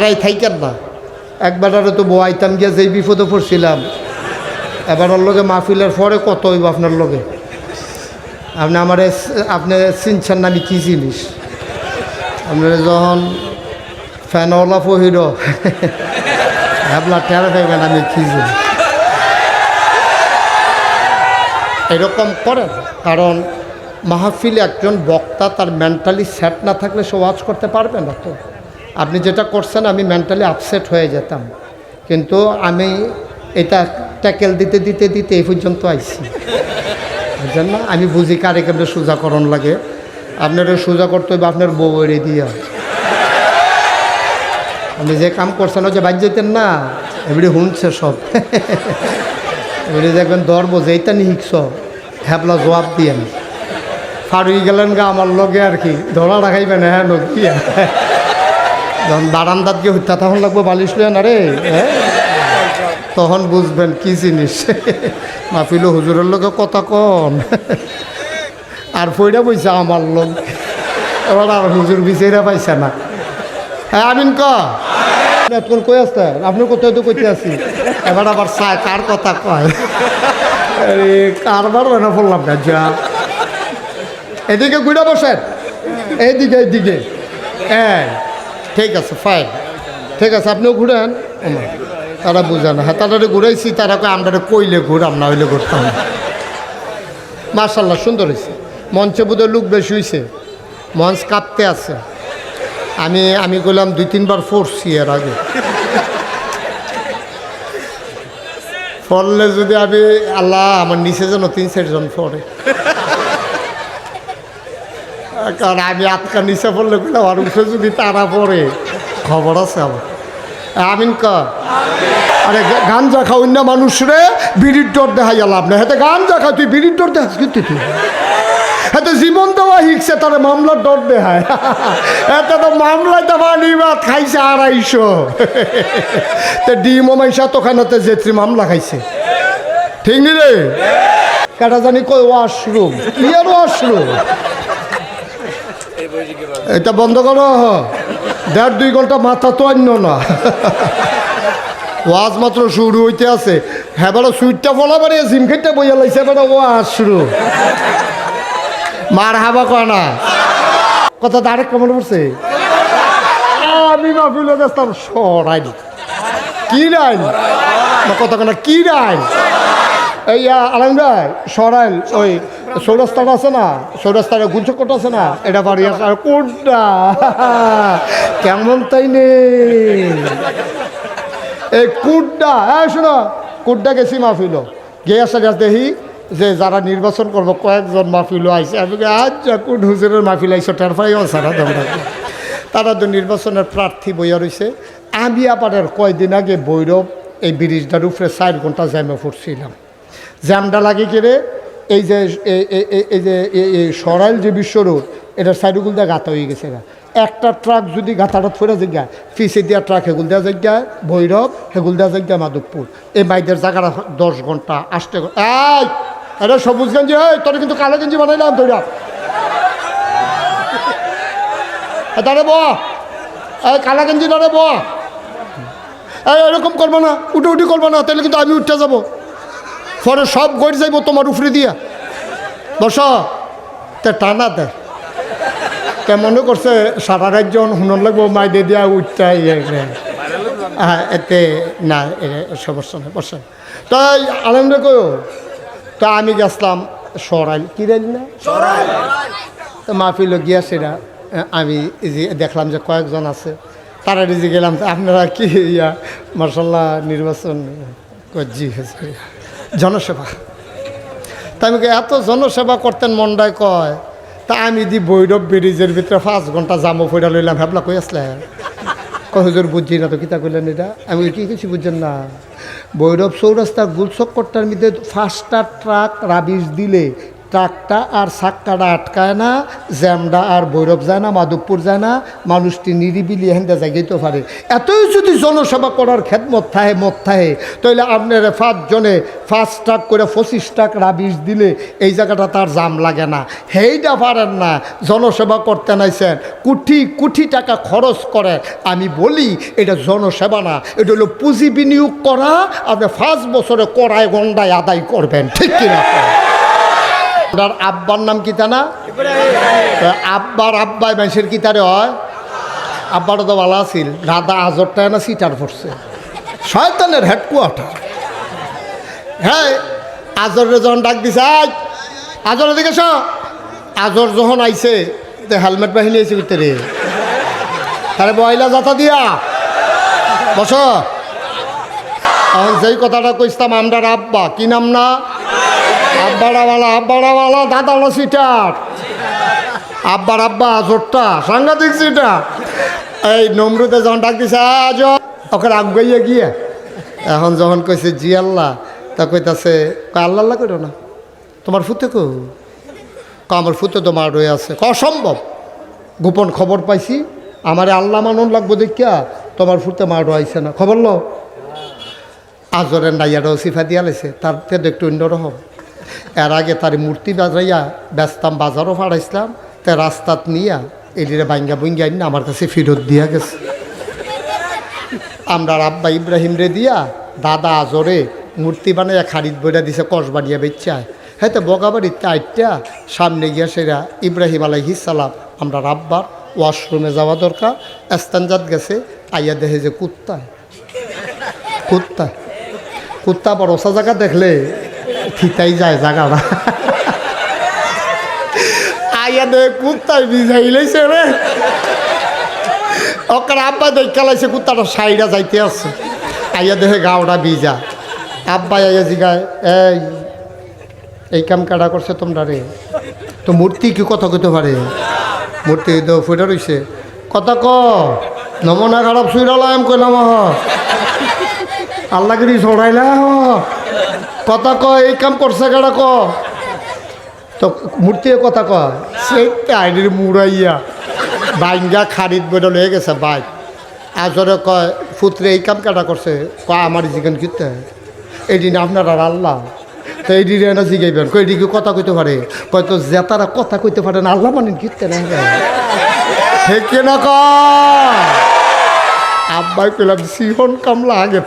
তারাই থাইকেন না। একবার আরও তো বইতাম গিয়া যেই বিপদে পড়ছিলাম, এবার ওর লগে মাহফিলের পরে কত হইব আপনার লগে। আপনি চিনছেন না আমি কী জিনিস। আপনার যখন ফ্যানওয়ালা পহির আপনার টের পাইবেন আমি কী জিনিস। এরকম করেন, কারণ মাহফিলে একজন বক্তা তার মেন্টালি সেট না থাকলে সে ওয়াজ করতে পারবে না। তো আপনি যেটা করছেন আমি মেন্টালি আপসেট হয়ে যেতাম, কিন্তু আমি এটা ট্যাকেল দিতে দিতে দিতে এই পর্যন্ত আইছি। বুঝলেন না? আমি বুঝি কারে কেমন সোজাকরণ লাগে। আপনারা সোজা করতে হইবে আপনার বউয়ের দিয়া। আপনি যে কাম করছেন যে বাদ যেতেন না, এবারে শুনছে সব। এবারে দেখবেন ধরবো যে এইটা নি শিখছ, হ্যাবলা জবাব দিয়ে ফারুই গেলেন গা আমার লগে আর কি, ধরা রাখাইবেন। হ্যাঁ নকিয়া যখন বারান্দাত গিয়ে হত্যা তখন লাগবো বালিশ লইয়া না রে, তখন বুঝবেন কি জিনিস। মাহফিল হুজুরের লোকে কথা কন আর ফইরা বইছে আমার লোক, এবার আর হুজুর বিচাইরা পাইছে না। হ্যাঁ আমিন এখন কই আসতেন আপনি কোথায় তো কইতে আছি, এবার আবার চায় কার কথা কয়। কারবার না বললাম না, যা এদিকে ঘুরে বসেন, এইদিকে এইদিকে। হ্যাঁ ঠিক আছে, ফাইন, ঠিক আছে, আপনিও ঘুরেন। তারা বুঝে না। হ্যাঁ তারা ঘুরাইছি, তারা আমরা কইলে ঘুরাম, না হইলে ঘুরতাম। মার্শাল্লাহ সুন্দর হয়েছে। মঞ্চে বোধহয় লোক বেশি হয়েছে, মঞ্চ কাঁপতে আছে। আমি বললাম 2-3 বার পড়ছি এর আগে, পড়লে যদি আমি আল্লাহ আমার নিচে যেন 3-4 জন পড়ে, কারণ আমি আটকা নিচে পড়লে বললাম আর উঠে যদি তারা পড়ে খবর আছে আমার। আমিন আরে গাঞ্জা খাও না মানুষরে বিড়ির ডর দেখাই লাভ না। হাতে গাঞ্জা খা, তুই বিড়ির ডর দেখাস কিন্তু তুই হাতে জীবন দেওয়া শিখছে, তারা মামলার ডর দেখায়। এত তো মামলায় তো নিবাদ খাইছে 250। তো ডিম মাইসা তোখানেতে যেত্রী মামলা খাইছে, ঠিক নি রে? কাটা জানি কই ওয়াশরুম, ক্লিয়ার ওয়াশরুম। এটা বন্ধ করো, 1.5-2 ঘন্টা মাথা তো অন্য না। ওয়াজ মাত্র শুরু হইতে আছে। হ্যাঁ বলো সুইটটা বলা পারে জিম খেটটা বইয়া লাইছে, বেটা ওয়াজ শুরু। মার হাবা কয় না কথা ডাইরেক্ট কমন পড়ছে। আমি মাহফিলে দেখতাম সরাই কি রাইল কথা কেনা কি রাইল এই আলম ভাই সরাইল ওই সৌরাস্তাটা আছে না, সৌরাস্তাটা গুলচকট আছে না, এটা বাড়ি আসা কোনটা কেমন তাই নেই এই কুড্ডা। হ্যাঁ শোনো, কুড্ডা গেছি মাহফিল গিয়ে আসা গাছ দেখি যে যারা নির্বাচন করবো কয়েকজন মাহফিল আইসে। আমি আচ্ছা কুড হুজুরের মাহফিল আইসো টেরফাই সারা তোমরা। তারা তো নির্বাচনের প্রার্থী বইয়া রয়েছে। আমি আবার কয়দিন আগে ভৈরব এই ব্রিজটার উপরে 4 ঘন্টা জ্যামে পড়ছিলাম। জ্যামটা লাগে কেড়ে এই যে এই যে সরাইল যে বিশ্ব রোড, এটা সাইডগুল দিয়ে গাঁথা হয়ে গেছে। একটা ট্রাক যদি গাঁথাটা ফেরা জায়গা, পিছিয়ে দেওয়া ট্রাক হেগুল দেওয়া জায়গায় ভৈরব, হেগুল দেওয়া জায়গায় মাধবপুর। এই মাইদের জায়গাটা 10 ঘন্টা আসতে। এই এটা সবুজ গেঞ্জি, তোর কিন্তু কালো গেঞ্জি বানাইলাম তোরা দাঁড়ে ব, এই কালা গেঞ্জি দাঁড়ে ব, এরকম করবো না, উঠি করবো না, তাহলে কিন্তু আমি উঠতে যাবো, পরে সব গড় যাইব তোমার উপরে দিয়া। বস তে টানা দেয় তে মনে করছে সারা রাজ্য হুনর লাগবো মাইদে দিয়া উঠতে। হ্যাঁ এতে না সমস্যা নেই, বসে তাই আনন্দ করো। তা আমি গেছিলাম সরাইল, কি রাইল না তো মাহফিল গিয়া সেটা আমি দেখলাম যে কয়েকজন আছে, তারা যে গেলাম আপনারা কি মার্শাল্লাহ নির্বাচন জি হয়েছে জনসেবা। তা আমি এত জনসেবা করতেন মন্ডায় কয়। তা আমি ভৈরব ব্রিজের ভিতরে 5 ঘন্টা জামো ফইরা লইলাম। ভাবলা কই আসলে হুজুর বুঝছি না তো কিতা কইলেন এটা। আমি কি কিছু বুঝছেন না, ভৈরব চৌরাস্তার গুলচক্করটার মধ্যে 5টা ট্রাক রাবিশ দিলে ট্রাকটা আর সাক্কাটা আটকায় না, জ্যামডা আর ভৈরব যায় না, মাধবপুর যায় না, মানুষটি নিরিবিলি হেন্দে জায়গাইতে পারে। এতই যদি জনসেবা করার খেদমত থাকে মত থাকে, তাহলে আপনার 5 জনে 5 ট্রাক করে 25 ট্রাক রাবিশ দিলে এই জায়গাটা তার জাম লাগে না। হেইটা পারেন না, জনসেবা করতে নাইছেন, কোটি কোটি টাকা খরচ করে। আমি বলি এটা জনসেবা না, এটা হলো পুঁজি বিনিয়োগ করা। আপনি 5 বছরে কড়ায় গন্ডায় আদায় করবেন, ঠিক কিনা? আপনার আব্বার নাম কি তা না? আব্বার আব্বাই মানুষের কি তারে হয়? আব্বারও তো ভালো আছিল, দাদা আজরটা না সিটার পড়ছে, শয়তানের হেডকোয়ার্টার। হ্যাঁ, আজরে যখন ডাক দিছে, আজরের দিকে আজর যখন আইছে হেলমেট বাহিনী আইছে ভিতরে, তাহলে বয়লা যাতা দিয়া বস। এখন যেই কথাটা কইতাম আমরা আব্বা, কি নাম না? আব্বাড়াওয়ালা দাদাওয়ালা সিটার, আব্বার আব্বা আজরটা সাংঘাতিক সিটার। এই নমরুদে যখন ডাক দিছে আজ ওকে আগাইয়া গিয়ে, এখন যখন কইছে জি আল্লাহ, তা কইতাছে আল্লাহ আল্লাহ করো না, তোমার ফুতে কো? আমার ফুতে তো মার রয়ে আছে। অসম্ভব, গোপন খবর পাইছি, আমারে আল্লাহ মানুন লাগবো দেখিয়া তোমার ফুতে মার রয়েছে না। খবর লো আজরের নাইয়াটাও সিফা দিয়া লেছে, তার তেদ একটু অন্যরকম। এর আগে তার মূর্তি বাজাইয়া ব্যস্তাম, বাজারও ফাড়াইছিলাম, তা রাস্তাত নিয়া এটিরে বাঙ্গা বুঙ্গা না আমার কাছে ফেরত দিয়া গেছে। আমরা আব্বা ইব্রাহিম রে দিয়া দাদা আজরে মূর্তি বানাইয়া খারিদ বইটা দিছে, কষ বানিয়া বেচায়। হ্যাঁ, তো বগাবাড়িতে আইটা সামনে গিয়া সেরা ইব্রাহিম আলাইহিস সালাম আমরা আব্বার ওয়াশরুমে যাওয়া দরকার, এস্তানজাত গেছে, আইয়া দেখে যে কুত্তায় কুত্তা বড় ওসা জায়গা দেখলে ঠিকাই যায় জায়গাটা। আইয়া দেখে কুত্তায় ভিজাইলেছে রে, ওকে আব্বা দেখা লাইছে কুত্তাটা সাইডা যাইতে আছে, আইয়া দেখে গাওটা ভিজা। আব্বা আইয়া জিগায় এই কাম কাটা করছে তোমরা রে? তো মূর্তি কি কথা কইতে পারে? মূর্তি তো ফুটে রইছে, কথা ক নমনা খারাপ সুইরালাম কই নাম আল্লাহগিরি ছড়াইলা কথা ক, এই কাম করছে কাটা ক। তো মূর্তি কথা কয়, সেইটা আইডির মুড়াইয়া বাইঙ্গা খারিদ বইটা লয়ে গেছে বাইক। আজরে কয় ফুতরে এই কাম কাটা করছে, কয় আমার জিজ্ঞান কিতে এইদিন আপনার আর আল্লাহ, তো এই দিনে না জিগাইবেন, কই এদিকে কথা কইতে পারে? হয়তো জেতারা কথা কইতে পারে না, আল্লাহ মানেন কিতে না ঠিক না কয়? আব্বাই পেলাম সিহন কামলা আগে।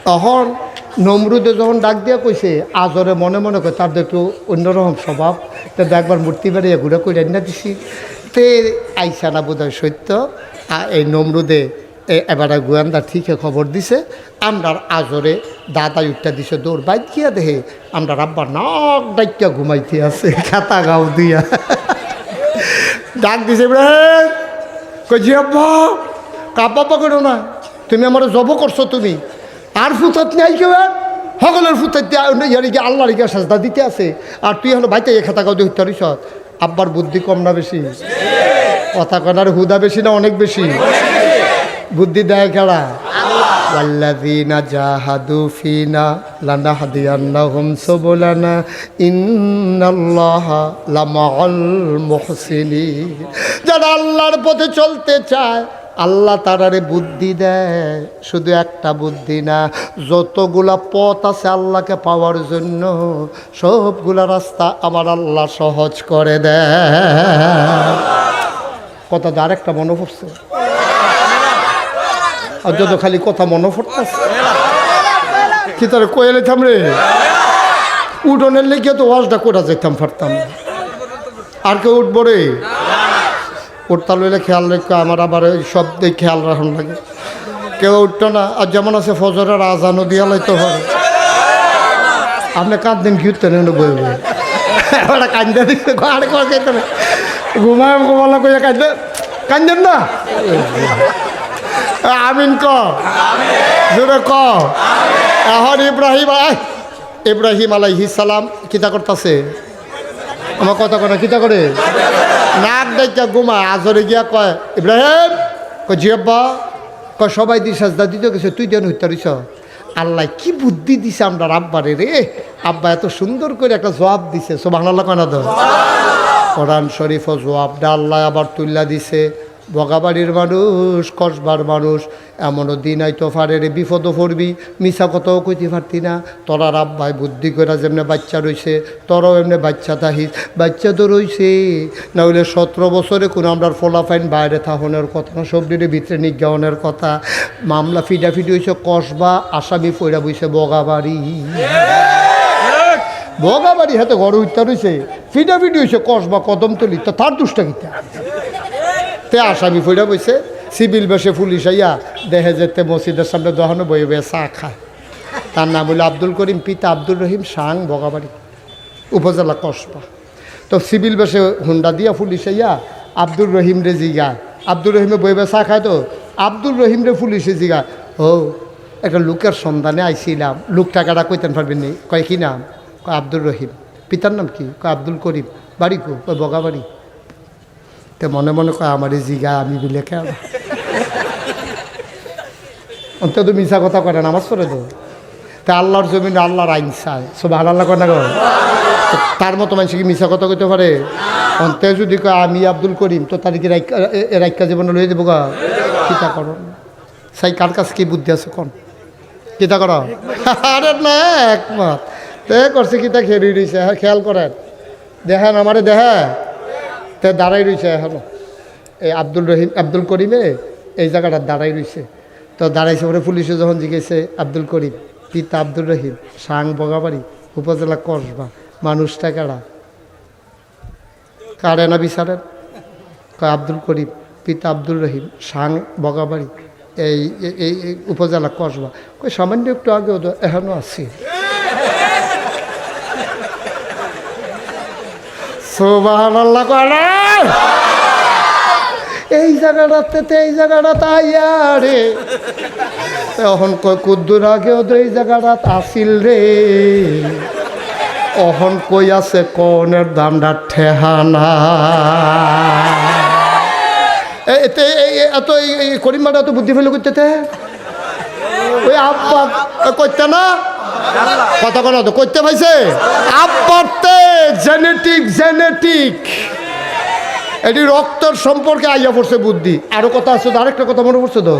তখন নমরুদে যখন ডাক দিয়া কইছে, আজরে মনে মনে কয় তার একটু অন্যরকম স্বভাব, তো একবার মূর্তি বাড়িয়ে ঘুরে কই রান্না দিছি, তে আইসা না বোধ হয় সত্য। এই নমরুদে এবার গোয়েন্দা ঠিকই খবর দিছে, আমরার আজরে দাদা উঠটা দিছে দৌড় বাইক গিয়া দেখে আমরা আব্বা নাক ডাইকা ঘুমাইতে আছে খাতা গাও দিয়া। ডাক দিছে কই জি আব্বা, কাব্বা করো না, তুমি আমার জব করছো, তুমি আর ফুতাত নাই কেউ সকলের ফুতাত ইয়ারিকে আল্লাহর গিয়া সাজদা দিতে আছে, আর তুই হলো বাইতে খাতা গাও দিয়ে হইতে। আব্বার বুদ্ধি কম না বেশি? কথা কনার হুদা বেশি না অনেক বেশি? বুদ্ধি দেয় খেলা। ওয়াল্লাযীনা জাহাদু ফিনা লানাহদিয়ান্নাহুম সুবুলানা ইন্নাল্লাহা লামাআল মুহসিনিন। যারা আল্লাহর পথে চলতে চায় আল্লাহ তারারে বুদ্ধি দেয়, শুধু একটা বুদ্ধি না, যতগুলা পথ আছে আল্লাহকে পাওয়ার জন্য সবগুলা রাস্তা আমার আল্লাহ সহজ করে দেয়। কথা তো আরেকটা মনে পড়ছে, আর যত খালি কথা মনে পড়তেছে কি তার কয়ে নিতাম রে, উঠোনের লেগে তো ওয়াজটা করে যেতাম পারতাম। আর কেউ উঠবো রে? উঠতা লইলে খেয়াল রেখো, আমার আবার ওই শব্দে খেয়াল রাখান লাগে। কেউ উঠতো না, আর যেমন আছে ফজরের আজানও দিয়া লাইতে পারে। আপনি কাঁদতেন ঘুরতেন এনে বলবে ওটা কান্দে দিচ্ছে আর খেতে ঘুমায় ঘুমালো কইয়া কাঁদে কান্দেন না। আমিন ক জোরে ক। এখন ইব্রাহিম আলাইহিস সালাম কিতা করতেছে? আমার কথা করে কিতা করে নাক ডাইকা ঘুমায়। আজরে গিয়া কয় ইব্রাহিম, কয় জি আব্বা, কয় সবাই দি সাজদা দিতে গেছে, তুই যেন হইতে রইছ। আল্লাহ কি বুদ্ধি দিছে আমরা আব্বারে রে। আব্বা এত সুন্দর করে একটা জবাব দিছে সুবহানাল্লাহ কয় না তো কোরআন শরীফও জবাবটা আল্লাহ আবার তুল্লা দিছে বগাবাড়ির মানুষ কসবার মানুষ এমনও দিন আইতো ফারে রে বিপদও পড়বি মিছা কথাও কইতে পারতি না তোরা আব্বাই বুদ্ধি করে যেমনি বাচ্চা রইছে তোরাও এমনি বাচ্চা তাহিস বাচ্চা তো রইছে না হইলে 17 বছরে কোনো আমরার ফলাফাইন বাইরে থাকনের কথা না সবজির ভিতরে নিজ্ঞানের কথা মামলা ফিডাফিডি হয়েছে কসবা আসামি পইরা বইছে বগাবাড়ি বগাবাড়ি হাতে ঘর উঠতে রয়েছে ফিডাফিডি হয়েছে কসবা কদমতলি তো তার দুষ্টা গীতা তে আসামি ফইরা বইছে সিভিল বেশে পুলিশ আইয়া দেখে যেতে মসজিদের সামনে দহনে বয়ে বয়ে চা খায় তার নাম হলো আব্দুল করিম পিতা আব্দুর রহিম সাং বগাবাড়ি উপজেলা কসবা তো সিভিল বেশে হুন্ডা দিয়া পুলিশ আইয়া আব্দুর রহিম রে জিগা আব্দুর রহিমে বয়ে বয়ে চা খায় তো আব্দুল রহিম রে পুলিশে জিগা ও একটা লোকের সন্ধানে আইছিলাম লোক টাকাটা কইতেন পারবেন নি কয় কি নাম কয় আব্দুর রহিম পিতার নাম কি কয় আব্দুল করিম বাড়ি কো কয় বগাবাড়ি তে মনে মনে কয় আমার এই জিগা আমি বিলে কেন অন্তত মিশা কথা করে নামাজ পড়ে তো তা আল্লাহর জমিন আল্লাহর আইন চায় সব আল্লাহ করে না গো তার মতো মানুষ কি মিশা কথা কইতে পারে অন্তে যদি কয় আমি আব্দুল করিম তো তার কি রাইকা জীবনে লইয়ে দেবো গা কিতা করো সাই কার কাছে কি বুদ্ধি আছে কোন কিতা করো আরে না একমত তে করছে কিতা খেয়ে রয়েছে খেয়াল করেন দেখেন আমারে দেখে তে দাঁড়াই রয়েছে এখনো এই আব্দুল রহিম আব্দুল করিমে এই জায়গাটা দাঁড়াই রয়েছে তো দাঁড়াইছে পরে পুলিশে যখন জিজ্ঞেসে আব্দুল করিম পিতা আব্দুল রহিম সাং বগাবাড়ি উপজেলা কসবা মানুষটা কারা কারে না বিচারেন কয় আব্দুল করিম পিতা আব্দুল রহিম সাং বগাবাড়ি এই এই উপজেলা কসবা কই সামান্য একটু আগেও তো এখনো আছি সুবহানাল্লাহ কয় এই জায়গাটাতে এই জায়গাটা তাইয়া রে এখন কই কুদ্দুর আগেও তো এই জায়গাটা আসিল রে অহন কই আছে কনের দামটা ঠেহানা এতে এত এই করিমাটা তো বুদ্ধি ফেলে করতে ওই আব্বা করতে না কথা কোনো তো করতে পাইছে আব্বারতে জেনেটিক এটি রক্তর সম্পর্কে আইয়া পড়ছে বুদ্ধি আরো কথা আছে তো আরেকটা কথা মনে পড়ছে তো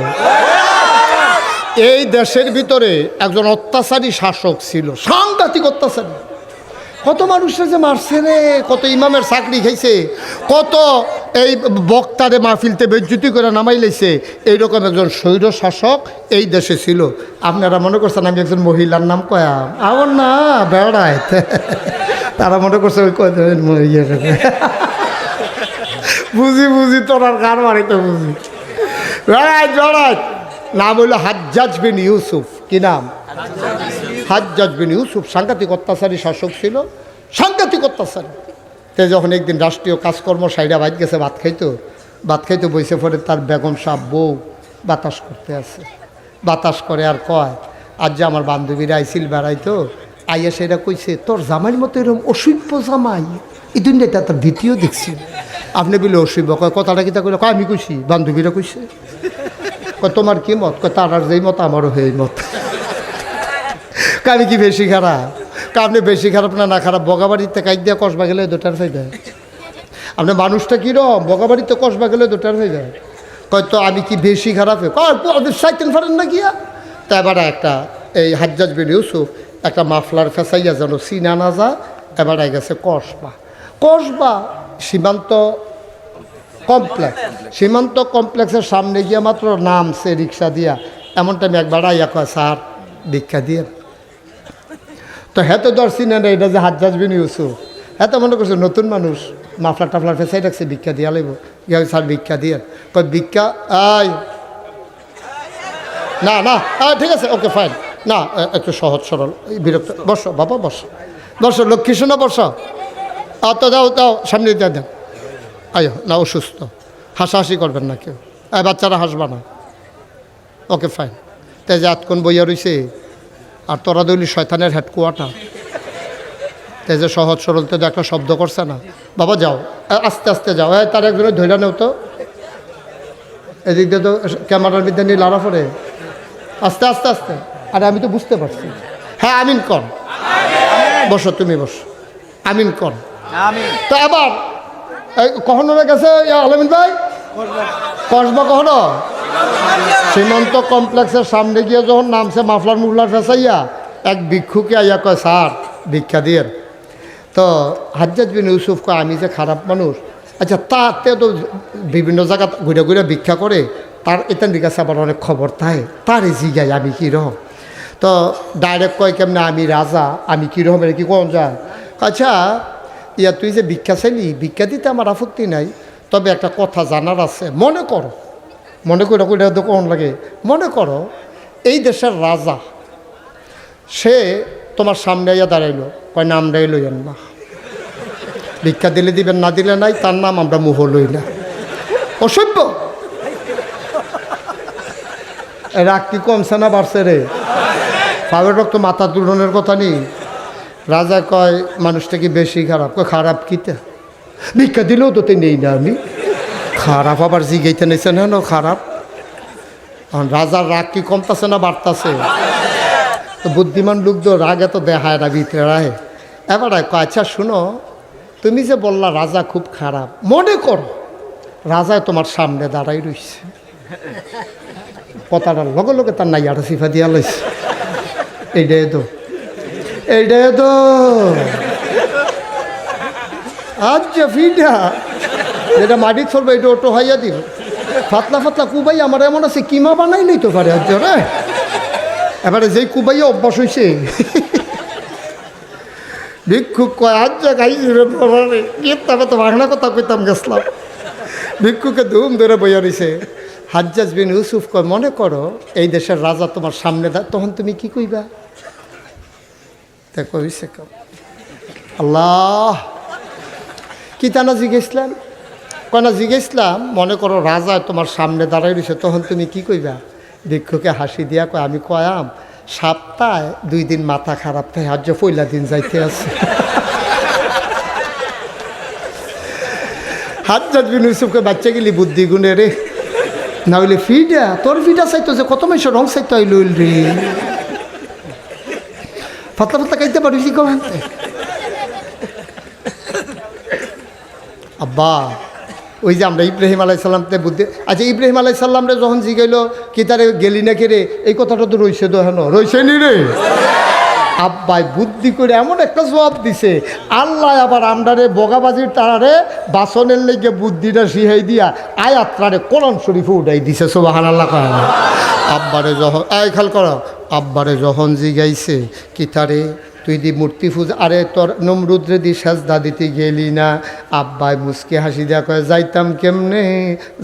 এই দেশের ভিতরে একজন অত্যাচারী শাসক ছিল সাংঘাতিক অত্যাচারী কত মানুষরা যে মারছে রে কত ইমামের চাকরি খাইছে কত এই বক্তারে মাহফিলতে বেজ্জুতি করে নামাই লাইছে এইরকম একজন স্বৈর শাসক এই দেশে ছিল আপনারা মনে করছেন আমি একজন মহিলার নাম কয়াম আমার না বেড়ায় তারা মনে করছে ওই বুঝি তোরার কার বাড়িতে বুঝি বেড়ায় নাম হইল হাজ্জাজ বিন ইউসুফ কি নাম হাজ্জাজ বিন ইউসুফ সাংঘাতিক অত্যাচারী শাসক ছিল সাংঘাতিক অত্যাচারী তে যখন একদিন রাষ্ট্রীয় কাজকর্ম সাইডা বাইর গেছে ভাত খাইতো বইসে পরে তার বেগম সাহেব বউ বাতাস করতে আছে বাতাস করে আর কয় আজ যে আমার বান্ধবীরা আইছিল বেড়াইতো আইয়া সেটা কইছে তোর জামাইয়ের মতো এরকম অসভ্য জামাই এই দুনিয়াটা তার দ্বিতীয় দেখছি আপনি বলে অসভ্য কয় কথাটা কিতা কইলে কয় আমি কইছি বান্ধবীরা কইছে কয় তোমার কি মত কয় তার আর যেই মত আমারও সেই মত আমি কি বেশি খারাপ আপনি বেশি খারাপ না খারাপ বগাবাড়িতে কাজ দিয়ে কসবা গেলে দুটার হয়ে যায় আপনি মানুষটা কীরকম বগাবাড়িতে কসবা গেলে দুটার হয়ে যায় হয়তো আমি কি বেশি খারাপ সাইতেন পারেন না গিয়া তা এবারে একটা এই হাজ্জাজ বিন ইউসুফ একটা মাফলার ফেসাইয়া যেন চিনা না যা এবারে গেছে কসবা সীমান্ত কমপ্লেক্সের সামনে গিয়া মাত্র নামছে রিক্সা দিয়া এমন টাইম একবার আইয়া কয় স্যার ভিক্ষা দিয়ে তো হ্যাঁ তো দর্শি না এটা যে হাজ্জাজ বিন ইউসুফ হ্যাঁ তো মনে করছে নতুন মানুষ মাফলার টাফলার ফেসাই রাখছে ভিক্ষা দিয়া লাগবো ইয়া স্যার ভিক্ষা দিয়ে কয় ভিক্ষা আয় না ঠিক আছে ওকে ফাইন না একটু সহজ সরল বিরক্ত বসো বাবা বসো লক্ষ্মী শোনা বসো তো দাও সামনে দিয়ে দেন আয় না অসুস্থ হাসাহাসি করবেন না কেউ বাচ্চারা হাসবা না ওকে ফাইন তাই যে আতক্ষণ বইয়া রয়েছে আর তোরা দইলি শয়তানের হেডকোয়ার্টার তাই যে সহজ সরলতে তো একটা শব্দ করছে না বাবা যাও আস্তে যাও তার একজনের ধৈর্য নেও তো এদিক দিয়ে তো ক্যামেরার মধ্যে নিয়ে লাড়া পড়ে আস্তে আরে আমি তো বুঝতে পারছি হ্যাঁ আমিন কর বসো, তুমি বসো, আমিন কর। আমিন। তো এবার কখনো গেছে আলামিন ভাই কসবা কখনো সীমান্ত কমপ্লেক্সের সামনে গিয়ে যখন নামছে মাফলার মুফলার ফেসাইয়া এক ভিক্ষুকে আইয়া কয় স্যার ভিক্ষা দিয়ে। তো হাজ্জাজ বিন ইউসুফ কয় আমি যে খারাপ মানুষ। আচ্ছা তাতে তো বিভিন্ন জায়গা ঘুরে ঘুরে ভিক্ষা করে, তার এটার কাছে আবার অনেক খবর থাকে, তার জিগাই আমি কীরকম। তো ডাইরেক্ট কয় কেমনে আমি রাজা, আমি কীরকম এটা কি কোন যায়। আচ্ছা ইয়া তুই যে ভিক্ষা চাইলি, ভিক্ষা দিতে আমার আপত্তি নাই, তবে একটা কথা জানার আছে। মনে করো তো কোন লাগে, মনে করো এই দেশের রাজা সে তোমার সামনে আইয়া দাঁড়াইলো, কয় নামটাই লইয়েন না, ভিক্ষা দিলে দিবেন, না দিলে নাই, তার নাম আমরা মুহ লই না। অসভ্য। রাগ কি কমছে না বাড়ছে রে? পাগল রক্ত মাথা তুলনের কথা নেই। রাজা কয় মানুষটা কি বেশি খারাপ? কয় খারাপ কিটা, ভিক্ষা দিলেও তো নেই না আমি, খারাপ আবার জিগাইতে নিছে না খারাপ। রাজার রাগ কি কমতাছে না বাড়তাছে? তো বুদ্ধিমান লোক তো রাগ এত দেখায় না, ভিতরে রাহে। এবার আচ্ছা শুনো, তুমি যে বললা রাজা খুব খারাপ, মনে করো রাজায় তোমার সামনে দাঁড়াই রইছে, কথাটার লগে লগে তার নাইয়াটা সিফা দিয়া লইছে, এইটাই তো আচ্ছা ফিটা যেটা মাটি চলবে এটা অটো হাইয়া দিব, ফাতলা ফাতলা কুবাই আমার এমন আছে কিমা বানাই লইতে পারে আজ রে। এবারে যেই কুবাইয়া অভ্যাস হয়েছে ভিক্ষুক কয় আজ খাইছি রে তবে তো বাংলা কথা কইতাম গেছিলাম। ভিক্ষুকে ধুম ধরে বইয়া রইছে। হাজ্জাজ বিন ইউসুফ কয় মনে করো এই দেশের রাজা তোমার সামনে তখন তুমি কি কইবা? তা কইছে আল্লাহ কি তানা জিজ্ঞেসলাম, কয়না জিজ্ঞেসলাম মনে করো রাজা তোমার সামনে দাঁড়াই রয়েছে, তখন তুমি কি কইবা? ভিক্ষুকে হাসি দিয়া কয় আমি কয়াম সপ্তাহে 2 দিন মাথা খারাপ থাকে, আজ পয়লা দিন যাইতে আছে। হাজ্জাজ বিন ইউসুফকে বাচ্চা গেলি বুদ্ধি গুণে রে, না হইলে ফিডা তোর ফিডা চাইতো যে কত মাইশ রং চাইতো আইল রে, ফাতলা ফাতলা খাইতে পারিস কখন? আব্বা ওই যে আমরা ইব্রাহিম আলাইসাল্লামতে বুদ্ধি, আচ্ছা ইব্রাহিম আলাইসাল্লামরে যখন জিগাইল কি তারে গেলি না কে রে, এই কথাটা তো রইছে দোহানো রইছে নি রে। আব্বাই বুদ্ধি করে এমন একটা জবাব দিছে, আল্লাহ আবার আমরারে বগাবাজির তারারে বাসনের লেগে বুদ্ধিটা শিহাই দিয়া আয়াত্রারে কোরআন শরীফে উঠাই দিছে। সুবহানাল্লাহ কয় না? আব্বারে যখন খেয়াল করো, আব্বারে যখন জিগাইছে কি তারে তুই দি মূর্তি পূজা, আরে তোর নমরুদ্রে দি সাজদা দিতে গেলি না? আব্বাই মুসকে হাসি দেয়া কয় যাইতাম কেমনে,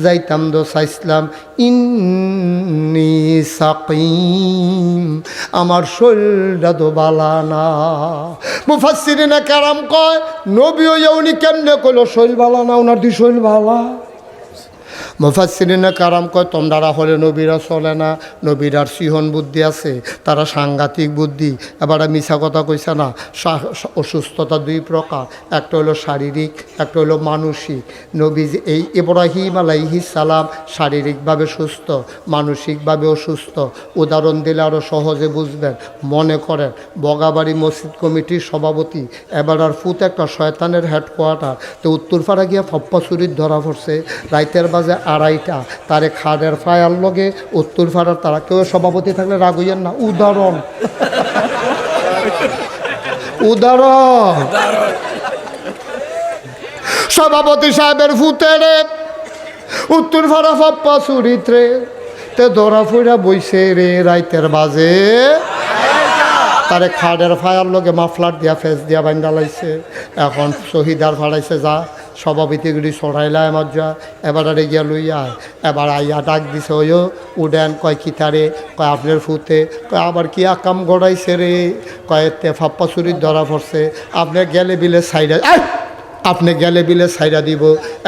যাইতাম দো চাইছিলাম ইন্নি সাকিম, আমার শরীরটা তো বালা না। মুফাসসিরিনে কেরাম কয় নবী হইয়া উনি কেমনে কইল শরীর বালা না, ওনার দি শরীর বালা। মুফাসসিরিনে কারাম কয় তোমরা হলে নবীরা চলে না, নবীরার সিহন বুদ্ধি আছে, তারা সাংঘাতিক বুদ্ধি। এবার মিছা কথা কইছে না। অসুস্থতা 2 প্রকার, একটা হলো শারীরিক, একটা হলো মানসিক। নবী এই ইব্রাহিম আলাইহিস সালাম শারীরিকভাবে সুস্থ, মানসিকভাবে অসুস্থ। উদাহরণ দিলে আরও সহজে বুঝবেন। মনে করেন বগাবাড়ি মসজিদ কমিটির সভাপতি, এবার আর ফুত একটা শয়তানের হেডকোয়ার্টার, তো উত্তরপাড়া গিয়া ফপ্পা চুরির ধরা পড়ছে রাইতের বাজে 2:30, তারে খাড়ের ফায়ার লগে উত্তর ফাড়ার তারা কেউ সভাপতি থাকলে রাগ হইয়েন না। উদাহরণ সভাপতি সাহেবের ফুতেরে উত্তর ফাড়া ফাপ্পা চুরিত্রে তে ধরা ফুইরা বইছে রে রাইতের বাজে, তারে খাড়ের ফায়ার লগে মাফলার দিয়া ফেস দিয়া বাইন্দা লাইছে। এখন শহীদার ফাড়াইছে যা সভাপতিগুলি সরাইলায় মজ্জা, এবার আরে গিয়া লইয়া এবার আইয়া ডাক দিছে ওইও উডেন, কয় কি তারে, কয় আপনার ফুতে, কয় আবার কি আকাম গড়াইছে রে, কয় তে ফাপ্পা চুরির ধরা পড়ছে, আপনি গেলে বিলে সাইডা, আপনি গেলে বিলে সাইডা দিব।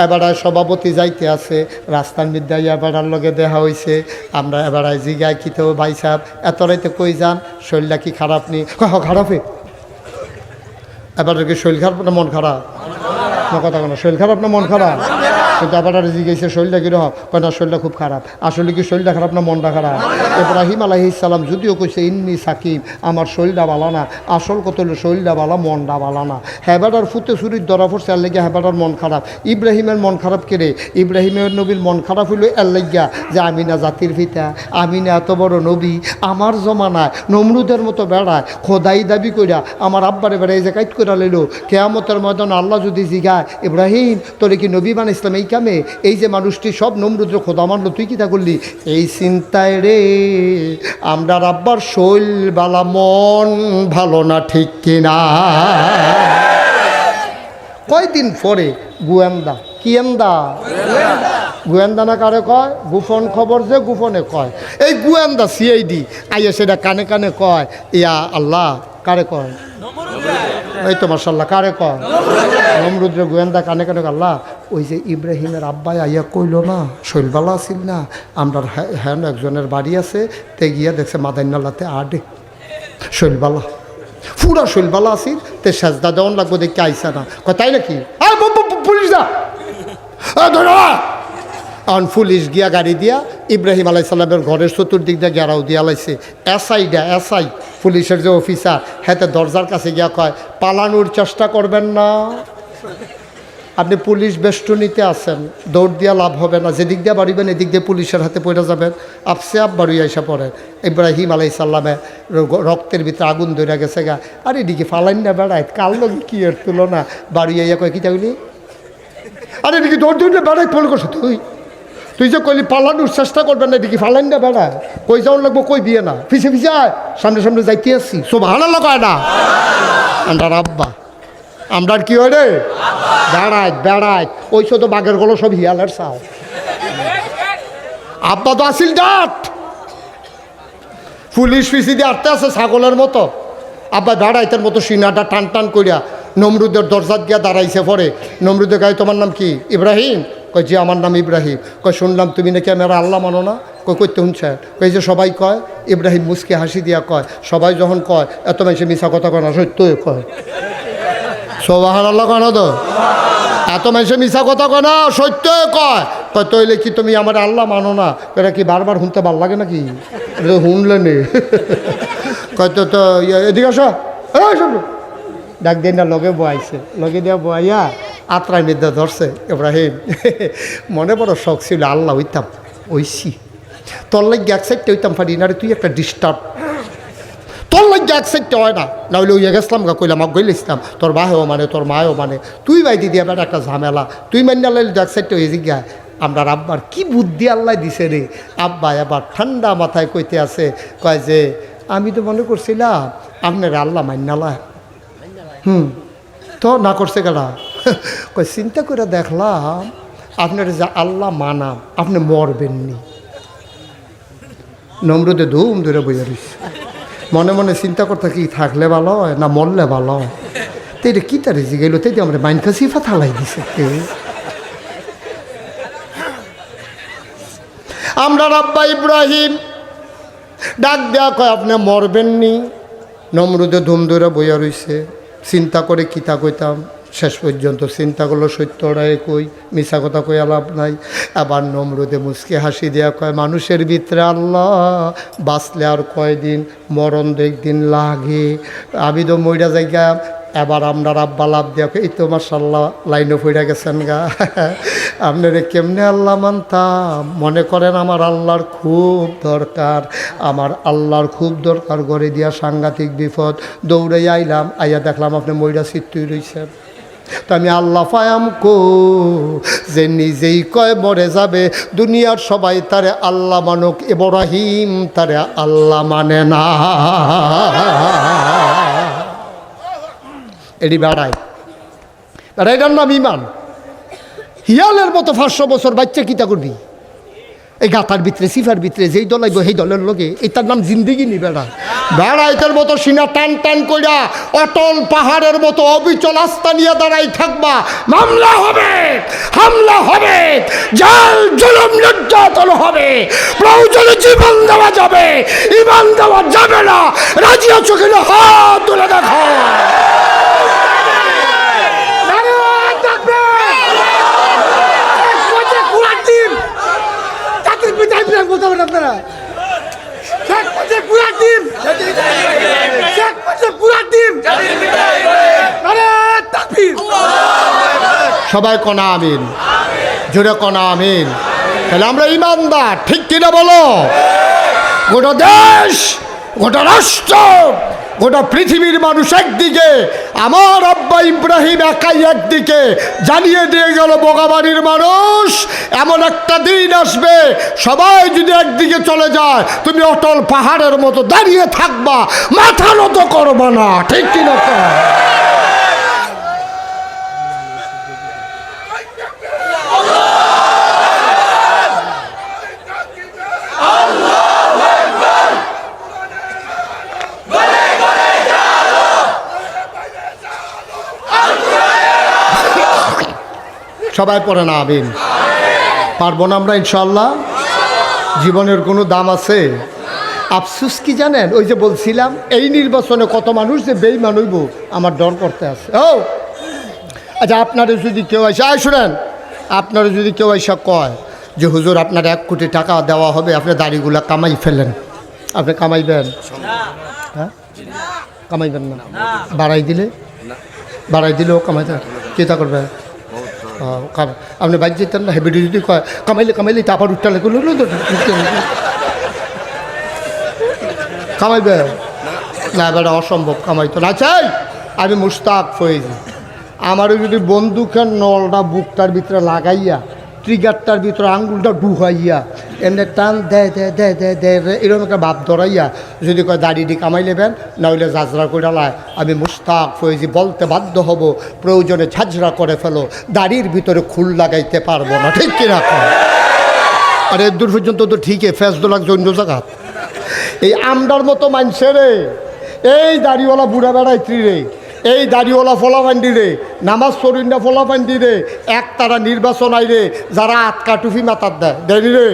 এবার সভাপতি যাইতে আছে রাস্তার মধ্যে, এবার লগে দেখা হয়েছে। আমরা এবার জিগায় কি তো ভাই সাহেব এত রাইতে কই যান, শরীরটা কি খারাপ নি? খারাপে এবার কি শরীর খারাপ না মন খারাপ? কথা কোনো শরীর খারাপ না মন খারাপ? কিন্তু আবার জিজ্ঞেসে শরীরটা কীরকম, কয় না শরীরটা খুব খারাপ। আসলে কি শরীরটা খারাপ না মনটা খারাপ? ইব্রাহিম আলাইহিস সালাম যদিও কইছে ইন্নি সাকিম, আমার শরীরটা ভালো না, আসল কত হলো শরীরটা ভালো মনটা ভালো না। হেবাটার ফুতে ছুরির ধরা পড়ছে এর লেগে হেবাটার মন খারাপ। ইব্রাহিমের মন খারাপ কেড়ে, ইব্রাহিমের নবীর মন খারাপ হইল এর লেগা যে আমি না জাতির পিতা, আমি না এত বড় নবী, আমার জমানায় নমরুদের মতো বেড়ায় খোদাই দাবি কইরা আমার আব্বারে বেড়াই যে কাইট করে লইল। কেয়ামতের ময়দান আল্লাহ যদি জিগায় ইব্রাহিম তোরে কি নবী বানাইছিলাম এই কামে, এই যে মানুষটি সব নমরুদের খোদা মানলো তুই কি তা করলি, এই চিন্তায় রে আমরা আব্বার শৈল বালা মন ভালো না, ঠিক কিনা? কয়দিন পরে গোয়েন্দা, কি এন্দা গোয়েন্দা না কারে কয়, গোপন খবর যে গোপনে কয়, এই গোয়েন্দা সিআইডি আইয়া সেটা কানে কানে কয় ইয়া আল্লাহ, কারে কয়? এই তো মাশাআল্লাহ, কারে কয়? নমরুদ্র গোয়েন্দা কানে কানে আল্লাহ ওই যে ইব্রাহিমের আব্বাই আইয়া কইল না শৈলবালা আসিল না, আমরা হ্যাঁ একজনের বাড়ি আছে, তে গিয়া দেখছে মাদাইনাল্লাতে আডে শৈলবালা, পুরা শৈলবালা আসিল, তে সাজদা দেওয়ান লাগবো দেখতে আইসা না, কয় তাই নাকি? পুলিশ দা পুলিশ গিয়া গাড়ি দিয়া ইব্রাহিম আলাই সাল্লামের ঘরের চতুর্দিক দিয়ে গেরাও দিয়া লাইছে। এসআই পুলিশের যে অফিসার হ্যাঁ দরজার কাছে গিয়া কয় পালানোর চেষ্টা করবেন না, আপনি পুলিশ বেষ্টনীতে আছেন, দৌড় দিয়া লাভ হবে না, যেদিক দিয়ে বাড়িবেন এদিক দিয়ে পুলিশের হাতে পড়ে যাবেন, আপসে আপ বাড়ি আইসা পড়েন। ইব্রাহিম আলাই সাল্লামে রক্তের ভিতরে আগুন ধরে গেছে গা, আর এদিকে ফালাইন না বেড়ায় কাল লোক কি এর তুলনা, বাড়ি আইয়া কয় কি তাগুলি, আর এদিকে দৌড় দৌড়ে বেড়াই ফোন করছো তুই যে কইলি পালানোর চেষ্টা করবেন না, এদিকে ফালাইন না বেড়ায়, কই যাওয়ার লাগবো কই বিয়ে না, পিছে পিছে আয়, সামনে সামনে যাইতে আসছি, সব হালালো কয় না আমরা আব্বা, আমরা কি হয় রে বেড়ায় ওই শত বাঘের গলো সব হিয়ালের চাও, আব্বা তো আসিল ডাট, পুলিশ ফিসি দিয়ে আটতে আছে ছাগলের মতো, আব্বা বেড়াইতের মতো সিনাটা টান টান করিয়া নমরুদের দরজাত গিয়া দাঁড়াইছে। পরে নমরুদের গায়ে তোমার নাম কি? ইব্রাহিম। কই যে আমার নাম ইব্রাহিম। কই শুনলাম তুমি নাকি আমার আল্লাহ মানো না। কই করতে শুনছে? কই যে সবাই কয়। ইব্রাহিম মুসকে হাসি দিয়া কয় সবাই যখন কয় এত মানুষে মিছা কথা কয় না, সত্যই কয়। সুবহানাল্লাহ কেন তো এত মানুষে মিছা কথা কয় না, সত্যই কয়। কয় তৈলে কি তুমি আমার আল্লাহ মানো না? এটা কি বারবার শুনতে ভাল লাগে নাকি? এটা শুনলে নে কয় তো এদিকে আসো, ডাক দিন না, লগে বয়াইছে, লগে দিয়া বয়াইয়া আত্রাই নিদ্রা ধরছে। ইব্রাহিম মনে বড় শখ ছিল আল্লাহ হইতাম, ওইসি তোর লাগে এক সাইডটা হইতাম পারি না রে, তুই একটা ডিস্টার্ব, তোর লাগে এক সাইডটা হয় না, না হইলে ওই গেছিলাম গা কইলাম গইলে ইসলাম, তোর বাহেও মানে তোর মায়েও মানে, তুই বাইদি দিয়া বেটা একটা ঝামেলা, তুই মান্য লাইলে এক সাইডটা হয়ে জিজ্ঞা। আমরা আব্বার কি বুদ্ধি আল্লাহ দিছে রে, আব্বা এবার ঠান্ডা মাথায় কইতে আছে, কয় যে আমি তো মনে করছিলাম আপনার আল্লাহ মান্যালা, তো না করছে গেলা। কই চিন্তা করে দেখলাম আপনার যে আল্লাহ মানাম আপনি মরবেননি। নমরুদে ধুম ধরে বইয়া রইছে, মনে মনে চিন্তা করতে কি থাকলে ভালো হয় না মরলে ভালো হয়, তো এটা কী তার রেজি গেল, তাই আমরা মাইনকা সিফা থালাই দিছে। আমরা আব্বা ইব্রাহিম ডাক দেয়া কয় আপনি মরবেননি। নমরুদে ধুম ধরে বইয়া রইছে, চিন্তা করে কিতা কইতাম, শেষ পর্যন্ত চিন্তা করলো সত্যটাই কই, মিছা কথা কই লাভ নাই। আবার নমরুদে মুচকে হাসি দেয়া কয় মানুষের ভিতরে আল্লাহ, বাঁচলে আর কয়দিন, মরণ তো একদিন লাগে, আমি তো মইরা যাইগা। এবার আমরা আব্বা লাভ দেয়া এই তো মাশাআল্লাহ লাইনও পড়ে গেছেন গা, আপনারে কেমনে আল্লাহ মানতাম, মনে করেন আমার আল্লাহর খুব দরকার, আমার আল্লাহর খুব দরকার, গড়ে দিয়া সাংঘাতিক বিপদ, দৌড়ে আইলাম, আইয়া দেখলাম আপনি মইরা চিত্তুই রইছেন। তো আমি আল্লাহ পায়াম কো যে নিজেই কয় মরে যাবে, দুনিয়ার সবাই তারে আল্লাহ মানুক, ইব্রাহিম তারে আল্লাহ মানে না। এটি বেড়ায় বেড়াইটার নাম ইমান। হিয়ালের মতো 500 বছর বাচ্চা কিতা করবি, এই গাতার ভিতরে সিফার ভিতরে যেই দলাইব সেই দলের লোকে, এটার নাম জিন্দিগি নি বেড়া। বেড়াইতের মতো সিনা টান টান কইরা অটল পাহাড়ের মতো অবিচল আস্থা নিয়ে দাঁড়াই থাকবা, মামলা হবে, হামলা হবে, জাল জুলুম নির্যাতন হবে, প্রয়োজনে জীবন দেওয়া যাবে, ইমান দেওয়া যাবে না। রাজি আছো কিনা হাত তুলে দেখো। করবেন আপনারা? শেখ মুজিব পুরা টিম, শেখ মুজিব পুরা টিম। আরে তাকবীর! সবাই কনা আমিন, জোরে কনা আমিন। তাহলে আমরা ইমানদার, ঠিক কিনা বলো? গোটা দেশ, গোটা রাষ্ট্র, গোটা পৃথিবীর মানুষ একদিকে, আমার আব্বা ইব্রাহিম একাই একদিকে জানিয়ে দিয়ে গেল বগাবাড়ির মানুষ এমন একটা দিন আসবে সবাই যদি একদিকে চলে যায় তুমি অটল পাহাড়ের মতো দাঁড়িয়ে থাকবা, মাথা নত করবা না, ঠিক কিনা? সবাই পড়ে না আমিন। পারবো না আমরা ইনশাল্লাহ? জীবনের কোনো দাম আছে? আফসুস কি জানেন, ওই যে বলছিলাম এই নির্বাচনে কত মানুষ যে বেঈমান হইব আমার ডর করতে আছে। ও আচ্ছা, আপনারা যদি কেউ এসে শুনেন, আপনারা যদি কেউ এসে কয় যে হুজুর আপনার 1 কোটি টাকা দেওয়া হবে, আপনি দাড়িগুলা কামাই ফেলেন, আপনি কামাইবেন? হ্যাঁ, কামাইবেন না। বাড়াই দিলেও কামাইতে চিন্তা করবে। আপনি বাইক যেতেন না, হেবিটি যদি কয় কামাইলে তারপর উঠতে কামাইবে না, এবার অসম্ভব, কামাইতো না। চাই আমি মুস্তাক ফয়েজি, আমারও যদি বন্দুকের নলটা বুকটার ভিতরে লাগাইয়া ট্রিগারটার ভিতরে আঙ্গুলটা ঢুকাইয়া এমনি টান দেয় এরকম একটা ভাব ধরাইয়া যদি কয় দাড়িটি কামাই নেবেন, নইলে ঝাঁঝরা করে লায়, আমি মুস্তাক ফয়েজি বলতে বাধ্য হব প্রয়োজনে ঝাঁঝরা করে ফেলো, দাড়ির ভিতরে খুল লাগাইতে পারবো না, ঠিক কিনা? আর এর দূর পর্যন্ত তো ঠিকই ফেসদো লাগছে অন্য জায়গা। এই আমডার মতো মানছে রে, এই দাড়িওয়ালা বুড়া বেড়াইত্রী রে, এই দাড়িওয়ালা ফলাফান্ডি রে, নামাজ পড়িনা ফলাফান্ডি রে, এক তারা নির্বাচন আই রে যারা আটকা টুপি মাথার দেয়নি রে,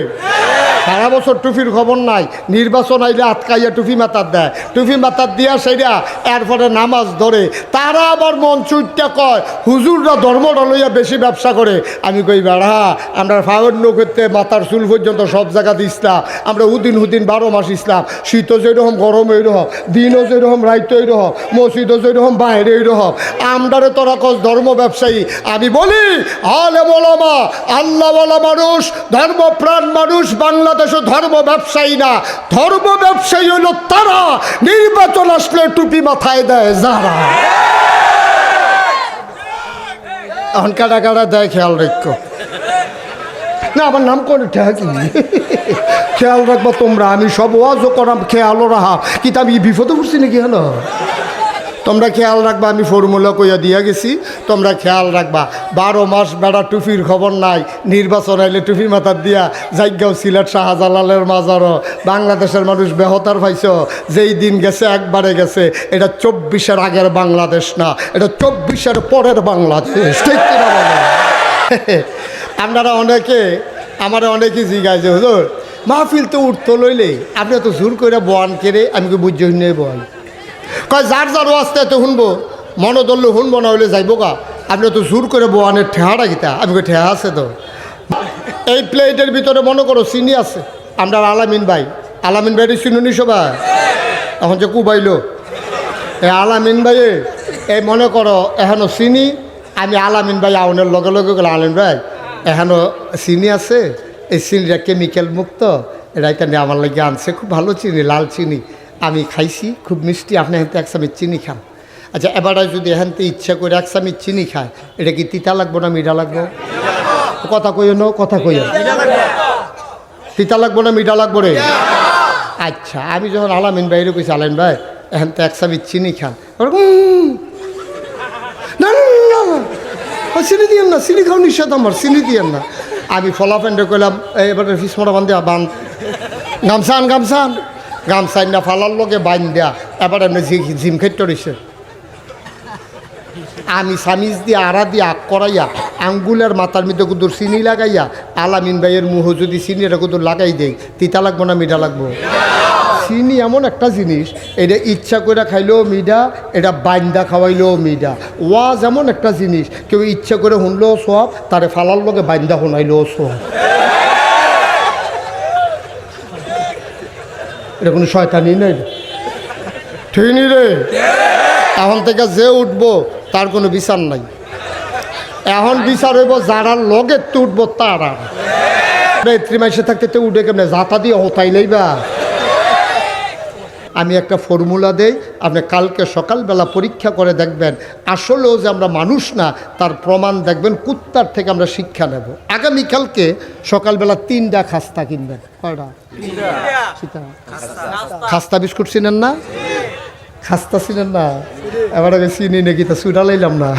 সারা বছর টুপির খবর নাই, নির্বাচন আইলে আটকাইয়া টুপি মাথার দেয়, টুপি মাথার দিয়া সেইরা এরপরে নামাজ ধরে, তারা আবার মন চুইটা কয় হুজুররা ধর্মটা লইয়া বেশি ব্যবসা করে। আমি কই বেড়া, আমরা ফাওয়ার নৌকতে মাথার চুল পর্যন্ত সব জায়গাতে ইসলাম, আমরা উদিন 12 মাস ইসলাম, শীতও যেরকম গরম এইরকম, দিনও যেরকম রাইতো এইরকম, মসজিদও যেরকম বাইরে এইরকম, আমরারে তোরা কস ধর্ম ব্যবসায়ী। আমি বলি আলেম ওলামা আল্লাহওয়ালা মানুষ, ধর্মপ্রাণ মানুষ বাংলাদেশে ধর্ম ব্যবসায়ী না, ধর্ম ব্যবসায়ী হলো তারা নির্বাচন আসলে টুপি মাথায় দেয় যারা। এখন কাটা কাটা দেয়, খেয়াল রাখো না, আমার নাম করে ঠেকি খেয়াল রাখবো তোমরা, আমি সব ওয়াজও করাম, খেয়ালও রাহা, কিন্তু আমি বিপদে পড়ছি নাকি? হলো তোমরা খেয়াল রাখবা, আমি ফর্মুলা কইয়া দিয়া গেছি, তোমরা খেয়াল রাখবা। 12 মাস বেড়া টুপির খবর নাই, নির্বাচন আইলে টুপি মাথার দিয়া জায়গাও সিলেট শাহজালালের মাজারও বাংলাদেশের মানুষ বেহতার পাইছ। যেই দিন গেছে একবারে গেছে, এটা 24-এর আগের বাংলাদেশ না, এটা 24-এর পরের বাংলাদেশ, ঠিক কিনা বলো? আপনারা অনেকে জিজ্ঞাসা যে হুজুর মাহফিল তো উঠতো লইলে আপনি তো জোর করে বয়ান কেড়ে, আমি কি বুঝে শুনে বয়ান কয় যার ওয়াস্তে তো শুনবো, মনোদল্য শুনবো না হইলে যাইব গা, আপনি তো জোর করে বোয়ানের ঠেহাটা গীতা, আমি ঠেহা আছে তো। এই প্লেটের ভিতরে মনে করো চিনি আছে, আমরা আলামিন ভাইয়ের চিনুনি সবাই, এখন যে কুবাইলো এই আলামিন ভাইয়ে, এই মনে করো এখনও চিনি, আমি আলামিন ভাই আউনের লগে লগে গেলে আলামিন ভাই এখনও চিনি আছে, এই চিনিটা কেমিক্যাল মুক্ত, এটা নিয়ে আমার লাগে আনছে, খুব ভালো চিনি, লাল চিনি, আমি খাইছি, খুব মিষ্টি, আপনি এখান থেকে 1 চামচ চিনি খান। আচ্ছা এবারে যদি এখান থেকে ইচ্ছা করে 1 চামচ চিনি খায়, এটা কি তিতা লাগবো না মিঠা লাগবো? কথা কইও না, কথা কইও, তিতা লাগবো না মিঠা লাগবো রে? আচ্ছা আমি যখন আলামিন ভাইরে কইছি আলামিন ভাই এখান থেকে 1 চামচ চিনি খান, না চিনি দিয়েন না, চিনি খাও নিঃস্বাদ, আমার চিনি দিয়েন না। আমি ফলাফেন্ডে কইলাম এবার ফিসমোটা বান্ধে গামছান না ফালার লোকে বাইন দেয়া, এবার এমনি জিম খেতে রয়েছে। আমি সামিজ দিয়ে আড়া দিয়ে আগ করাইয়া আঙ্গুলের মাথার মধ্যে কুদুর চিনি লাগাইয়া আলামিন ভাইয়ের মুহ যদি চিনিটা কুদুর লাগাই দেই, তিতা লাগবো না মিঠা লাগবো? চিনি এমন একটা জিনিস, এটা ইচ্ছা করে খাইলেও মিঠা, এটা বাইন্দা খাওয়াইলেও মিঠা। ওয়াজ এমন একটা জিনিস, কেউ ইচ্ছা করে শুনলেও সব, তারে ফালার লোকে বাইন্দা শোনাইলেও সব। এটা কোনো শয়তানি নেই, ঠিক নি রে? এখন থেকে যে উঠবো তার কোনো বিচার নাই, এখন বিচার হইব যারা লগে তো উঠবো তারা। ত্রিমাসে থাকতে তো উঠে কেমনে যাতা দিয়ে হতাইলেই বা। আমি একটা ফর্মুলা দেই, আপনি কালকে সকালবেলা পরীক্ষা করে দেখবেন আসলেও যে আমরা মানুষ না তার প্রমাণ দেখবেন। কুত্তার থেকে আমরা শিক্ষা নেব। আগামীকালকে সকালবেলা 3টা খাস্তা কিনবেন। কয়টা? খাস্তা বিস্কুট চিনেন না? খাস্তা চিনেন না? এবার আগে চিনি নাকি তা সুরা লাইলাম না।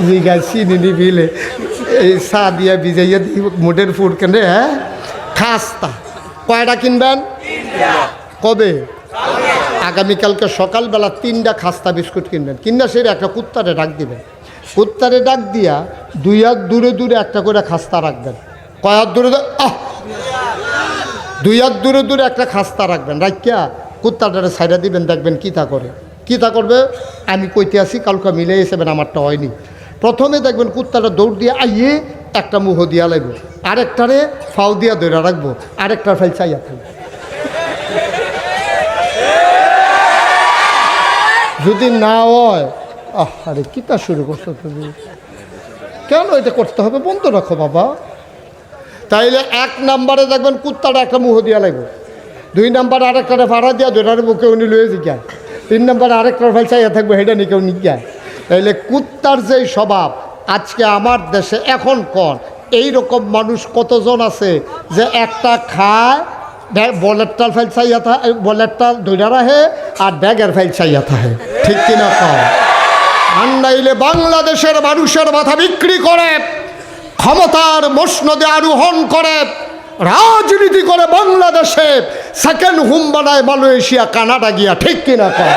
জি গাছ চিনি নি বিলে এই চা দিয়া ভিজাইয়া দিই মোটের ফুড কেনে। হ্যাঁ, খাস্তা কয়টা কিনবেন? কবে? আগামীকালকে সকালবেলা 3টা খাস্তা বিস্কুট কিনবেন। কিনা সেটা একটা কুত্তারে ডাক দিবেন। কুত্তারে ডাক দিয়া 2 হাত দূরে দূরে একটা করে খাস্তা রাখবেন। কয় হাত দূরে? 2 হাত দূরে দূরে একটা খাস্তা রাখবেন। রাখিয়া কুত্তাটারে সাইডা দিবেন, দেখবেন কী তা করে। কী তা করবে আমি কইতে আসি, কালকে মিলে এসেবেন, আমারটা হয়নি। প্রথমে দেখবেন কুত্তাটা দৌড় দিয়ে আইয়ে একটা মুহ দিয়া লাগবে, আরেকটারে ফাউ দিয়া ধরে রাখবো, আরেকটার ফাইল চাইয়া থাকবে। যদি না হয় আরে কিতা শুরু করছো তুমি, কেন এটা করতে হবে? বন্ধ রাখো বাবা। তাইলে 1 নম্বরে দেখবেন কুত্তাটা একটা মুহ দিয়া লাগবে, 2 নম্বরে আরেকটারে ভাড়া দিয়া ধরে বুকে উনি লয়ে জিজ্ঞায়, 3 নম্বরে আরেকটার ফাইল চাইয়া থাকবে, হেটা নি কেউ নিজ্ঞায়। তাইলে কুত্তার যেই স্বভাব আজকে আমার দেশে এখন এইরকম মানুষ কতজন আছে যে একটা খায় বলেরটার ফাইল চাইয়া থাকে, বলেরটা ধৈরা রাখে আর ব্যাগের ফাইল চাইয়া থাকে, ঠিক কিনা কম? আন্নাইলে বাংলাদেশের মানুষের মাথা বিক্রি করে ক্ষমতার মসনদে আরোহণ করে রাজনীতি করে বাংলাদেশে সেকেন্ড হোম বানায় মালয়েশিয়া কানাডা গিয়া, ঠিক কিনা কম?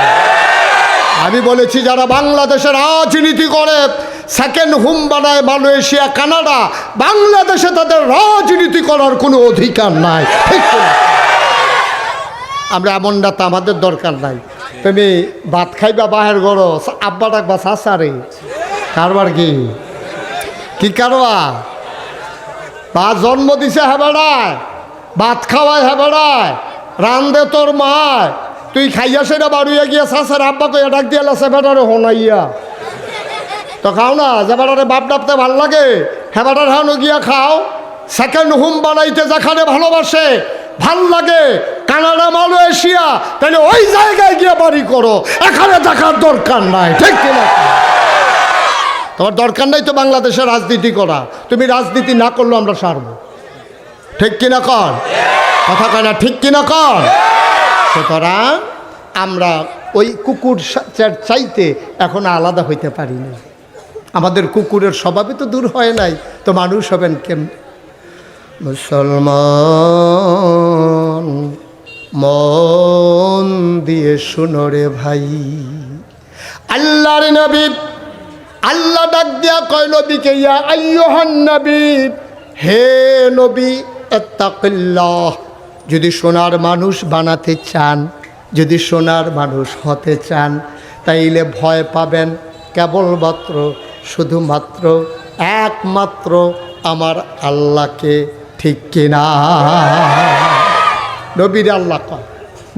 আমি বলেছি যারা বাংলাদেশে রাজনীতি করে সেকেন্ড হোম বানায় মালয়েশিয়া কানাডা, বাংলাদেশে তাদের রাজনীতি করার কোনো অধিকার নাই, ঠিক না? আমরা এমন না তা আমাদের দরকার নাই। তুমি ভাত খাইবা বাহের গড়, আব্বা ডাকবা চাচারে, কারবার কি কারবা? বা জন্ম দিছে হেবেড়ায়, ভাত খাওয়ায় হেবেড়ায়, রান্ধে তোর মায়, তুই খাইয়া সেটা বাড়ুইয়া গিয়া চাচার আব্বা কইয়া ডাক দিয়ে লাসে বেটারে হোনাইয়া তো খাও না। যে বেটারে বাপ ডাপতে ভাল লাগে হেবাটার হানো গিয়া খাও। সেকেন্ড হোম বানাইতে যেখানে ভালোবাসে ভাল লাগে কানাডা মালয়েশিয়া, তাহলে ওই জায়গায় গিয়ে বাড়ি করো, এখানে দেখার দরকার নাই, ঠিক কিনা? তোমার দরকার নাই তো বাংলাদেশে রাজনীতি করা, তুমি রাজনীতি না করলেও আমরা সারব, ঠিক কিনা কর? কথা কয় না, ঠিক কিনা কর? সুতরাং আমরা ওই কুকুর চাইতে এখন আলাদা হইতে পারি না। আমাদের কুকুরের স্বভাবে তো দূর হয় নাই, তো মানুষ হবেন কেন? মুসলমান মন দিয়ে শুনো রে ভাই, আল্লাহর নবী, আল্লাহ ডাক দিয়া কয় নবীকে, ইয়া আইয়ুহান নবী, হে নবী ইত্তাকিল্লাহ। যদি সোনার মানুষ বানাতে চান, যদি সোনার মানুষ হতে চান, তাইলে ভয় পাবেন কেবলমাত্র শুধুমাত্র একমাত্র আমার আল্লাহকে, ঠিক কিনা? নবীরে আল্লাহ কয়,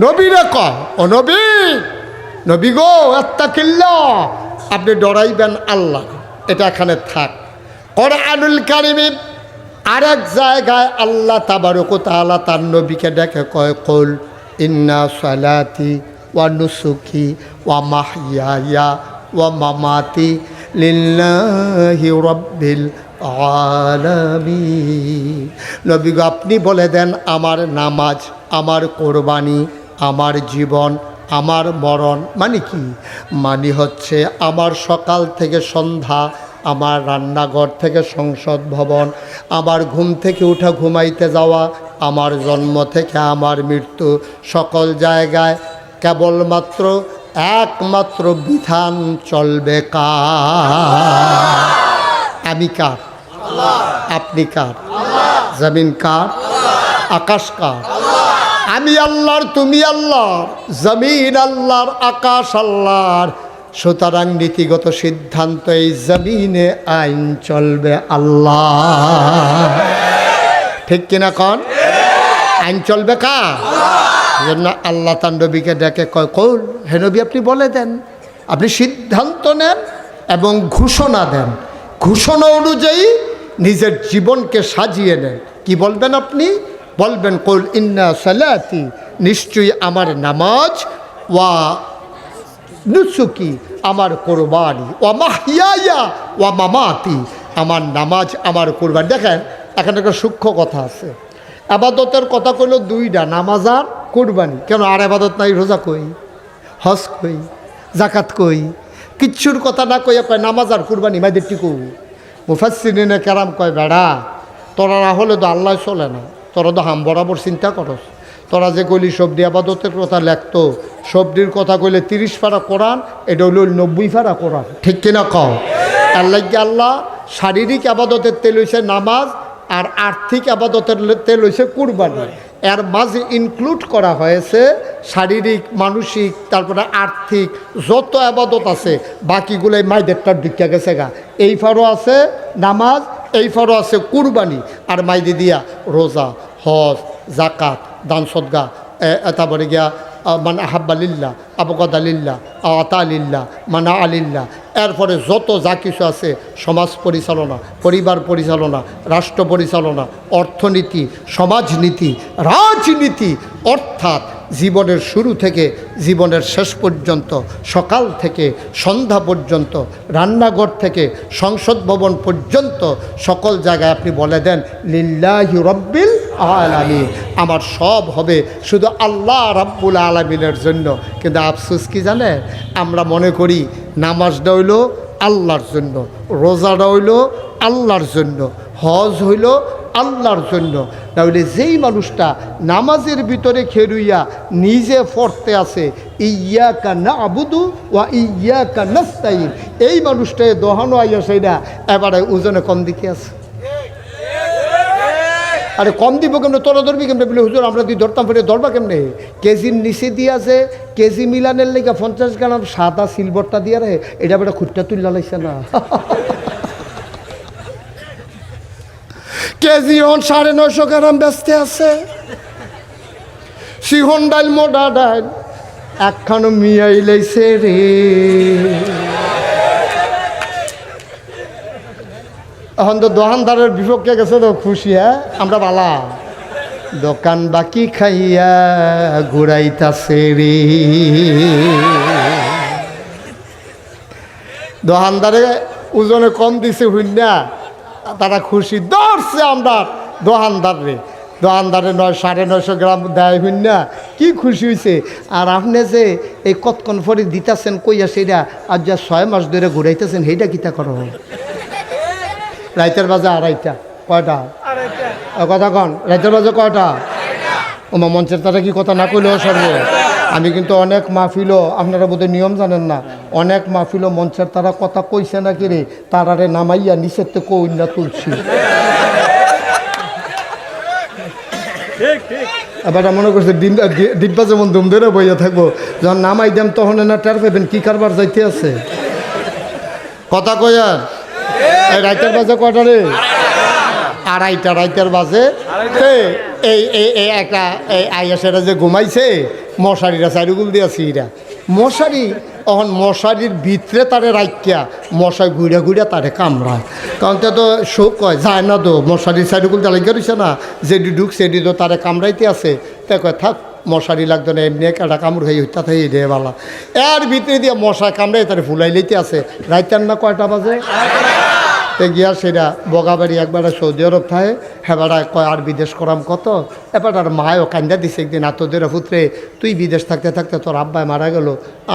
নবীরে কয়, ও নবী, নবী গো ইত্তাকিল্লাহ, আপনি ডরাইবেন আল্লাহ। এটা এখানে থাক। কোরআনুল কারীমে আরেক জায়গায় আল্লাহ তাবারক ওয়া তাআলা তার নবীকে ডেকে কয়, কুল ইন্না সালাতি ওয়া নুসুকি ওয়া মাহইয়ায়া ওয়া মামাতি লিল্লাহি রাব্বিল আলামিন। নবী গো আপনি বলে দেন, আমার নামাজ, আমার কোরবানি, আমার জীবন, আমার মরণ মানে কি? মানে হচ্ছে আমার সকাল থেকে সন্ধ্যা, আমার রান্নাঘর থেকে সংসদ ভবন, আমার ঘুম থেকে উঠা ঘুমাইতে যাওয়া, আমার জন্ম থেকে আমার মৃত্যু, সকল জায়গায় কেবলমাত্র একমাত্র বিধান চলবে কার? আমি কার? আপনি কার? জমিন কার? আকাশ কার? আমি আল্লাহর, তুমি আল্লাহর, জমিন আল্লাহর, আকাশ আল্লাহর। সুতরাং নীতিগত সিদ্ধান্ত এই জমিনে, আইন চলবে আল্লাহ, ঠিক কিনা কন? আইন চলবে কা জন্য আল্লাহ তার নবীকে ডেকে কয় কৌল হে নবী আপনি বলে দেন, আপনি সিদ্ধান্ত নেন এবং ঘোষণা দেন, ঘোষণা অনুযায়ী নিজের জীবনকে সাজিয়ে নেন। কি বলবেন আপনি? বলবেন কৌল ইন্না সালাতি, নিশ্চয়ই আমার নামাজ, ওয়া নুসুকি, আমার কোরবানি, ওয়া মাহইয়া ওয়া মামাতি, আমার নামাজ আমার কোরবানি। দেখেন এখানে একটা সূক্ষ্ম কথা আছে। আবাদতের কথা কইল দুইটা, নামাজ আর কোরবানি। কেন আর আবাদত নাই? রোজা কই, হজ কই, জাকাত কই, কিচ্ছুর কথা না কইয়া কয় নামাজ আর কোরবানি মাইদের টিকু। মুফাসসিরিনে কেরাম কয় বেড়া তোরা না হলে তো আল্লাহ চলে না, তোরা তো হাম বরাবর চিন্তা করস। তোরা যে কইলি সবজি আবাদতের কথা লেখতো, সবজির কথা কইলে 30 পারা কোরআন, এটা হইল 90 পারা কোরআন, ঠিক কিনা কও? আল্লাহ কি আল্লাহ শারীরিক আবাদতের তেল হইছে নামাজ, আর আর্থিক আবাদতের তেল হইছে কুরবানি। এর মাঝে ইনক্লুড করা হয়েছে শারীরিক, মানসিক, তারপরে আর্থিক যত আবাদত আছে বাকিগুলোই মাইদেরটার ঢুকিয়া গেছে গা। এই ফারও আছে নামাজ, এই ফারও আছে কুরবানি, আর মাইদি দিয়া রোজা, হজ, জাকাত, দান সদগা, তারপরে গিয়া মানে আহাব্বালিল্লাহ, আবগাদালিল্লাহ, আতালিল্লাহ, মানা আলিল্লাহ। এরপরে যত যা কিছু আছে সমাজ পরিচালনা, পরিবার পরিচালনা, রাষ্ট্র পরিচালনা, অর্থনীতি, সমাজনীতি, রাজনীতি, অর্থাৎ জীবনের শুরু থেকে জীবনের শেষ পর্যন্ত, সকাল থেকে সন্ধ্যা পর্যন্ত, রান্নাঘর থেকে সংসদ ভবন পর্যন্ত সকল জায়গায় আপনি বলে দেন লিল্লাহি রব্বিল আলামিন, আমার সব হবে শুধু আল্লাহ রাব্বুল আলামিনের জন্য। কিন্তু আফসোস কি জানে, আমরা মনে করি নামাজটা হইল আল্লাহর জন্য, রোজাটা হইল আল্লাহর জন্য, হজ হইল আল্লাহর জন্য। তাহলে যেই মানুষটা নামাজের ভিতরে খেরুইয়া নিজে পড়তে আছে ইয়্যাকা না'বুদু ওয়া ইয়্যাকা নাস্তাইন, এই মানুষটায় দহানো আইয়া সেইটা এবারে ওজনে কম দিকে আছে। আরে কম দিব কেমনে, তোরা ধরবি কেমনে? বলে হুজুর আমরা তুই ধরতাম, ফেরে ধরবা কেমনে? কেজির নিচে দিয়ে আছে, কেজি মিলানের লেগে 50 গ্রাম সাদা সিলভারটা দিয়ে রে, এটা বেটা খুঁটটা তুললা লাগছে না। কেজি হন 950 গ্রাম বেচতে আছে। সিহন ডাইল, মোটা ডাইল একখানো মিয়াই লাইছে রে। এখন তো দোকানদারের বিপক্ষে গেছে তো খুশি, হ্যাঁ আমরা বালা দোকান বাকি খাইয়া ঘুরাইতাছে রে। দোকানদারে ওজনে কম দিছে হইনা, তারা খুশি, ধরছে আমরা দোকানদারে। দোকানদারে 950 গ্রাম দেয় হইনা, কি খুশি হয়েছে। আর আপনি যে এই কতক্ষণ পরে দিতেছেন কইয়া সেইটা, আর যা 6 মাস ধরে ঘুরাইতেছেন সেইটা কিতা করো? রাইতের বাজে 2:30, কয়টা কথা কন? রাইতের বাজে কয়টা? ওমা মঞ্চের তারা কি কথা না কইলেও সর্বে। আমি কিন্তু অনেক মাহফিলও, আপনারা বোধহয় নিয়ম জানেন না, অনেক মাহফিলও মঞ্চের তারা কথা কইছে না কি রে, তারারে নামাইয়া নিচের থেকে কইনা তুলছি। এবার মনে করছে ডিব্বা যেমন দুম ধরে বইয়া থাকবো, যখন নামাই দেন তখন না টের পাবেন কি কারবার যাইতে আছে। কথা কয়ার রাইতের বাজে কয়টা রে? 2:30 রাইতের বাজে। এই একটা আইয়াসেরা যে ঘুমাইছে, মশারিরা চারিগুল দিয়েছি, এরা মশারি এখন মশারির ভিতরে তারে রাখিয়া মশাই ঘুরে ঘুরে তারে কামড়ায়। কারণ তো শোক হয় যায় না তো, মশারির চারিগুল জ্বালিয়ে রয়েছে না, যেটি ঢুকছে সেটি তো তারে কামড়াইতে আছে। তাই কয় থাক মশারি লাগতো না, এমনি একটা কামড় হয়ে হইতা থাকি দে বালা। এর ভিতরে দিয়ে মশায় কামড়াই তারে ফুলাই লইতে আছে। রাইতের না কয়টা বাজে? গিয়া সেটা বগাবাড়ি একবার সৌদি আরব থাকে, হেবাড়ায় কয় আর বিদেশ করাম কত। এবার আর মায়ও কান্দা দিছে একদিন, তোদের পুত্রে তুই বিদেশ থাকতে থাকতে তোর আব্বাই মারা গেল,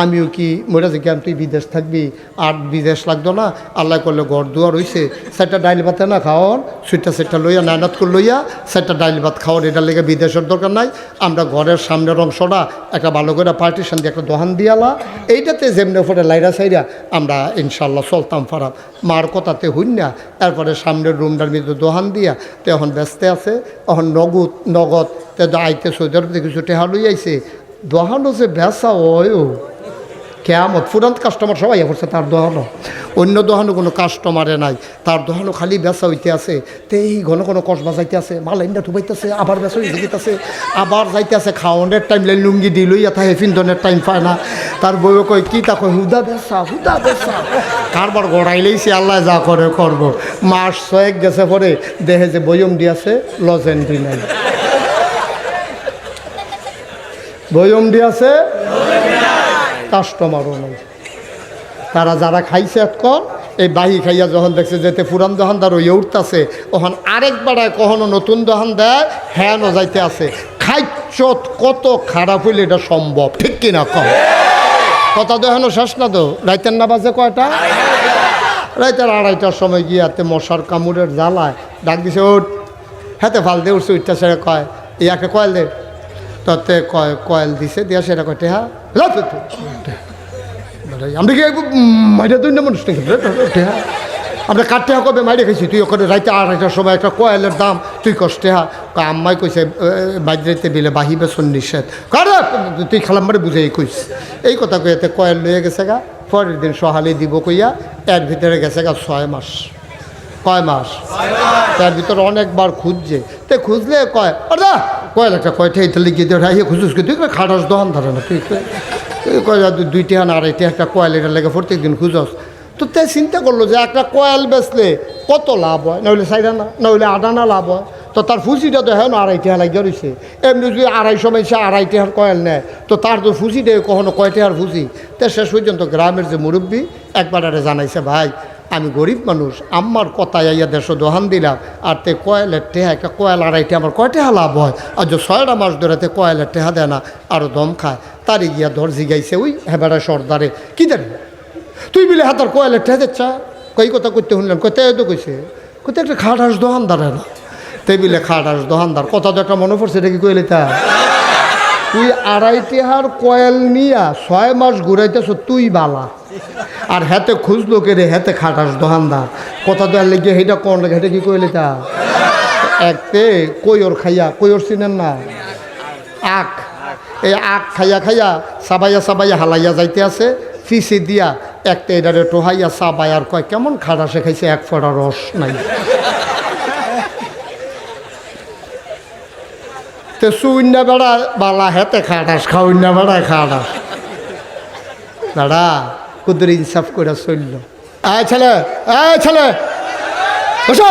আমিও কি মরে যে তুই বিদেশ থাকবি, আর বিদেশ লাগতো না, আল্লাহ করলে ঘর দুয়ার হইছে, সেটা ডাইল ভাতে না খাওয়ান, সেটা লইয়া নানাত করে লইয়া সেটা ডাইল ভাত খাওয়ার, এটার লেগে বিদেশের দরকার নাই। আমরা ঘরের সামনের অংশটা একটা ভালো করে পার্টিশন দিয়ে একটা দোহান দিয়ালা, এইটাতে যেমনি উপরে লাইরা সাইরা আমরা ইনশাল্লাহ চলতাম ফারাম। মার কথাতে হইন না, তারপরে সামনের রুমটার মধ্যে দোহান দিয়া তো এখন ব্যস্ত আছে। এখন নগদ তো আইতে সৌদি আরব থেকে কিছু টেহা লই আইছে, দোহানও যে বেসা ওয়ও কেয়ামত ফুরান্ত কাস্টমার সবাই করছে তার দোহানো, অন্য দোহানো কোনো কাস্টমারে নাই, তার দোহানো খালি বেচা হইতে আছে। তো এই ঘন ঘন কসবা যাইতে আছে, মাল লাইনটা ঢুকাইতেছে, আবার বেচা হইতে যেতেছে, আবার যাইতে আছে, খাওয়ানোর টাইম লাইন লুঙ্গি দি লইয়া থাকে, ফিন্দনের টাইম পায় না। তার বইও কয় কি তা কয় হুদা বেচা হুদা বেচা, কারবার গড়াইলেইছি আল্লাহ যা করে করব। মাস 6 গেছে পরে দেখে যে বয়ম দিয়াছে লজেন্ডি নাই, বয়ম দিয়াছে কাস্টমারও নাই। তারা যারা খাইছে এতক্ষণ এই বাহি খাইয়া যখন দেখছে যেতে পুরান দোকানদার ওই উঠতেছে, ওখান আরেকবার কখনো নতুন দোকান দেয়, হ্যাঁ যাইতে আছে। খাইচত কত খারাপ হইলে এটা সম্ভব, ঠিক কিনা কম? কথা তো এখনো শেষ না তো। রাইতের না বাজে কয়টা? রাইতের 2:30টার সময় গিয়াতে মশার কামড়ের জ্বালায় ডাক দিছে, ওঠ হাতে ফাল দিয়ে উঠছে, উঠতে সেটা কয় এই একটা কয়েল দে, তাতে কয়েল দিছে দিয়া সেটা কয় টেহা আমরা কি মাইরে দুই মানুষ টেহা আমরা কাটতে কবে মাইরে খাইছি, তুই ওখানে রাইতে 2:30টার সময় একটা কয়েলের দাম তুই কষ্টে হা আম্মাই কইছে বাইরে বিলে বাহিবে সন্নিষেধ কারে তুই খালাম মারে বুঝাই কইস। এই কথা কইয়াতে কয়েল লইয়া গেছে গা, পরের দিন সহালে দিব কইয়া এর ভিতরে গেছে গা 6 মাস। কয় মাস? তার ভিতরে অনেকবার খুঁজছে, তো খুঁজলে কয় ওরা কয়েল একটা কয়টা এটা লিখিয়ে দিয়ে রাইয়ে খুঁজুস তুই খাটাস দোকান ধরে না, তুই কয় 2টা না 2.5টা একটা কয়েল এটা লেগে প্রত্যেক দিন খুঁজস। তো তাই চিন্তা করলো যে একটা কয়েল বেচলে কত লাভ হয়, নইলে 4 আনা নইলে 8 আনা লাভ হয়। তো তার ফুসিটা তো হ্যাঁ 2.5 টাকা লাগিয়ে রয়েছে, এমনি যদি 250 মাইসে 2.5 টাকার কয়েল নেয় তো তার তো ফুসি দেয় কখনো কয় টাকার ফুসি। তো শেষ পর্যন্ত গ্রামের যে মুরব্বী একবার জানাইছে, ভাই আমি গরিব মানুষ, আম্মার কথায় আইয়া 150 দোহান দিলাম, আর তে কয়েলের টেহা একটা কয়েল 2.5 আমার কয় টাকা লাভ হয়, আর যে 6টা মাস ধরে তে কয়েলের টেহা দেয় না আরও দম খায়। তারই গিয়া ধর জিগাইছে ওই হেবারা সর্দারে, কি জানি তুই বিলে হাতার কয়েলের টেহা দিচ্ছা, কই কথা করতে শুনলাম, কই তো কইছে কোথায় একটা খাটাস দোকানদার না, তাই বিলে খাটাস দোকানদার। কথা তো একটা মনে পড়ছে, এটা কি কইলে তা তুই 2.5 টাকার কয়েল নিয়া 6 মাস ঘুরাইতেছ তুই বালা, আর হেতে খুঁজলো কে রে, হেতে খাটাস দোকানদার। কথা তো আর লেগে সেইটা কোন লেগে, হেঁটে কি কইলে তা একতে কইর খাইয়া, কইর চিনেন না আখ, এই আখ খাইয়া খাইয়া সাবাইয়া সাবাইয়া হালাইয়া যাইতে আছে, ফিসি দিয়া একটা এটারে টোহাইয়া সাবাই আর কয় কেমন খাটাসে খাইছে, 1 ফোঁটা রস নাই। তো সুইন্না বেড়া বালা হেতে খাটাস, খাউন্না বেড়ায় খাটাস। দাদা কুদুর ইনসাফ করে চলল। আয় ছেলে, আয় ছেলে বসো,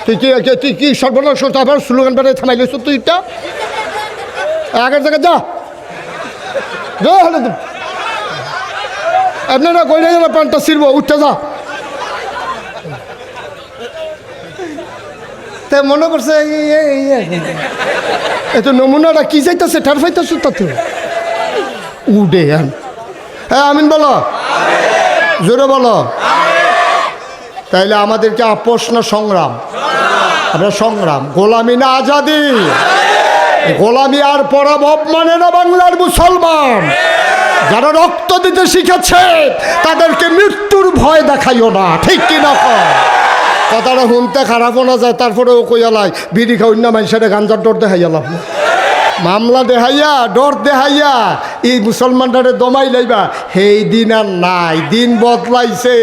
তুই কি সর্বনাশ আবার স্লোগান বেড়ায় থামাইলিস তুইটা, আগের জায়গায় যা আপনারা কইলে যাবে পানটা ছিড়ব, উঠতে যা। তাই মনে করছে এত নমুনাটা কি যাইতেছে, ঠার ফাইতেছ তাতে উডে। হ্যাঁ আমিন বলো, জোরে বলো। তাইলে আমাদেরকে আপোষ না সংগ্রাম? আমরা সংগ্রাম। গোলামি না আজাদি? গোলামি আর পরাভব মানে না বাংলার মুসলমান। যারা রক্ত দিতে শিখেছে তাদেরকে মৃত্যুর ভয় দেখাইও না, ঠিক কিনা? কথাটা শুনতে খারাপ না যায়, তারপরেও কইয়ালাই বিড়ি খাওয়াই না মানুষের গাঞ্জার ডর দেখাইয়ালাম, মামলা দেখাইয়া ডর দেখাইয়া এই মুসলমানটারে দমাই লাইবা, সেই দিন আর নাই, দিন বদলাইছে।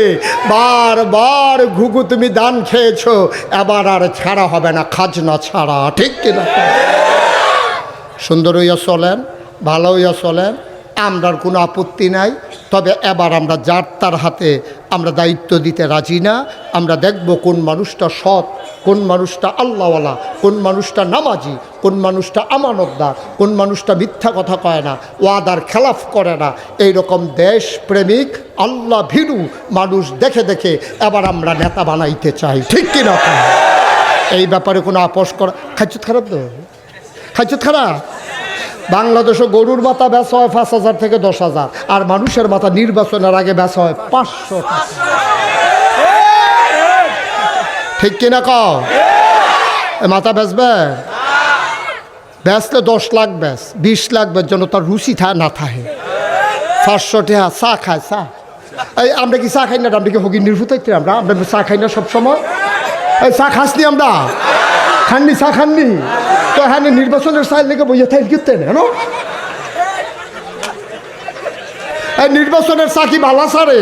বারবার ঘুঘু তুমি দান খেয়েছো, এবার আর ছাড়া হবে না, খাজনা ছাড়া, ঠিক কিনা? সুন্দর হইয়া চলেন, ভালো হইয়া চলেন, আমরার কোনো আপত্তি নাই। তবে এবার আমরা যার তার হাতে আমরা দায়িত্ব দিতে রাজি না। আমরা দেখব কোন মানুষটা সৎ, কোন মানুষটা আল্লাহওয়ালা, কোন মানুষটা নামাজি, কোন মানুষটা আমানতদার, কোন মানুষটা মিথ্যা কথা কয় না, ওয়াদার খেলাফ করে না। এইরকম দেশপ্রেমিক আল্লাহ ভীরু মানুষ দেখে দেখে এবার আমরা নেতা বানাইতে চাই, ঠিক কিনা? এই ব্যাপারে কোনো আপোষ করা খাইচুত খারাপ তো, খাইচুত খারাপ। বাংলাদেশে গরুর মাথা বেচা হয় 5,000 থেকে 10,000, আর মানুষের মাথা নির্বাচনের আগে বেচা হয় 500 টাকা, ঠিক কিনা? কও মাথা বেচবে, বেচলে 10 লাখ বেচ, 20 লাখ বেচ, যেন তার রুচি না থাকে। 500 টাকা চা খায়, চা এই আমরা কি চা খাই না? আমরা কি হগি নির্ভুতাইতে আমরা চা খাই না সবসময়? এই চা খাসনি আমরা, খাননি চা খাননি তো হ্যাঁ নির্বাচনের চাইল লেগে বইয়া থাই গিয়ে না এই নির্বাচনের চা কি ভালো সারে?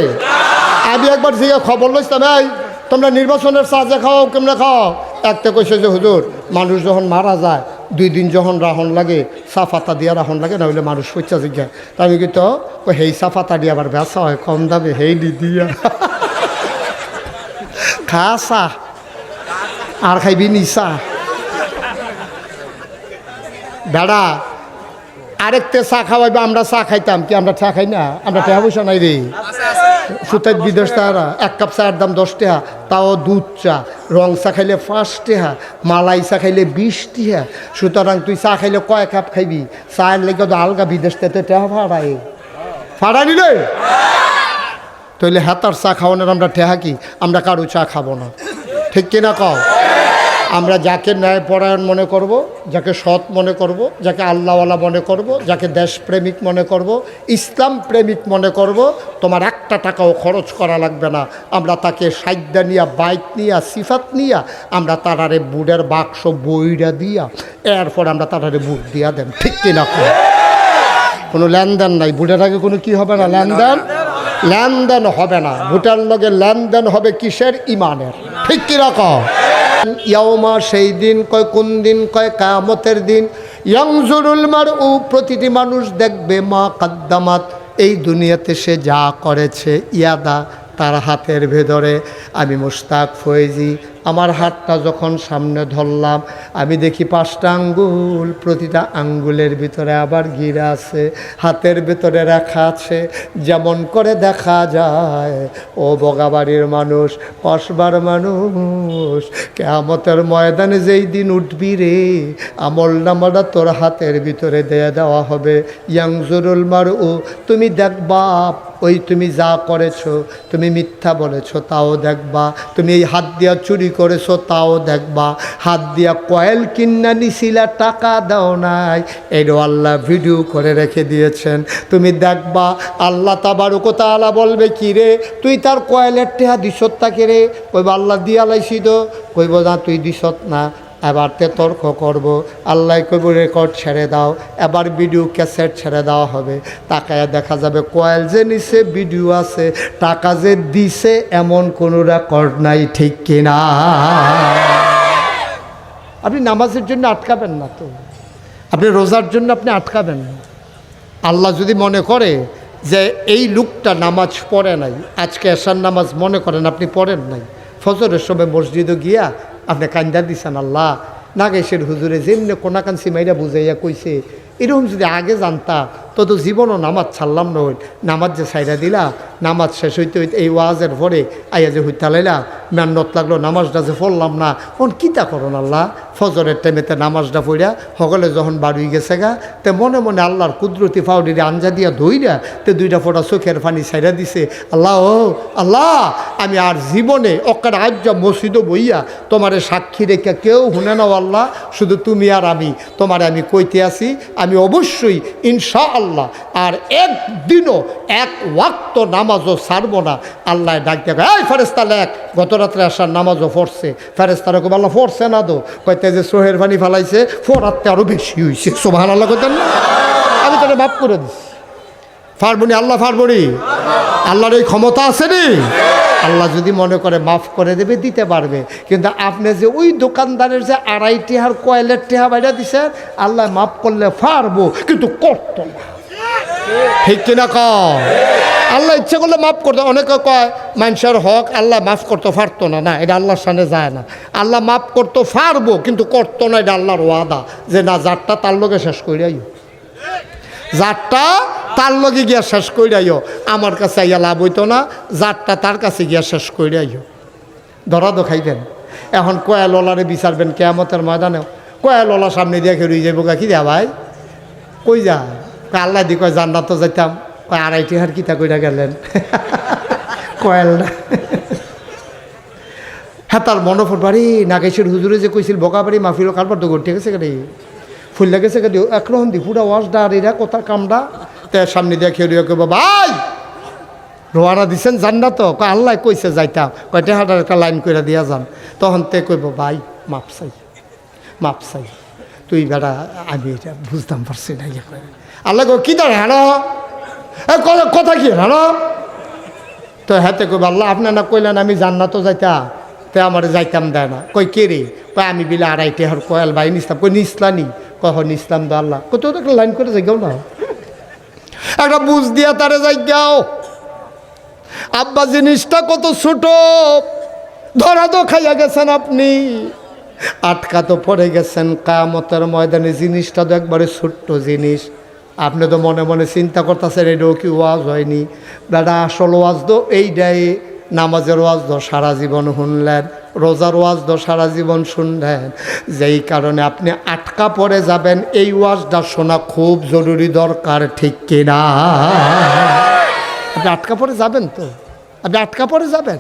আমি একবার যে খবর লইতাম, এই তোমরা নির্বাচনের চা যে খাও কেমনে খাও? একটা কইছে যে হুজুর, মানুষ যখন মারা যায় 2 দিন যখন রাহন লাগে চা পাতা দিয়া রাহন লাগে, না হলে মানুষ পয়সা জিজ্ঞাসা। তা আমি কিন্তু হেই চা পাতা দিয়ে আবার বেচা হয় কম দামে, হেই দিয়া খা চা আর খাইবি নি চা বেড়া। আরেকটা চা খাওয়াইবে, আমরা চা খাইতাম কি? আমরা চা খাই না? আমরা টাকা পয়সা নাই রে। সুতার বিদেশ তারা 1 কাপ চায়ের দাম 10 টাকা, তাও দুধ চা। রং চা খাইলে 5 টাকা, মালাই চা খাইলে 20 টাকা। সুতরাং তুই চা খাইলে কয় কাপ খাইবি? চায়ের লেগে তো আলগা বিদেশ থেকে টাকা ফাড়াই ফাড়া নিলে তাইলে হাতার চা খাওয়ানোর আমরা টেহা কি? আমরা কারো চা খাবো না, ঠিক কিনা কও? আমরা যাকে ন্যায়পরায়ণ মনে করব, যাকে সৎ মনে করব, যাকে আল্লাহওয়ালা মনে করব, যাকে দেশপ্রেমিক মনে করব, ইসলাম প্রেমিক মনে করব, তোমার 1 টাকাও খরচ করা লাগবে না। আমরা তাকে সাইদা নিয়া, বাইক নিয়া, সিফাত নিয়া, আমরা তারারে বুড়ের বাক্স বইরা দিয়া এরপর আমরা তারারে বুট দিয়া দেন, ঠিক কিনা? কোনো লেনদেন নাই, বুটের আগে কোনো কি হবে না? লেনদেন হবে না। বুটের লগে লেনদেন হবে কিসের? ইমানের, ঠিক কিরকম? ইয়াউমা সেই দিন, কয় কোন দিন? কয় কিয়ামতের দিন। ইয়ানজুরুল মারউ, প্রতিটি মানুষ দেখবে, মা কাদ্দামাত, এই দুনিয়াতে সে যা করেছে, ইয়াদা, তার হাতের ভেতরে। আমি মুশতাক ফয়েজি আমার হাতটা যখন সামনে ধরলাম, আমি দেখি 5টা আঙ্গুল, প্রতিটা আঙ্গুলের ভিতরে আবার গিরা আছে, হাতের ভিতরে রাখা আছে। যেমন করে দেখা যায়, ও বগাবাড়ির মানুষ, কসবার মানুষ, কিয়ামতের ময়দানে যেই দিন উঠবি রে, আমল নামাটা তোর হাতের ভিতরে দিয়ে দেওয়া হবে। ইয়ানজুরুল মারউ, তুমি দেখবা, ওই তুমি যা করেছো, তুমি মিথ্যা বলেছো তাও দেখবা, তুমি এই হাত দিয়া চুরি করেছো তাও দেখবা, হাত দিয়া কয়েল কিন্না নিছিলা, টাকা দাও নাই, এরও আল্লাহ ভিডিও করে রেখে দিয়েছেন, তুমি দেখবা। আল্লাহ তাবারক ওয়া তাআলা বলবে, কি রে তুই তার কয়েলের টেহা দিছত তাকে রে? কইব আল্লাহ দিয়া লাইছি তো। কইব না তুই দিছত না। এবার তে তর্ক করব, আল্লাহ কইব রেকর্ড ছেড়ে দাও, এবার ভিডিও ক্যাসেট ছেড়ে দেওয়া হবে। তাকায় দেখা যাবে কয়েল যে নিছে ভিডিও আছে, টাকা যে দিছে এমন কোনো রেকর্ড নাই, ঠিক কিনা? আপনি নামাজের জন্য আটকাবেন না তো, আপনি রোজার জন্য আপনি আটকাবেন না। আল্লাহ যদি মনে করে যে এই লোকটা নামাজ পড়ে নাই, আজকে এশার নামাজ মনে করেন আপনি পড়েন নাই, ফজরের সময় মসজিদে গিয়া আপনি কান্দা দিছেন, আল্লাহ নাগেশের হুজুরে যেমনি কোনাকান্সি মাইরা বুঝাইয়া কইছে, এরকম যদি আগে জানতাম তত জীবনও নামাজ ছাড়লাম না। হইল নামাজ যে সাইরা দিলা, নামাজ শেষ হইতে হইতে এই ওয়াজের পরে আইয়া যে হইতা লাইলা, মেহনত লাগলো, নামাজটা যে পড়লাম না, কোন কিতা করুন আল্লাহ? ফজরের টাইমেতে নামাজটা পড়া সকলে যখন বাড়ি গেছে গা, তে মনে মনে আল্লাহর কুদরতি ফাউডিরে আঞ্জা দিয়া ধইরা তে 2টা ফোঁটা চোখের পানি ছাইরা দিছে, আল্লাহ ও আল্লাহ, আমি আর জীবনে অকার আজ্জা মসজিদও বইয়া তোমারে সাক্ষী রেখে কেউ শুনে নাও আল্লাহ, শুধু তুমি আর আমি, তোমারে আমি কইতে আসি, আমি অবশ্যই ইনশাআল্লাহ আর একদিনও 1 ওয়াক্ত নামাজও ছাড়বো না। আল্লাহ ডাক দেবে, এই ফেরেশতা লেখ, গত রাত্রে আসার নামাজও পড়ছে। ফেরেশতারা কইবে আল্লাহ পড়ছে না তো, কইতে যে সোহের পানি ফালাইছে, ফোরাতে আরো বেশি হয়েছে, সুবহানাল্লাহ কইতেন না? আমি তোরে মাফ করে দিচ্ছি। পারবনি? আল্লাহ পারবনি? আল্লাহর এই ক্ষমতা আছে নি? আল্লাহ যদি মনে করে মাফ করে দেবে, দিতে পারবে। কিন্তু আপনি যে ওই দোকানদারের যে 2.5 টাকার কয়েলের টেহা বাইরা দিছেন, আল্লাহ মাফ করলে পারবো, কিন্তু করতো না, ঠিক কিনা কয়? আল্লাহ ইচ্ছে করলে মাফ করতো। অনেকে কয় মানুষের হক আল্লাহ মাফ করতে পারতো না, না, এটা আল্লাহর সামনে যায় না। আল্লাহ মাফ করতে পারবো, কিন্তু করতো না, এটা আল্লাহর ওয়াদা, যে না, যারটা তার লগে শেষ করিয়াই, যারটা তার লগে গিয়া শেষ করিয়াইও, আমার কাছে আইয়া লাভ হইতো না, যারটা তার কাছে গিয়া শেষ করিয়াইও। ধরা তো খাইবেন। এখন কয়ালওয়ালারে বিচারবেন কিয়ামতের ময়দানেও, কয়ালওয়ালা সামনে দিয়ে খেয়ে রয়ে যাবো, কি দেয়া ভাই কই যা? আল্লাহ দি কয় জান্নাত তো যাইতাম, কয় 2.5 টাকার কিতা কইরা গেলেন কয়েল না। হ্যাঁ, তার মনোফর বাড়ি নাগেশের হুজুরে যে কইছিল বকাবাড়ি মাহফিল কারবার তো ঠিক আছে কেটে ফুল লাগেছে কেটে একরকম দি পুরা ওয়াশডা আর এরা কোথার কামড়া তে সামনে দিয়ে খেয়ে রয়ে কইব, ভাই রোয়ানা দিছেন জান্নাত? কয় আল্লাহ কইছে যাইতাম, কয় টেহাটার একটা লাইন কইরা দিয়া যান। তখন তে কইব, ভাই মাপ চাই, মাপ চাই, তুই বেড়া আমি এটা বুঝতাম পারছি না। ইয়ে করে আল্লাহ কো কি দাঁড়া হারা কথা কি না তো হাতে কই আল্লাহ আপনি না কইলেন আমি জান্নাতও যাইতা তে আমার যাইতাম দেয় না কই কে রে কয় আমি বিলে আড়াইটে হার কয়াল ভাই নিসলাম কই নিসলানি কহ নিসলাম তো আল্লাহ কত একটা লাইন করে যাইগাও না একটা বুঝ দিয়া তারে যাইগাও আব্বা জিনিসটা কত ছোট ধরা তো খাইয়া গেছেন আপনি আটকা তো পড়ে গেছেন কিয়ামতের ময়দানে জিনিসটা তো একবারে ছোট্ট জিনিস আপনি তো মনে মনে চিন্তা করতেছেন এটাও কি ওয়াজ হয়নি দাদা আসল ওয়াজ তো এইটাই নামাজের ওয়াজ তো সারা জীবন শুনলেন রোজার ওয়াজ তো সারা জীবন শুনলেন যেই কারণে আপনি আটকা পড়ে যাবেন এই ওয়াজটা শোনা খুব জরুরি দরকার ঠিক কিনা আপনি আটকা পড়ে যাবেন তো আপনি আটকা পড়ে যাবেন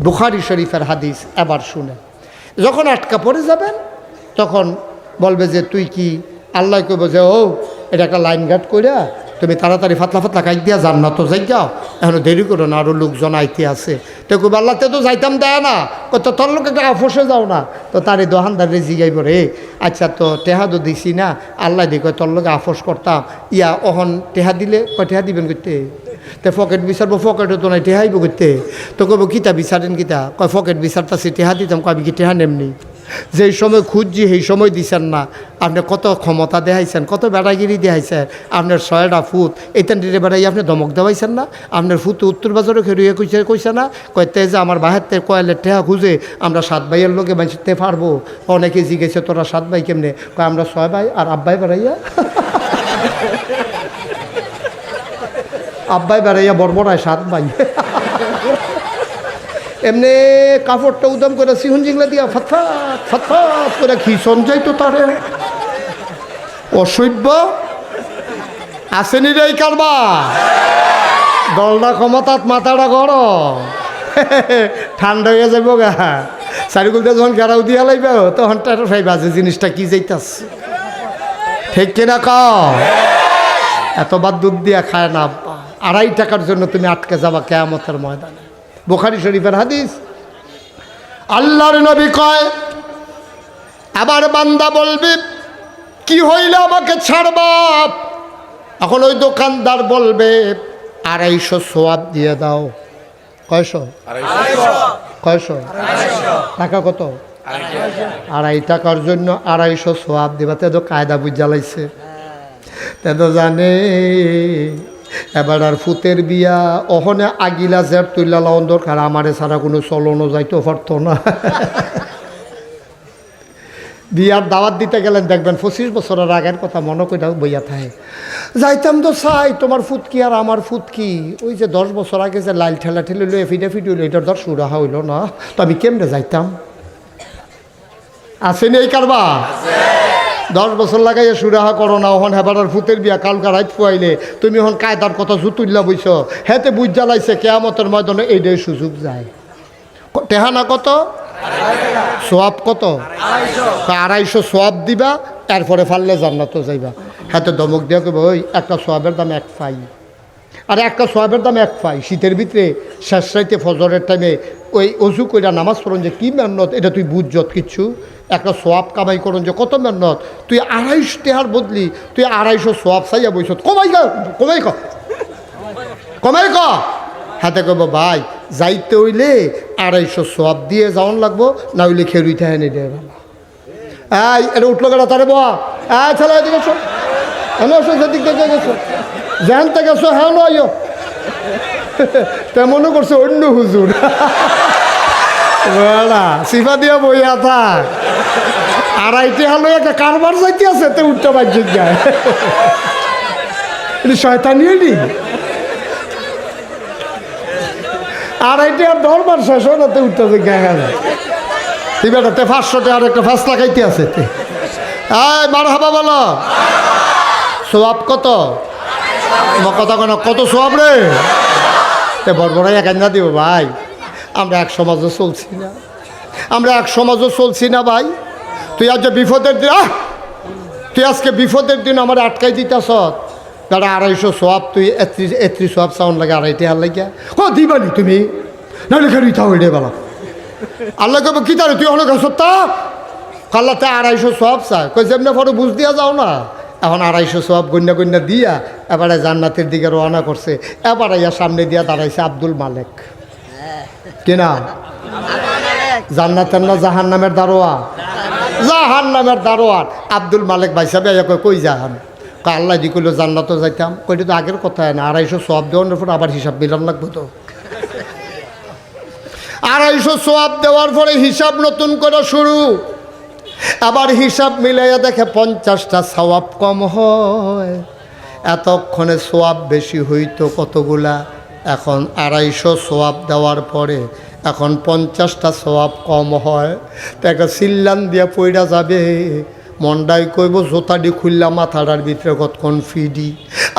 বুখারী শরীফের হাদিস এবার শুনেন যখন আটকা পড়ে যাবেন তখন বলবে যে তুই কি আল্লাহ কইব যে ও এটা একটা লাইন গার্ড কইরা তুমি তাড়াতাড়ি ফাতলা ফাতলা কাইক দিয়া জান্নাত যাই যাও এখন দেরি করো না আরও লোকজন আইতে আছে তো কইব আল্লাহ তো যাইতাম দেয় না তো তোর লোক একটা আফসে যাও না তো তার এই দোকানদারে জিগাইব রে আচ্ছা তো টেহা তো দিছি না আল্লাহ দি কয় তোর লোকে আফস করতাম ইয়া অহন টেহা দিলে কয় টেহা দিবেন করতে তো পকেট বিচারবো পকেটে তো নাই টেহাইব করতে তো কইব কিতা বিচারেন কিতা কয় পকেট বিচারতাছি টেহা দিতাম কয় আমি কি টেহা নেমনি যেই সময় খুঁজছি সেই সময় দিছেন না আপনি কত ক্ষমতা দেখাইছেন কত বেড়াগিরি দেখাইছেন আপনার 6টা ফুট এইটান দিতে বেড়াই আপনি ধমক দেওয়াইছেন না আপনার ফুট উত্তর বাজারও খেয়ে কইছে না কয়তে যে আমার বাহের কয়েলের টেহা খুঁজে আমরা 7 ভাইয়ের লোকে বাঁচতে পারবো অনেকে জিজ্ঞেসে তোরা 7 ভাই কেমনে কয় আমরা 6 ভাই আর আব্বাই বেড়াইয়া আব্বাই বেড়াইয়া বর্বরায় 7 ভাই এমনি কাপড়টা উদম করে সিহুন জিংলা দিয়া ফাতফাত ফাতফাত করে খিসন যাইতো তারে অসভ্য আসেনি রে কারবা দলটা ক্ষমতাত মাথাটা গরম ঠান্ডা হয়ে যাবো গা চারিগুলটা যখন গেরাও দিয়া লাইবে তখন তার ফাইবা যে জিনিসটা কি যাইতাস ঠিক কিনা কও এতবার দুধ দিয়া খায় না 2.5 টাকার জন্য তুমি আটকে যাবা কিয়ামতের ময়দানে বুখারী শরীফের হাদিস আল্লাহর নবী কয় আবার বান্দা বলবি কি হইলে আমাকে ছাড়বা এখন ওই দোকানদার বলবে 250 সওয়াব দিয়ে দাও কয়শো টাকা কত 2.5 টাকার জন্য 250 সওয়াব দিবা তে তো কায়দা বুঝালাইছে তে তো জানে এবার আর ফুতের বিয়া অহনে আগিলা জের তুইলা লাউন দরকার আমারে ছাড়া কোনো চলনও যাইতেও পারতো না বিয়ার দাওয়াত দিতে গেলেন দেখবেন 25 বছরের আগের কথা মনে কইরা বইয়া থাকে যাইতাম তো চাই তোমার ফুট কি আর আমার ফুট কি ওই যে 10 বছর আগে যে লাইল ঠেলা ঠেলে লই এফিডেভিট হইলো এটার ধর সুরাহা হইলো না তো আমি কেমনে যাইতাম আসেনি এই কারবা 10 বছর লাগাইয়া সুরাহা করো না ওহন হেবার ফুতের বিয়া কালকা রাইত ফুয়াইলে তুমি হন কায়দার কথা জুতুল্লা বইছ হেতে বুঝ জ্বালাইছে কেয়ামতের ময়দানে এইটাই সুযোগ যায় টেহানা কত সোয়াব কত 250 সোয়াব দিবা এরপরে ফাললে জান্নাত যাইবা হাতে দমক দিয়া কইব ওই একটা সোয়াবের দাম 1 পাই আর একটা সোয়াবের দাম 1 পাই শীতের ভিতরে শেষ রাইতে ফজরের টাইমে ওই অজু কইরা নামাজ পড়ন যে কি মেহনত এটা তুই বুঝছত কিচ্ছু একটা সোয়াব কামাই করুন যে কত মেহনত তুই 250 টাকার বদলি তুই 250 সোয়াব চাইয়া বইছ কমাই ক হাতে কব ভাই যাইতে হইলে 250 সোয়াব দিয়ে যাওয়ান লাগবো না হইলে খেরুইতে হেনে দেয় এই এটা উঠলো কেটা তারে বয়া ছেলে এদিকে গেছো হ্যাঁ সেদিক থেকে গেছো যেন থেকে গেছো হ্যাঁ আইও তেমনও করছে অন্য হুজুর সিফা দিয়া বইয়া থাক 2.5 টাকা একটা কারবার যাইতে আছে তে উঠতে পারছি যায় শয়তানি নি 2.5 টাকার দরবার শেষ হয় না তে উঠতে গেছে তুই বেটাতে 500 টাকার একটা ফাঁসলা খাইতে আছে তে মার হাবা বলো সোয়াব কত কথা কত সোয়াব রে তে বড় একান্না দিব ভাই আমরা এক সমাজও চলছি না ভাই তুই আজ বিপদের দিন তুই আজকে বিপদের দিন আমার আটকাই দিতেছ দাদা 250 সোয়াব তুই 31 সোয়াব চাউন লাগে 2.5 টাকা লাগিয়া দিবানি তুমি নাহলে খেয়ে উঠা হইলে বেলা আল্লাহ কব কি তারে তুই অনেক সত্তা কাল্লাতে 250 সোয়াব চাই কই যেমনি ফটো বুঝ দিয়া যাও না এখন 250 সোয়াব গন্যা গন্যা দিয়া এবারে জান্নাতের দিকে রওনা করছে। এবার ইয়া সামনে দিয়া দাঁড়াইছে আব্দুল মালেক। কিনা জান্নাতের না জাহান্নামের দারোয়া? জাহান্নামের দারোয়ান আব্দুল মালেক ভাই সাহেব কই যান? আল্লাহ দি কইলো জান্নাতও যাইতাম। কইটা তো আগের কথা না, 250 সোয়াব দেওয়ার পর আবার হিসাব মিলান লাগবে তো। 250 সোয়াব দেওয়ার পরে হিসাব নতুন করে শুরু। আবার হিসাব মিলাইয়া দেখে 50টা সওয়াব কম হয়। এতক্ষণে সোয়াব বেশি হইতো কতগুলা, এখন 250 সোয়াব দেওয়ার পরে এখন 50টা সোয়াব কম হয়। তো একটা সিল্লান দিয়া পইরা যাবে, মন্ডাই কইব জোতাডি খুললাম মাথাটার ভিতরে কতক্ষণ ফিডি।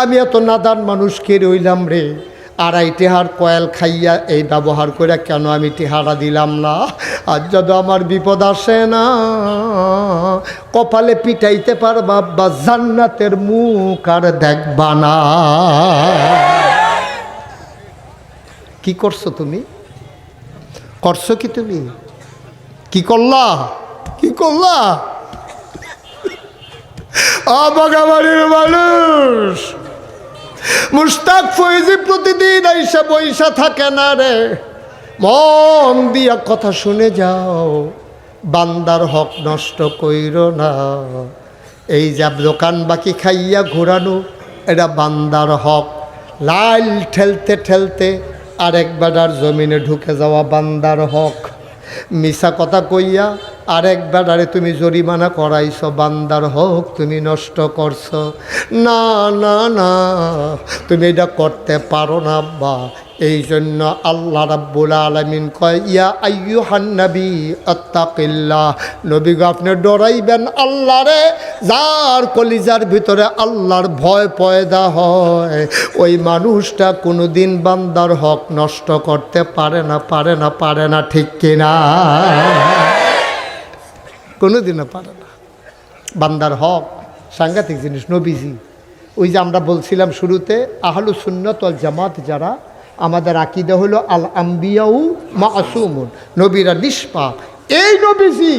আমি এত নাদান মানুষ কে রইলাম রে, 2.5 টেহার কয়েল খাইয়া এই ব্যবহার করে কেন আমি টেহারা দিলাম না? আর যদি আমার বিপদ আসে না, কপালে পিটাইতে পারবা বা জান্নাতের মুখ আর দেখবা না। কি করছো তুমি? করছো কি তুমি? কি করলা? কি করলা? বাগাবাড়ির মানুষ মুশতাক ফৈজি প্রতিদিন আইসা বইসা থাকে না রে। মন দিয়া কথা শুনে যাও, বান্দার হক নষ্ট কইরো না। এই যে দোকান বাকি খাইয়া ঘোরানো, এটা বান্দার হক। লাইল ঠেলতে ঠেলতে আরেক বেড়ার জমিনে ঢুকে যাওয়া বান্দার হক। মিছা কথা কইয়া আরেক বেড়ারে তুমি জরিমানা করাইছো, বান্দার হক তুমি নষ্ট করছো। না না না, তুমি এটা করতে পারো না বা। এই জন্য আল্লাহ রাব্বুল আলামিন কয়, ইয়া আইয়ুহান নবী আত্তাকিল্লাহ, নবী গো আপনি ডরাইবেন আল্লাহরে। যার কলিজার ভিতরে আল্লাহর ভয় পয়দা হয়, ওই মানুষটা কোনোদিন বান্দার হক নষ্ট করতে পারে না, পারে না, পারে না। ঠিক কিনা? কোনোদিনও পারে না। বান্দার হক সাংঘাতিক জিনিস। নবীজি, ওই যে আমরা বলছিলাম শুরুতে, আহলুস সুন্নাত ওয়াল জামাত যারা, আমাদের আকীদা হলো আল আম্বিয়াউ মাসুমুন, নবীরা নিষ্পাপ। এই নবীজি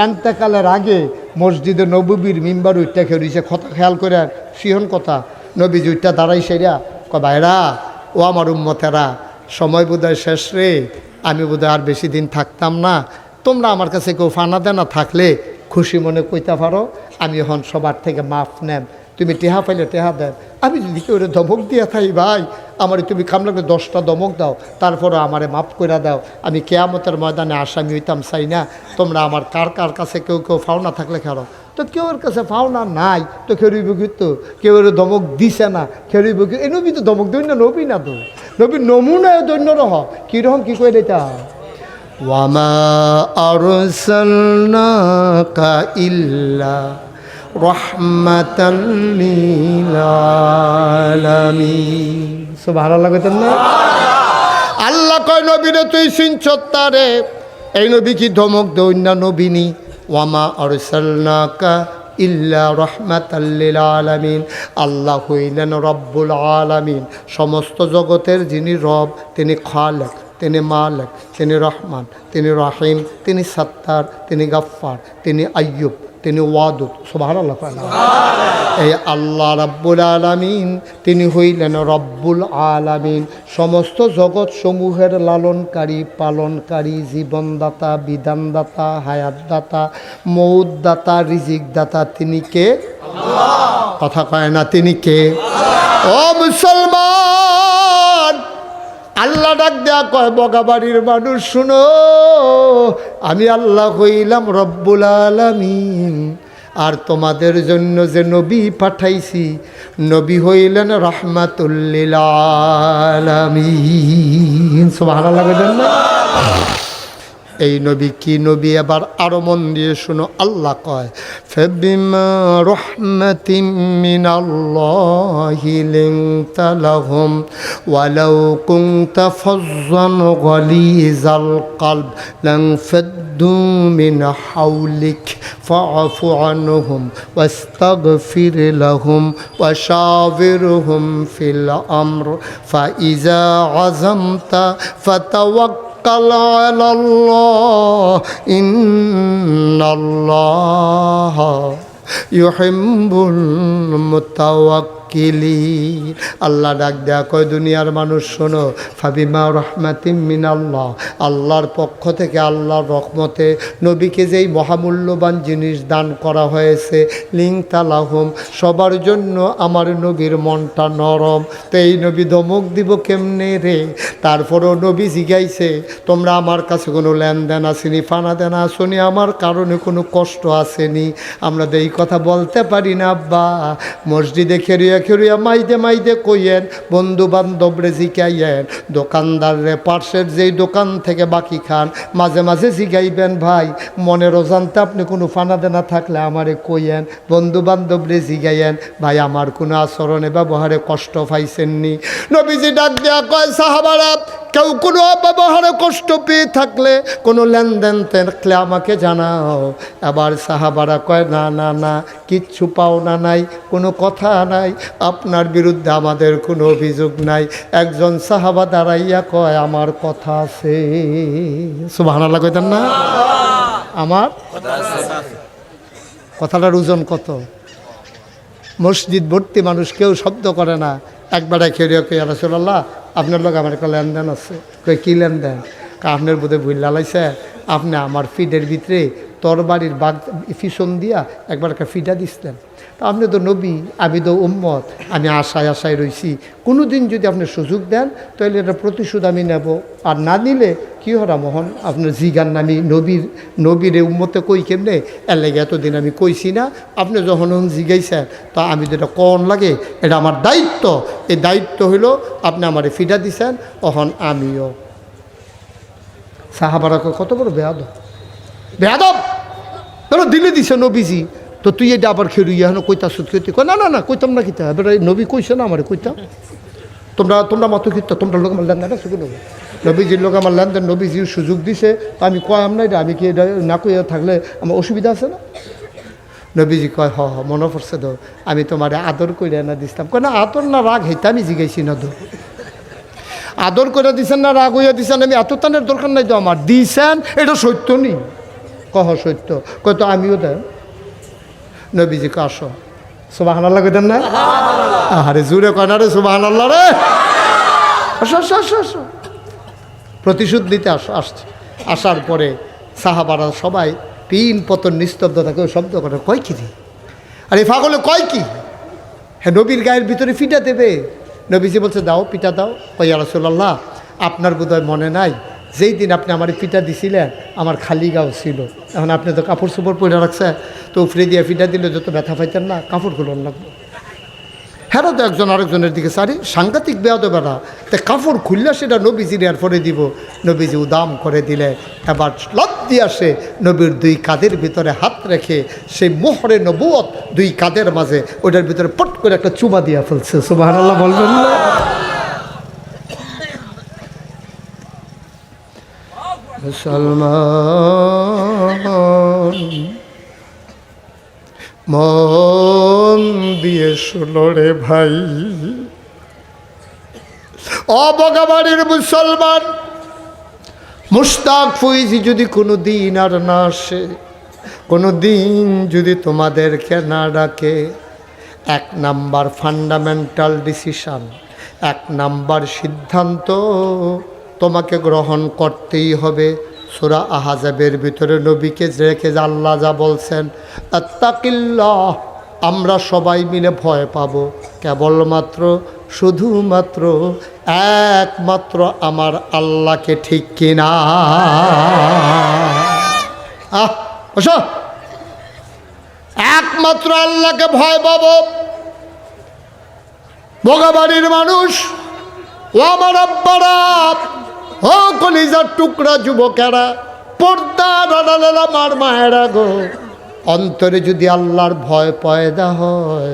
এন্তেকালের আগে মসজিদে নববীর মিম্বার উইটা খেয়েছে, কথা খেয়াল করে সিহন কথা। নবীজি উইটা দাঁড়াই সেরা কয়, ভাইরা ও আমার উম্মতেরা, সময় বোধহয় শেষ রে, আমি বোধহয় আর বেশি দিন থাকতাম না। তোমরা আমার কাছে কেউ ফানা দেনা থাকলে খুশি মনে কইতে পারো, আমি এখন সবার থেকে মাফ নেম। তুমি টেহা পাইলে টেহা দেন। আমি যদি কেউ ধমক দিয়া থাই, ভাই আমারে তুমি খাম লাগলে 10টা ধমক দাও, তারপরও আমারে মাফ করে দাও। আমি কেয়ামতের ময়দানে আসামি হইতাম চাই না। তোমরা আমার কার কার কাছে কেউ কেউ ফাওনা থাকলে খেলো, তো কেউর কাছে ফাওনা নাই তো খেরুইব কিন্তু, কেউ ধমক দিছে না খেরুইব কি? এই নবী তো ধমক দৈন্য নবী না, তো নবী নমুনায় দৈন্য রহ। কীরকম কী করে দিতা? ওয়ামা আরসালনাকা ইল্লা রাহমাতাল লিল আলামিন। সুবহানাল্লাহ কইতেন না? আল্লাহ কয় নবীরে তুই চিনছত্তারে, এই নবী কি ধমক দৈন্য নবী নি? ওয়ামা আরসালনাকা ইল্লা রাহমাতাল লিল আলামিন। আল্লাহ হইলেন রব্বুল আলামিন, সমস্ত জগতের যিনি রব, তিনি খালেক, তিনি মালিক, তিনি রহমান, তিনি রহিম, তিনি সত্তার, তিনি গফফার, তিনি আইয়ুব, তিনি ওয়াদুদ। সুবহানাল্লাহ। এই আল্লাহ রাব্বুল আলামিন তিনি হইলেন রব্বুল আলামিন, সমস্ত জগৎ সমূহের লালনকারী, পালনকারী, জীবনদাতা, বিধানদাতা, হায়াতদাতা, মৌতদাতা, রিজিকদাতা। তিনি কে? কথা কয় না, তিনি কে? ও মুসলমান, আল্লাহ ডাক দেয়া কয়, বগাবাড়ির মানুষ শুনো, আমি আল্লাহ হইলাম রব্বুল আলামিন, আর তোমাদের জন্য যে নবী পাঠাইছি, নবী হইলেন রাহমাতুল লিল আলামিন। সুবহানাল্লাহ। এই নবী কি নবী? এবার আরো মন দিয়ে শুনো। আল্লাহ কয়, ফাবিমা রাহমাতিম মিনাল্লাহি লিনতা লাহুম ওয়ালাউ কুনতা ফাজ্জান গালিজাল কলব লানফাদ্দু মিন হাওলিক ফাআফু আনহুম ওয়াস্তাগফির লাহুম ওয়াশাবিরহুম ফিল আমর ফাইজা আযামতা ফাতাওয়াক্কাল আলাল্লাহ ইন্নাল্লাহ ইউহিব্বুল মুতাওয়াক্কিলিন। আল্লাহ ডাক দেয়া কয় দুনিয়ার মানুষ শোনো, ফাবিমা রাহমাতিম মিনাল্লাহ, আল্লাহর পক্ষ থেকে আল্লাহর রহমতে নবীকে যেই মহামূল্যবান জিনিস দান করা হয়েছে, লিংতা লাহুম, সবার জন্য আমার নবীর মনটা নরম। তো এই নবী ধমক দিব কেমনে রে? তারপরেও নবী জিগাইছে, তোমরা আমার কাছে কোনো লেনদেন আসেনি, ফানা দেনা আসনি, আমার কারণে কোনো কষ্ট আসেনি? আমরা তো এই কথা বলতে পারি না আব্বা। মসজিদে খেরিয়া খেরিয়া মাইদে মাইদে কইয়েন, বন্ধু বান্ধবরে জিকাইয়েন, দোকানদাররে পার্শ্বের যেই দোকান থেকে বাকি খান, মাঝে মাঝে জিগাইবেন ভাই মনের অজান্তে আপনি কোনো ফানা দেনা থাকলে আমারে কইয়েন, বন্ধু বান্ধবরে জিগাইয়েন ভাই আমার কোনো আচরণে ব্যবহারে কষ্ট পাইছেননি? নবীজি ডাক দেয়া কয় সাহাবারা, কেউ কোনো ব্যবহারে কষ্ট পেয়ে থাকলে, কোনো লেনদেন থাকলে আমাকে জানাও। আবার সাহাবারা কয় না না না, কিচ্ছু পাওনা নাই, কোনো কথা নাই, আপনার বিরুদ্ধে আমাদের কোনো অভিযোগ নাই। একজন সাহাবা দাঁড়াইয়া কয় আমার কথা আছে। সুবহানাল্লাহ কইতেন না? আমার কথাটার ওজন কত? মসজিদ ভর্তি মানুষ, কেউ শব্দ করে না। একবারে খেয়ে কে রাসূলুল্লাহ আপনার লোক আমার একটা লেনদেন আছে। কই কী লেনদেন? আপনার বোধে ভুল লালাইছে, আপনি আমার ফিডের ভিতরে তরবারির বাগ পিছন দিয়া একবার একটা ফিডা দিছিলেন। তা আপনি তো নবী, আমি তো উম্মত, আমি আশায় আশায় রইছি, কোনো দিন যদি আপনি সুযোগ দেন তাহলে এটা প্রতিশোধ আমি নেব, আর না নিলে কী হরা মোহন আপনার জিগান আমি নবীর উম্মতে কই কেমনে, এর লেগে এতদিন আমি কইছি না, আপনি যখন জিগাইছেন তা আমি যেটা কন লাগে এটা আমার দায়িত্ব। এই দায়িত্ব হইল আপনি আমার ফিডা দিছেন, তখন আমিও। সাহাবারা কত বড় বেয়াদব, বেয়াদব ধরো দিলে দিছে নবীজি, তো তুই এটা আবার খেলু ইয়া কইতা সুদ কইতে কয় না না না কইতাম না কিতা, এবার নবী কইছে না আমার কইতাম, তোমরা মাত্র কিতা তোমরা লোক আমার লেনদেন আছে নেবো, নবীজির লোক আমার লেনদেন, নবীজির সুযোগ দিছে, তা আমি কয়াম না এটা, আমি কি এটা না কইয়া থাকলে আমার অসুবিধা আছে না? নবীজি কয় হ হ মনে পড়ছে তো, আমি তোমার আদর করে না দিছিলাম। কয় না আদর না রাগ হেতা আমি জিগাইছি না তো, আদর করে দিছেন না রাগ হইয়া দিছেন, আমি এত তানের দরকার নাই তো আমার, দিছেন এটা সত্য নেই। কহ সত্য, কয় তো আমিও দেন। নবীজিকে আসো, সুবহানাল্লাহ কইতেন না? আরে জুড়ে কয় না রে সুবহানাল্লাহ রে, আসো আসো আসো আসো, প্রতিশোধ দিতে আসছে। আসার পরে সাহাবারা সবাই পিন পতন নিস্তব্ধতা কেউ শব্দ করে, কয় কি রে? আরে পাগলে কয় কি? হ্যাঁ নবীর গায়ের ভিতরে ফিটা দেবে। নবীজি বলছে দাও পিঠা দাও। কয় ইয়া রাসূলুল্লাহ আপনার বোধহয় মনে নাই, যেই দিন আপনি আমার পিঠা দিছিলেন আমার খালি গাও ছিল, এখন আপনি তো কাপড় চোপড় পরে রাখছে, তো উফরে দিয়ে পিঠা দিলে যত ব্যথা পাইতেন না, কাপড় খুলন লাগবে। হ্যাঁ তো একজন আরেকজনের দিকে সারি সাংঘাতিক বেয়াদ বেড়া, তো কাপড় খুললে সেটা নবীজির আর পরে দিব। নবীজি উদাম করে দিলে, এবার লব দিয়ে আসে নবীর দুই কাঁধের ভিতরে হাত রেখে সেই মোহরে নবুয়ত দুই কাঁধের মাঝে ওইটার ভিতরে পট করে একটা চুমা দিয়া ফেলছে। সুবহানাল্লাহ বলবেন না? মুসলমান মন দিয়ে শোনো রে ভাই, অবগাবাড়ির মুসলমান, মুশতাক ফৈজি যদি কোনো দিন আর না আসে, কোনো দিন যদি তোমাদেরকে না ডাকে, 1 নাম্বার ফান্ডামেন্টাল ডিসিশন, 1 নাম্বার সিদ্ধান্ত তোমাকে গ্রহণ করতেই হবে। সূরা আহজাবের ভিতরে নবীকে রেখে আল্লাহ যা বলছেন, আত্তাকিল্লাহ, আমরা সবাই মিলে ভয় পাব কেবলমাত্র শুধুমাত্র একমাত্র আমার আল্লাহকে, ঠিক কিনা? বসো, একমাত্র আল্লাহকে ভয় পাব। বগাবাড়ির মানুষ, ও আমার আব্বারা, ও কলিজার টুকরা যুবকেরা, পর্দার আড়ালের আমার মায়েরা গো, অন্তরে যদি আল্লাহর ভয় পয়দা হয়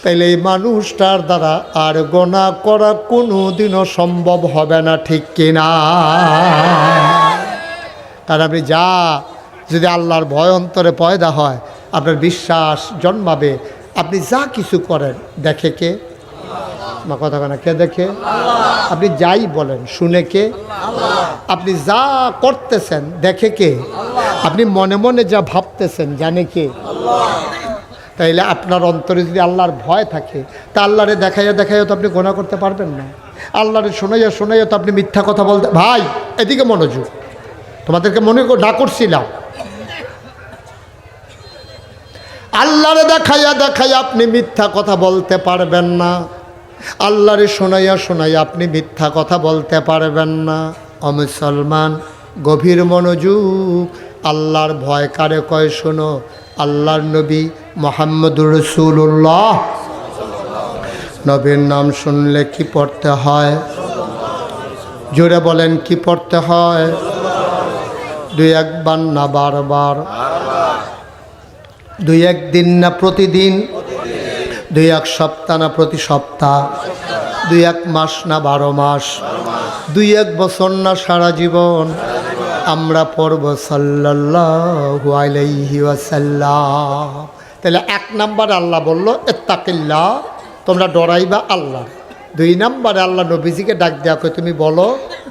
তাইলে এই মানুষটার দ্বারা আর গোনাহ করা কোনো দিনও সম্ভব হবে না, ঠিক কিনা? কারণ আপনি যদি আল্লাহর ভয় অন্তরে পয়দা হয়, আপনার বিশ্বাস জন্মাবে। আপনি যা কিছু করেন দেখে কে? মা কথা কেনা কে দেখে? আপনি যাই বলেন শুনে কে? আপনি যা করতেছেন দেখে কে? আপনি মনে মনে যা ভাবতেছেন জানে কে? তাইলে আপনার অন্তরে যদি আল্লাহর ভয় থাকে তা আল্লাহরে দেখাইয়া দেখাইয়া তো আপনি গোনা করতে পারবেন না। আল্লাহরে শোনাইয়া শোনাইয়া তো আপনি মিথ্যা কথা বলতে, ভাই এদিকে মনোযোগ, তোমাদেরকে মনে না করছিলাম। আল্লাহরে দেখাইয়া দেখাইয়া আপনি মিথ্যা কথা বলতে পারবেন না, আল্লাহরে শোনাইয়া শোনাইয়া আপনি মিথ্যা কথা বলতে পারবেন না। ও মুসলমান, গভীর মনোযোগ। আল্লাহর ভয় কারে কয় শোনো। আল্লাহর নবী মুহাম্মদুর রাসূলুল্লাহ, নবীর নাম শুনলে কি পড়তে হয়? জোরে বলেন কি পড়তে হয়? দুই একবার না বারবার, দুই একদিন না প্রতিদিন, দুই এক সপ্তাহ না প্রতি সপ্তাহ, দুই এক মাস না 12 মাস, দুই এক বছর না সারা জীবন আমরা পড়ব সাল্লাল্লাহু আলাইহি ওয়াসাল্লাম। তাহলে 1 নাম্বার আল্লাহ বলল ইত্তাকিল্লাহ, তোমরা ডরাইবা আল্লাহ। 2 নাম্বারে আল্লাহ নবীজিকে ডাক দেয়া কই তুমি বলো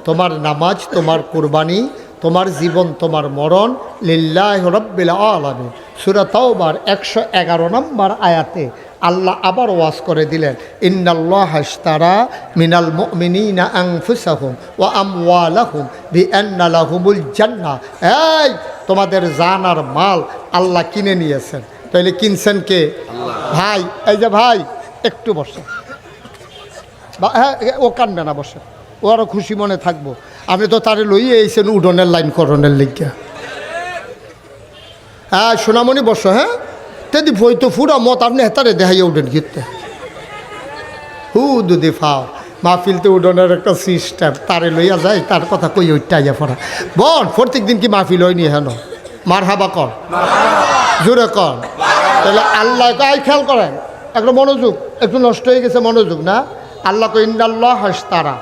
তোমার নামাজ, তোমার কুরবানি, তোমার জীবন, তোমার মরণ লিল্লাহি রাব্বিল আলামিন। সূরা তাওবার 111 নম্বর আয়াতে আল্লাহ আবার ওয়াজ করে দিলেন, ইন্নাল্লাহা ইশতারা মিনাল মুমিনিনা আনফুসাহুম ওয়া আমওয়ালাহুম বিআন্না লাহুমুল জান্নাহ। এই তোমাদের জান আর মাল আল্লাহ কিনে নিয়েছেন। তাইলে কিনছেন কে? ভাই এই যে ভাই একটু বসে, হ্যাঁ ও কানবে না, বসে, ও আরও খুশি মনে থাকবো। আপনি তো তারে লইয়ে এইছেন উডনের লাইন করণের লিগা। হ্যাঁ সোনামণি বসো, হ্যাঁ তেদি বই তো ফুরা মত আপনি হেতারে দেখাইয়া উঠেন গিতে হু দুদি ফাও মাহফিলতে উডনের একটা সিস্টেম, তারে লইয়া যায়, তার কথা কই ওইটাইয়া পড়া বল। প্রত্যেক দিন কি মাহফিল হয়নি? হেন মার হাবা কর, জোরে কর। তাহলে আল্লাহ আই খেয়াল করেন, একটা মনোযোগ একটু নষ্ট হয়ে গেছে মনোযোগ না। আল্লাহ কই ইন্নাল্লাহ ইশতারা,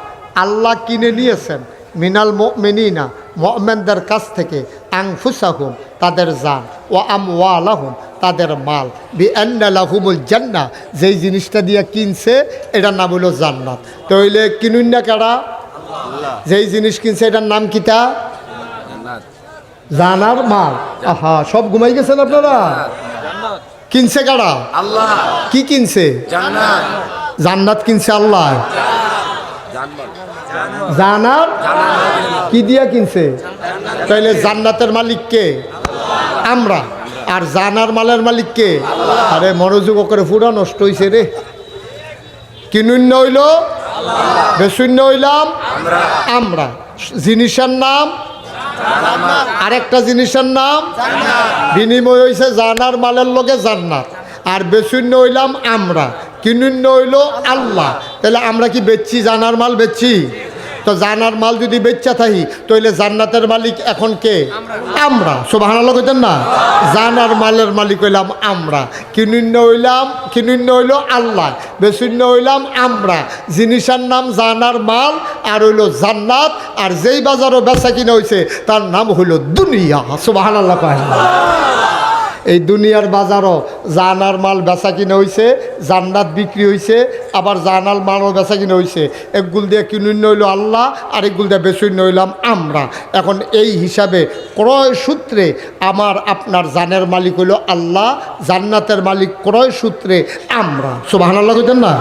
আল্লাহ কিনে নিয়েছেন মিনাল মুমিনিনা, মুমিনদের কাছ থেকে, আনফুসাহুম তাদের জান, ওয়া আমওয়ালাহুম তাদের মাল, বিআন্না লাহুমুল জান্নাহ যেই জিনিসটা দিয়ে কিনছে এটার নাম হলো জান্নাত। তাইলে কিনুন না কারা? যেই জিনিস কিনছে এটার নাম কিতা? জানার মাল। আহা সব ঘুমাই গেছেন আপনারা। কিনছে কারা? আল্লাহ। কি কিনছে? জান্নাত। জান্নাত কিনছে আল্লাহ। জানার কি দিয়া কিনছে? তাইলে জান্নাতের মালিক কে? আমরা। আর জানার মালের মালিক কে? আরে মনোযোগ করে পুরা নষ্ট হইছে রে। কিনুন্য হইল, বেশূন্য হইলাম আমরা। জিনিসের নাম আরেকটা জিনিসের নাম, বিনিময় হইছে জানার মালের লগে জান্নাত। আর বেশূন্য হইলাম আমরা, কিনুন্য হইল আল্লাহ। তাহলে আমরা কি বেচছি? জানার মাল বেচছি। তো জানার মাল যদি বেচা থাকি তাহলে জান্নাতের মালিক এখন কে? আমরা। সুবহানাল্লাহ কইতেন না? জানার মালের মালিক হইলাম আমরা, কিনুন্য হইল আল্লাহ, বেশূন্য হইলাম আমরা। জিনিসের নাম জানার মাল আর হইল জান্নাত। আর যেই বাজারও বেচা কিনা হয়েছে তার নাম হইল দুনিয়া। সুবহানাল্লাহ কয়। এই দুনিয়ার বাজারও জানার মাল বেচা কিনে হয়েছে, জান্নাত বিক্রি হয়েছে, আবার জানার মালও বেচা কিনে হয়েছে। একগুল দিয়ে কিনুন্য হইল আল্লাহ, আর একগুল দিয়ে বেশূন্য হইলাম আমরা। এখন এই হিসাবে ক্রয় সূত্রে আমার আপনার জানের মালিক হইল আল্লাহ, জান্নাতের মালিক ক্রয় সূত্রে আমরা। সুবহানাল্লাহ কইতেন না?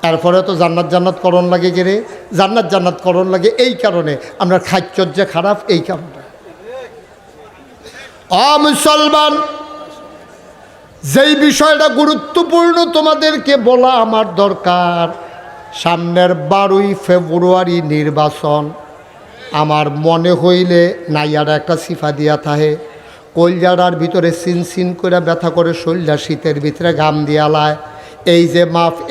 তারপরে তো জান্নাত করণ লাগে গেরে, জান্নাত করণ লাগে এই কারণে আমরা খাচ্চর্যা খারাপ, এই কারণে। মুসলমান, যেই বিষয়টা গুরুত্বপূর্ণ তোমাদেরকে বলা আমার দরকার, সামনের 12ই ফেব্রুয়ারি নির্বাচন। আমার মনে হইলে নাইয়ারা একটা সিফা দিয়া থাহে, কলজারার ভিতরে সিন করে ব্যথা করে শরীরটা শীতের ভিতরে ঘাম দিয়ালায়।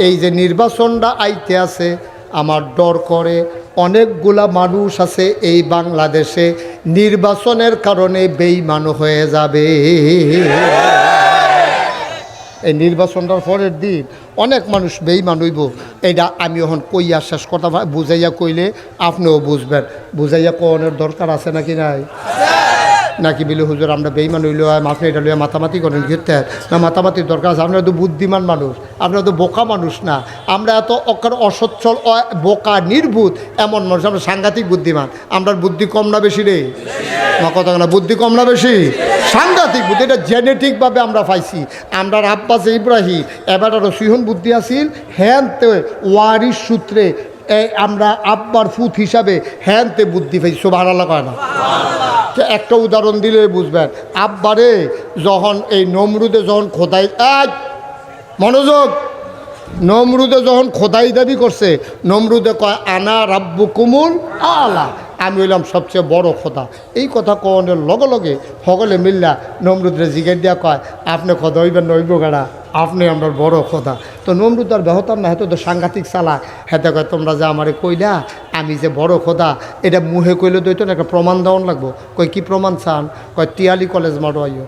এই যে নির্বাচনটা আইতে আছে, আমার ডর করে অনেকগুলা মানুষ আছে এই বাংলাদেশে নির্বাচনের কারণে বেঈমান হয়ে যাবে। এই নির্বাচনটার পরের দিন অনেক মানুষ বেঈমান হইব। এইটা আমি এখন কইয়া শেষ কথা বুঝাইয়া কইলে আপনিও বুঝবেন। বুঝাইয়া কোনের দরকার আছে নাকি নাই? নাকি বিলে হুজুর আমরা বেঈমান হইলে আপনি এটা লইয়া মাতামাতি করেন ঘিরতে না? মাতামাতির দরকার আছে। আপনারা তো বুদ্ধিমান মানুষ, আমরা তো বোকা মানুষ না, আমরা এত অসচ্ছল বোকা নির্বুধ এমন মানুষ, আমরা সাংঘাতিক বুদ্ধিমান। আমরা বুদ্ধি কম না বেশি রে? আমার কথা না, বুদ্ধি কম না বেশি? সাংঘাতিক বুদ্ধি, এটা জেনেটিকভাবে আমরা পাইছি। আমরা আব্বাস ইব্রাহিম এবার রসিহন বুদ্ধি আসিল, হ্যানতে ওয়ারিশ সূত্রে আমরা আব্বার ফুত হিসাবে হ্যানতে বুদ্ধি পাইছি। সুবহানাল্লাহ কয় না? একটা উদাহরণ দিলে বুঝবেন। আব্বারে যখন এই নমরুদে যখন খোদাই, মনোযোগ, নমরুদে যখন খোদাই দাবি করছে, নমরুদে কয় আনা রাব্বুকুমুল আলা, আমি হইলাম সবচেয়ে বড় খোদা। এই কথা কনের লগে লগে সকলে মিল্লা নমরুদরে জিজ্ঞেস দিয়া কয় আপনি খোদা হইবেন নইব গাড়া, আপনি আমরা বড় খোদা। তো নমরুদ আর বেহতার না, হেতো তো সাংঘাতিক চালা। হেতে কয় তোমরা যে আমারে কইলা আমি যে বড় খোদা, এটা মুহে কইলে দইতো না, একটা প্রমাণ দেওয়ান লাগবো। কই কি প্রমাণ চান? কয় টিয়ালি কলেজ মাঠো আইও,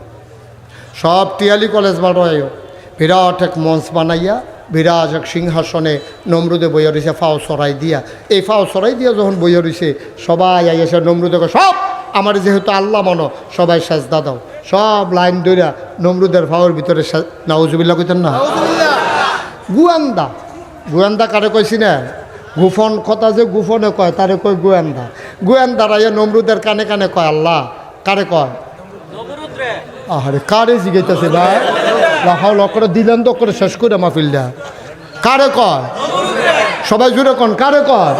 সব টিয়ালি কলেজ মাঠো আইও। বিরাট এক মঞ্চ বানাইয়া বিরাজ এক সিংহাসনে নমরুদে বইয়া রয়েছে ফাও সরাই দিয়া। এই ফাও সরাই দিয়া যখন বইয়া রয়েছে, সবাই আইসে নমরুদে সব আমার যেহেতু আল্লাহ মনো, সবাই সাজদা দাও। সব লাইন ধইরা নমরুদের ফাওয়ার ভিতরে নাউজুবিল্লাহ কইতেন না? গোয়েন্দা, গোয়েন্দা কারে কইছি না? গোপন কথা যে গোপনে কয় তারে কয় গোয়েন্দা। গোয়েন্দারা ইয়ে নমরুদের কানে কানে কয় আল্লাহ। কারে কয়? আরে কারে জিগাইতেছে ভাই? লাহাও লকরে দিলেন তো করে শেষ করে মাহফিলটা। কারে কয়? সবাই জুড়ে কন, কারে কয়?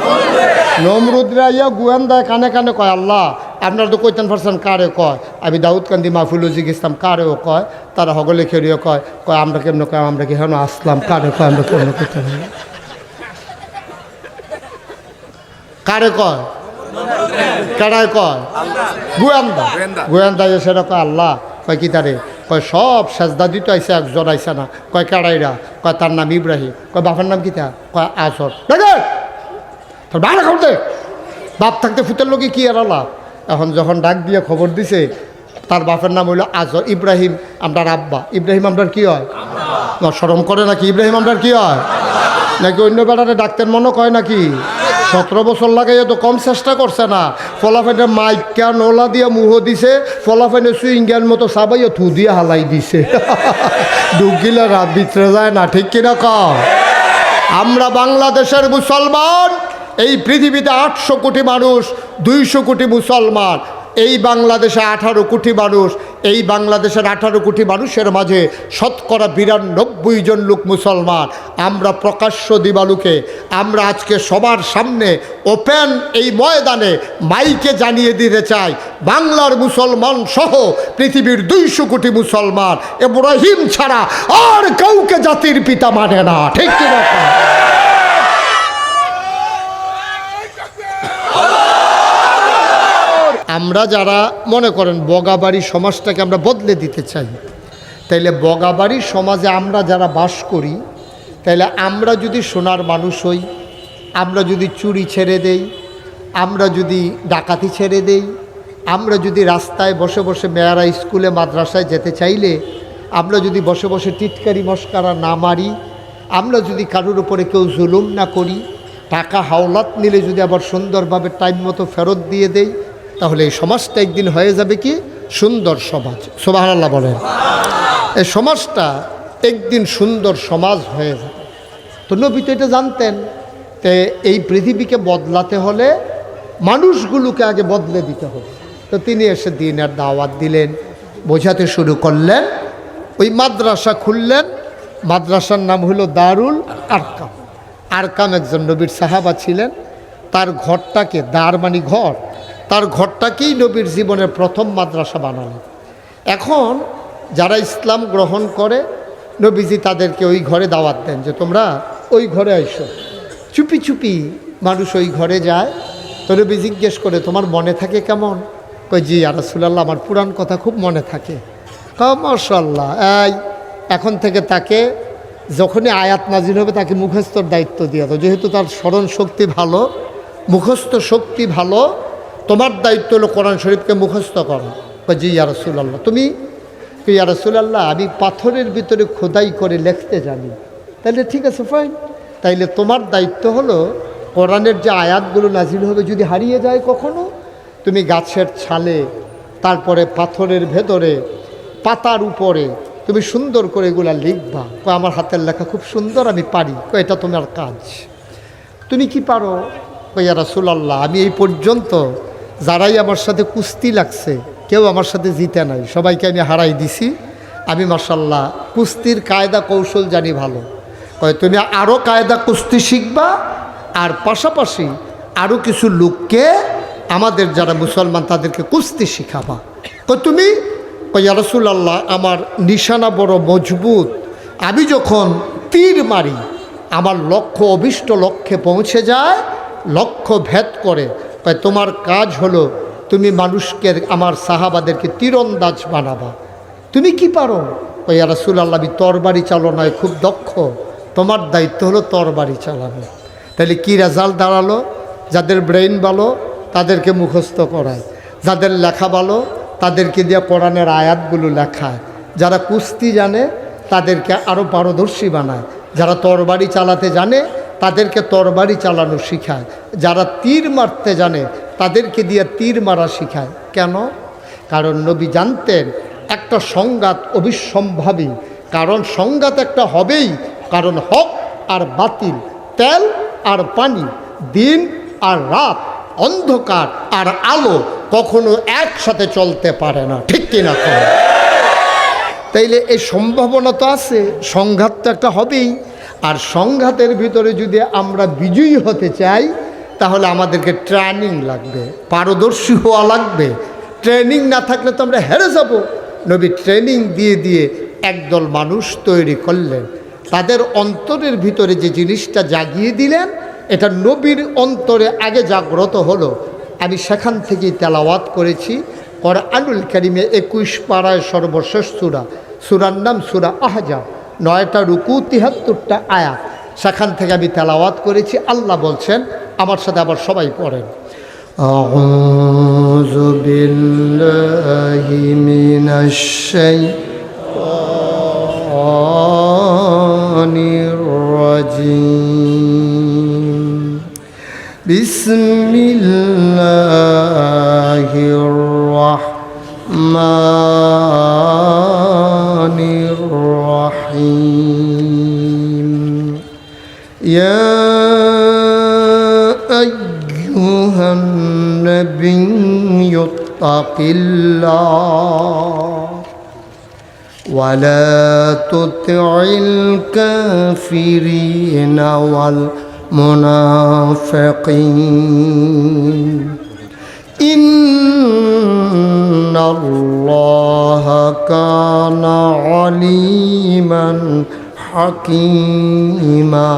নমরুদরা ইয়া গোয়েন্দা কানে কানে কয় আল্লাহ। আপনারা তো কইতেন পারছেন কারে কয়? আমি দাউদ কান্দি মাহফিলও জিজ্ঞেসতাম কারেও কয়, তারা হগলে খেলিও কয়। কয় আমরা কেমন কয়? আমরা কি হেন আসলাম? কারে কয়? আমরা কেমন করতে কারে কয়? কারায় কয়? গোয়েন্দা। গোয়েন্দা সেটা কয় আল্লাহ। কয় কি তারে? কয় সব সাজদা দিতে আইসে, একজন আইসা না। কয় কারাইরা? কয় তার নাম ইব্রাহিম। কয় বাপের নাম কি? তা কয় আসর। তোর বাড়া খাওয়াতে বাপ থাকতে ফুতের লোকে কি আর আল্লাহ। এখন যখন ডাক দিয়ে খবর দিছে তার বাপের নাম হইল আজর। ইব্রাহিম আমরার আব্বা। ইব্রাহিম আমরার কি হয়? শরম করে নাকি? ইব্রাহিম আমরার কি হয়? নাকি অন্য বেড়ারে ডাক্তার মনে কয় নাকি? 17 বছর লাগাইয়া তো কম চেষ্টা করছে না। ফলাফাইনে মাইকা নোলা দিয়া মুহ দিছে, ফলাফাইনে সুইঙ্গার মতো সাবাইয়া থু দিয়ে হালাই দিছে। ডুব গিলে রাত ভিতরে যায় না, ঠিক কিনা কম? আমরা বাংলাদেশের মুসলমান, এই পৃথিবীতে 800 কোটি মানুষ, 200 কোটি মুসলমান। এই বাংলাদেশে 18 কোটি মানুষ। এই বাংলাদেশের 18 কোটি মানুষের মাঝে শতকরা 92 জন লোক মুসলমান। আমরা প্রকাশ্য দিবালুকে আমরা আজকে সবার সামনে ওপেন এই ময়দানে মাইকে জানিয়ে দিতে চাই, বাংলার মুসলমান সহ পৃথিবীর 200 কোটি মুসলমান ইব্রাহিম ছাড়া আর কাউকে জাতির পিতা মানে না, ঠিক কি না? আমরা যারা মনে করেন বগাবাড়ি সমাজটাকে আমরা বদলে দিতে চাই, তাইলে বগাবাড়ি সমাজে আমরা যারা বাস করি, তাইলে আমরা যদি সোনার মানুষ হই, আমরা যদি চুরি ছেড়ে দেই, আমরা যদি ডাকাতি ছেড়ে দেই, আমরা যদি রাস্তায় বসে বসে মেয়েরা স্কুলে মাদ্রাসায় যেতে চাইলে আমরা যদি বসে বসে টিটকারি মস্কারা না মারি, আমরা যদি কারোর উপরে কেউ জুলুম না করি, টাকা হাওলাত নিলে যদি আবার সুন্দরভাবে টাইম মতো ফেরত দিয়ে দেই, তাহলে এই সমাজটা একদিন হয়ে যাবে কি সুন্দর সমাজ। সুবহানাল্লাহ বলেন। এই সমাজটা একদিন সুন্দর সমাজ হয়ে যাবে। তো নবী তো এটা জানতেন। তে এই পৃথিবীকে বদলাতে হলে মানুষগুলোকে আগে বদলে দিতে হবে। তো তিনি এসে দ্বীনের দাওয়াত দিলেন, বোঝাতে শুরু করলেন। ওই মাদ্রাসা খুললেন। মাদ্রাসার নাম হলো দারুল আরকাম। আরকাম একজন নবীর সাহাবা ছিলেন। তার ঘরটাকে, দার মানে ঘর, তার ঘরটাকেই নবীর জীবনের প্রথম মাদ্রাসা বানালেন। এখন যারা ইসলাম গ্রহণ করে নবীজি তাদেরকে ওই ঘরে দাওয়াত দেন যে তোমরা ওই ঘরে আইসো। চুপি চুপি মানুষ ওই ঘরে যায়। তো নবী জিজ্ঞেস করে তোমার মনে থাকে কেমন? কই জি ইয়া রাসূলুল্লাহ, আমার পুরান কথা খুব মনে থাকে। মাশাআল্লাহ। এই এখন থেকে তাকে যখনই আয়াত নাজিল হবে তাকে মুখস্থর দায়িত্ব দিয়ে দাও, যেহেতু তার স্মরণ শক্তি ভালো, মুখস্থ শক্তি ভালো, তোমার দায়িত্ব হলো কোরআন শরীফকে মুখস্থ করা। জি ইয়া রাসূলুল্লাহ। তুমি ইয়া রাসূলুল্লাহ আমি পাথরের ভিতরে খোদাই করে লিখতে জানি। তাইলে ঠিক আছে, ফাইন। তাইলে তোমার দায়িত্ব হলো কোরআনের যে আয়াতগুলো নাজিল হবে যদি হারিয়ে যায় কখনো, তুমি গাছের ছালে, তারপরে পাথরের ভেতরে, পাতার উপরে তুমি সুন্দর করে এগুলা লিখবা। কয় আমার হাতের লেখা খুব সুন্দর, আমি পারি। কয় এটা তোমার কাজ। তুমি কি পারো? কয় ইয়া রাসূলুল্লাহ, আমি এই পর্যন্ত যারাই আমার সাথে কুস্তি লাগছে কেউ আমার সাথে জিতে নাই, সবাইকে আমি হারাই দিছি। আমি মাশাআল্লাহ কুস্তির কায়দা কৌশল জানি ভালো। কয় তুমি আরও কায়দা কুস্তি শিখবা, আর পাশাপাশি আরও কিছু লোককে, আমাদের যারা মুসলমান তাদেরকে কুস্তি শিখাবা। কয় তুমি? কয় ইয়া রাসূলুল্লাহ, আমার নিশানা বড় মজবুত, আমি যখন তীর মারি আমার লক্ষ্য অভিষ্ট লক্ষ্যে পৌঁছে যায়, লক্ষ্য ভেদ করে। কয় তোমার কাজ হলো তুমি মানুষকে, আমার সাহাবাদেরকে তীরন্দাজ বানাবা। তুমি কি পারো? কয় ইয়া রাসূলুল্লাহ, আমি তরবারি চালনায় খুব দক্ষ, তোমার দায়িত্ব হলো তরবারি চালানো। তাহলে কি রেজাল্ট দাঁড়ালো? যাদের ব্রেইন ভালো তাদেরকে মুখস্থ করায়, যাদের লেখা ভালো তাদেরকে দিয়ে কোরআনের আয়াতগুলো লেখায়, যারা কুস্তি জানে তাদেরকে আরও পারদর্শী বানায়, যারা তরবারি চালাতে জানে তাদেরকে তরবারি চালানো শিখায়, যারা তীর মারতে জানে তাদেরকে দিয়ে তীর মারা শিখায়। কেন? কারণ নবী জানতেন একটা সংঘাত অবিসম্ভাবী, কারণ সংঘাত একটা হবেই, কারণ হক আর বাতিল, তেল আর পানি, দিন আর রাত, অন্ধকার আর আলো কখনো একসাথে চলতে পারে না, ঠিক কিনা? তাইলে এই সম্ভাবনা তো আছে, সংঘাত তো একটা হবেই। আর সংঘাতের ভিতরে যদি আমরা বিজয়ী হতে চাই তাহলে আমাদেরকে ট্রেনিং লাগবে, পারদর্শী হওয়া লাগবে। ট্রেনিং না থাকলে তো আমরা হেরে যাব। নবী ট্রেনিং দিয়ে দিয়ে একদল মানুষ তৈরি করলেন, তাদের অন্তরের ভিতরে যে জিনিসটা জাগিয়ে দিলেন, এটা নবীর অন্তরে আগে জাগ্রত হলো। আমি সেখান থেকেই তেলাওয়াত করেছি কোরআনুল কারীমে 21 পারায় সর্বশেষ সূরা, সূরার নাম সূরা আহজাব, 9টা রুকু 73টা আয়াত, সেখান থেকে আমি তেলাওয়াত করেছি। আল্লাহ বলছেন, আমার সাথে আবার সবাই পড়েন, আউযু বিল্লাহি মিনাশ শাইতানির রাজিম, বিসমিল্লাহির রাহমানির রাহিম, ইয়া আইয়ুহান নাবিয়্যু তাকিল্লাহ ওয়া লা তুতি'ল কাফিরিনা ওয়াল মুনাফিকিন ইন্নাল্লাহা কানা আলিমান হাকীমা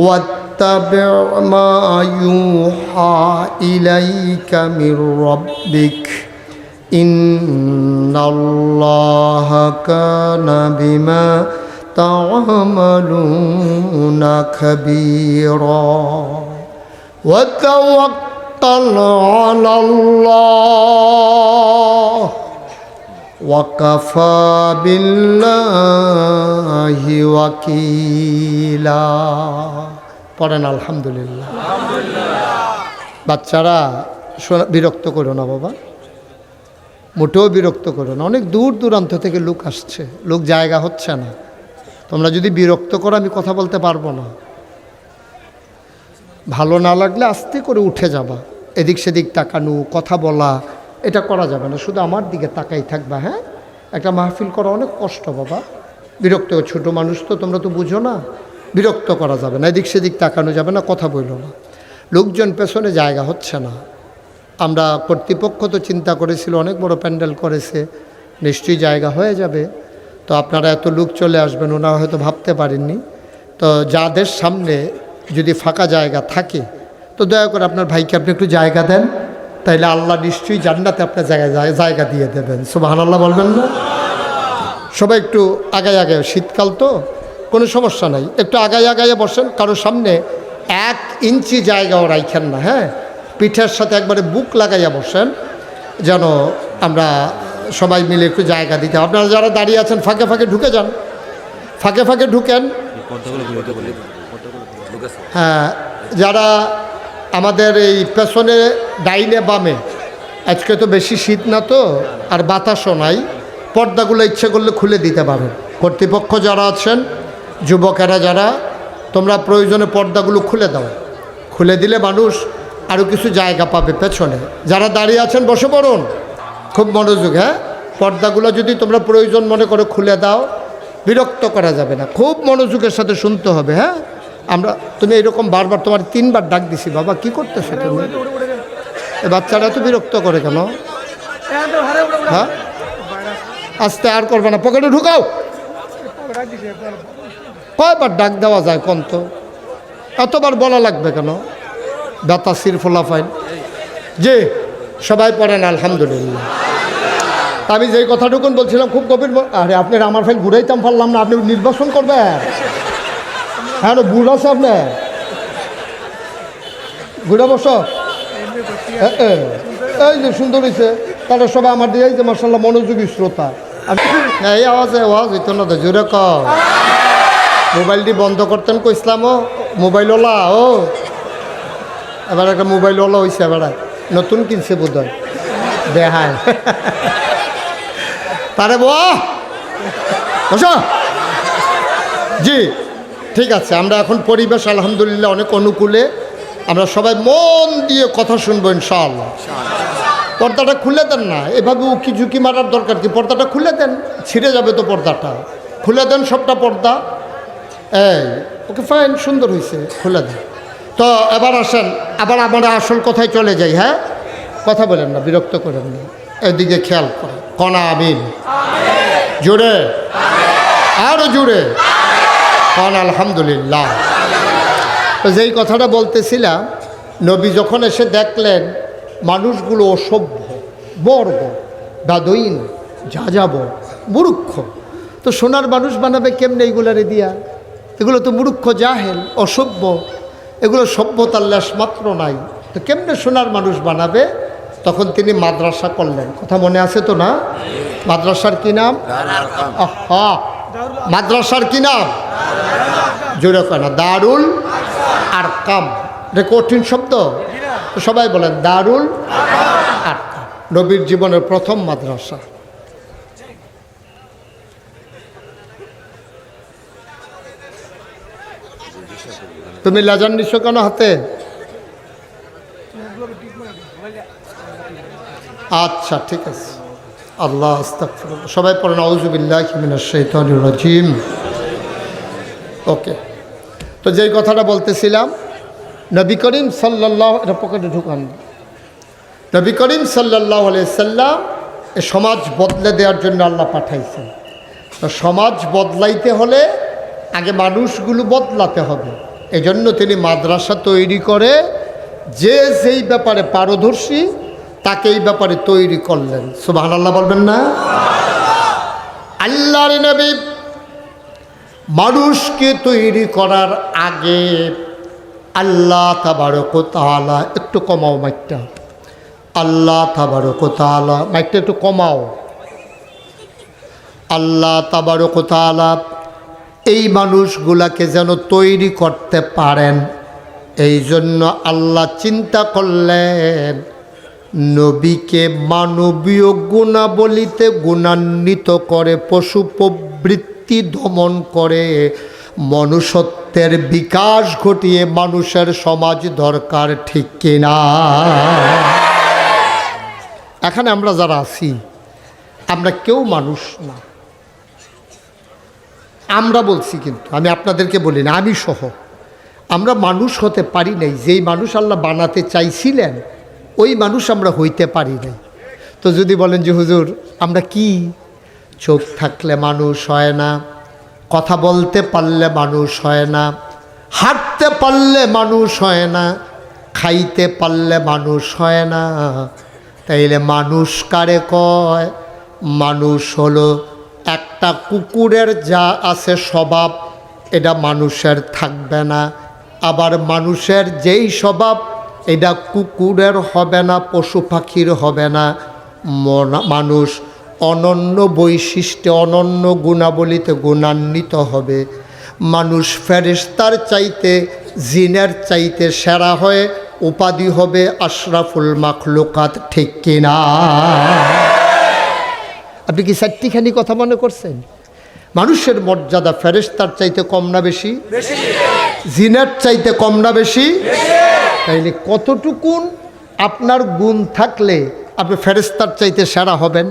ওয়াত্তাবি' মা ইউহা ইলাইকা মির রাব্বিক ইন্নাল্লাহা কানা বিমা তা'মালুনা খাবীরা ওয়া তাওয়াক্কাল আলাল্লাহ ওয়া কাফা বিল্লাহি ওয়াকিলা। পড়েন আলহামদুলিল্লাহ। বাচ্চারা বিরক্ত করো না বাবা, মোটেও বিরক্ত করো না। অনেক দূর দূরান্ত থেকে লোক আসছে, লোক জায়গা হচ্ছে না। তোমরা যদি বিরক্ত করো আমি কথা বলতে পারবো না। ভালো না লাগলে আস্তে করে উঠে যাবা, এদিক সেদিক তাকানো, কথা বলা এটা করা যাবে না, শুধু আমার দিকে তাকাই থাকবা। হ্যাঁ, একটা মাহফিল করা অনেক কষ্ট বাবা। বিরক্ত, ছোট মানুষ তো, তোমরা তো বুঝো না। বিরক্ত করা যাবে না, এদিক সেদিক তাকানো যাবে না, কথা বললো না। লোকজন পেছনে জায়গা হচ্ছে না। আমরা কর্তৃপক্ষ তো চিন্তা করেছিল, অনেক বড় প্যান্ডেল করেছে, নিশ্চয়ই জায়গা হয়ে যাবে। তো আপনারা এত লোক চলে আসবেন ওনারা হয়তো ভাবতে পারেননি। তো যাদের সামনে যদি ফাঁকা জায়গা থাকে তো দয়া করে আপনার ভাইকে আপনি একটু জায়গা দেন, তাইলে আল্লাহ নিশ্চয়ই জান্নাতে আপনার জায়গা দিয়ে দেবেন। সুবহানাল্লাহ বলবেন না? সবাই একটু আগায় আগায়, শীতকাল তো কোনো সমস্যা নাই, একটু আগায় আগায় বসেন। কারোর সামনে 1 ইঞ্চি জায়গাও রাখেন না। হ্যাঁ, পিঠের সাথে একবারে বুক লাগাইয়া বসেন, যেন আমরা সবাই মিলে একটু জায়গা দিতে। আপনারা যারা দাঁড়িয়ে আছেন ফাঁকে ফাঁকে ঢুকে যান, ফাঁকে ফাঁকে ঢুকেন। হ্যাঁ, যারা আমাদের এই পেছনে ডাইনে বামে, আজকে তো বেশি শীত না তো, আর বাতাসও নাই, পর্দাগুলো ইচ্ছে করলে খুলে দিতে পারেন। কর্তৃপক্ষ যারা আছেন, যুবকেরা যারা, তোমরা প্রয়োজনে পর্দাগুলো খুলে দাও। খুলে দিলে মানুষ আরও কিছু জায়গা পাবে পেছনে। যারা দাঁড়িয়ে আছেন বসে পড়ুন, খুব মনোযোগ। হ্যাঁ, পর্দাগুলো যদি তোমরা প্রয়োজন মনে করে খুলে দাও, বিরক্ত করা যাবে না, খুব মনোযোগের সাথে শুনতে হবে। হ্যাঁ, তুমি এরকম বারবার, তোমার 3 বার ডাক দিছি, বাবা কি করতেছো তুমি? এ বাচ্চারা তো বিরক্ত করে কেন? হ্যাঁ, আস্তে, আর করবে না, পকেটে ঢুকাও। কয়বার ডাক দেওয়া যায় কোন? তো এতবার বলা লাগবে কেন? ব্যথা সিরফোলা ফাইন। জি, সবাই পড়েন আলহামদুলিল্লাহ। আমি যেই কথাটুকুন বলছিলাম খুব গভীর। আরে আপনার আমার ফাইল ঘুরাইতাম পারলাম না, আপনি নির্বাচন করবেন? হ্যাঁ, বুড় আছে আপনার, ঘুরে বসো। এই যে সুন্দর হয়েছে, তারা সবাই আমার দিয়ে যে মার্শাল্লাহ মনোযোগী শ্রোতা। এই আওয়াজে আওয়াজ হইতো না তো, জোরে কও। মোবাইলটি বন্ধ করতেন কইসলামও, মোবাইলওয়ালা। ও এবার একটা মোবাইলওয়ালা হয়েছে, এবার নতুন কিনছে বোধ হয়, দেখায়। তারে বসো। জি, ঠিক আছে। আমরা এখন পরিবেশ আলহামদুলিল্লাহ অনেক অনুকূলে, আমরা সবাই মন দিয়ে কথা শুনবো ইনশাআল্লাহ। পর্দাটা খুলে দেন না, এভাবে উকি ঝুঁকি মারার দরকার কি? পর্দাটা খুলে দেন, ছিঁড়ে যাবে তো পর্দাটা। খুলে দেন সবটা পর্দা। এই ওকে, ফাইন, সুন্দর হয়েছে, খুলে দেন। তো এবার আসেন, আবার আমরা আসল কথায় চলে যাই। হ্যাঁ, কথা বলেন না, বিরক্ত করেন না, এদিকে খেয়াল করেন। কনা আমিন, জোরে, আরো জোরে কন আলহামদুলিল্লাহ। তো যেই কথাটা বলতেছিলাম, নবী যখন এসে দেখলেন মানুষগুলো অসভ্য, বর্গ, দাদইন, যাযাব, মূর্খ, তো সোনার মানুষ বানাবে কেমনে এইগুলারে দিয়া? এগুলো তো মূর্খ, জাহেল, অসভ্য, এগুলো সভ্যতার লেশ মাত্র নাই, তো কেমনে সোনার মানুষ বানাবে? তখন তিনি মাদ্রাসা করলেন। কথা মনে আছে তো না? মাদ্রাসার কি নাম? আহা, মাদ্রাসার কি নাম? জোরে কয় না, দারুল আরকাম। এটা কঠিন শব্দ, তো সবাই বলেন দারুল আরকাম। নবীর জীবনের প্রথম মাদ্রাসা। তুমি লাজান নিছো কেন হাতে? আচ্ছা, ঠিক আছে। আল্লাহ আস্তাগফিরুল্লাহ। সবাই পড়েন আউযু বিল্লাহি মিনাশ শাইতানির রাজিম। ওকে, তো যেই কথাটা বলতেছিলাম, নবী করিম সাল্লাল্লাহু, এটা পকেটে ঢুকান। নবী করিম সাল্লাল্লাহু আলাইহি সাল্লাম এ সমাজ বদলে দেওয়ার জন্য আল্লাহ পাঠাইছেন। তো সমাজ বদলাইতে হলে আগে মানুষগুলো বদলাতে হবে। এজন্য তিনি মাদ্রাসা তৈরি করে যে যেই ব্যাপারে পারদর্শী তাকে এই ব্যাপারে তৈরি করলেন। সুবহানাল্লাহ বলবেন না? আল্লাহর নবী মানুষকে তৈরি করার আগে আল্লাহ তাবারক ওয়া তাআলা, একটু কমাও মাইকটা, আল্লাহ তাবারক ওয়া তাআলা, মাইকটা একটু কমাও। আল্লাহ তাবারক ওয়া তাআলা এই মানুষগুলাকে যেন তৈরি করতে পারেন, এই জন্য আল্লাহ চিন্তা করলেন নবীকে মানবীয় গুণাবলীতে গুণান্বিত করে, পশু প্রবৃত্তি দমন করে, মনুষ্যত্বের বিকাশ ঘটিয়ে মানুষের সমাজ দরকার, ঠিক কিনা? এখানে আমরা যারা আছি, আমরা কেউ মানুষ না। আমরা বলছি, কিন্তু আমি আপনাদেরকে বলি না, আমি সহ, আমরা মানুষ হতে পারি নাই। যেই মানুষ আল্লাহ বানাতে চাইছিলেন ওই মানুষ আমরা হইতে পারি নাই। তো যদি বলেন যে হুজুর আমরা কি? চোখ থাকলে মানুষ হয় না, কথা বলতে পারলে মানুষ হয় না, হাঁটতে পারলে মানুষ হয় না, খাইতে পারলে মানুষ হয় না, তাইলে মানুষ কারে কয়? মানুষ হলো একটা কুকুরের যা আছে স্বভাব, এটা মানুষের থাকবে না। আবার মানুষের যেই স্বভাব, এটা কুকুরের হবে না, পশু পাখির হবে না। মানুষ অনন্য বৈশিষ্ট্যে, অনন্য গুণাবলীতে গুণান্বিত হবে। মানুষ ফেরেশতার চাইতে, জিনের চাইতে সেরা হয়ে উপাধি হবে আশরাফুল মাখলুকাত, ঠিক কিনা? আপনি কি চারটিখানি কথা মনে করছেন? মানুষের মর্যাদা ফেরেশতার চাইতে কম না বেশি? জিনের চাইতে কম না বেশি? তাইলে কতটুকুন আপনার গুণ থাকলে আপনি ফেরেশতার চাইতে সেরা হবেন,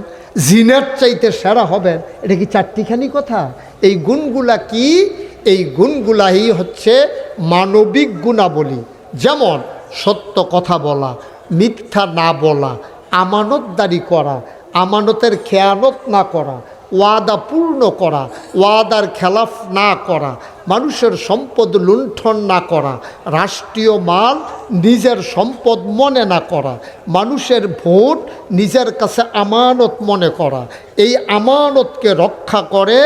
জিনের চাইতে সেরা হবেন? এটা কি চারটিখানি কথা? এই গুণগুলা কি? এই গুণগুলাই হচ্ছে মানবিক গুণাবলী। যেমন সত্য কথা বলা, মিথ্যা না বলা, আমানতদারি করা, আমানতের খেয়ানত না করা, ওয়াদা পূর্ণ করা, ওয়াদার খেলাফ না করা, মানুষের সম্পদ লুণ্ঠন না করা, রাষ্ট্রীয় মাল নিজের সম্পদ মনে না করা, মানুষের ভোট নিজের কাছে আমানত মনে করা, এই আমানতকে রক্ষা করে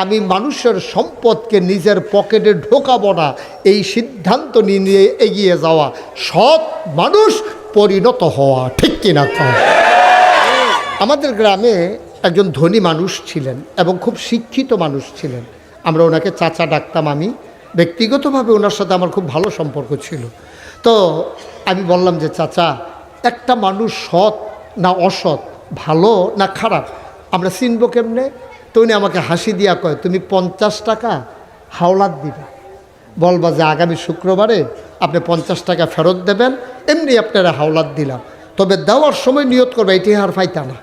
আমি মানুষের সম্পদকে নিজের পকেটে ঢোকাবো না, এই সিদ্ধান্ত নিয়ে এগিয়ে যাওয়া, সৎ মানুষ পরিণত হওয়া। ঠিক কিনা? আমাদের গ্রামে একজন ধনী মানুষ ছিলেন এবং খুব শিক্ষিত মানুষ ছিলেন। আমরা ওনাকে চাচা ডাকতাম। আমি ব্যক্তিগতভাবে ওনার সাথে আমার খুব ভালো সম্পর্ক ছিল। তো আমি বললাম যে চাচা, একটা মানুষ সৎ না অসৎ, ভালো না খারাপ, আমরা চিনব কেমনে? তো উনি আমাকে হাসি দিয়া কয়, তুমি 50 টাকা হাওলাত দিবা, বলবা যে আগামী শুক্রবারে আপনি 50 টাকা ফেরত দেবেন, এমনি আপনারা হাওলাত দিলাম, তবে দেওয়ার সময় নিয়ত করবে এটি আর ফাইতা না,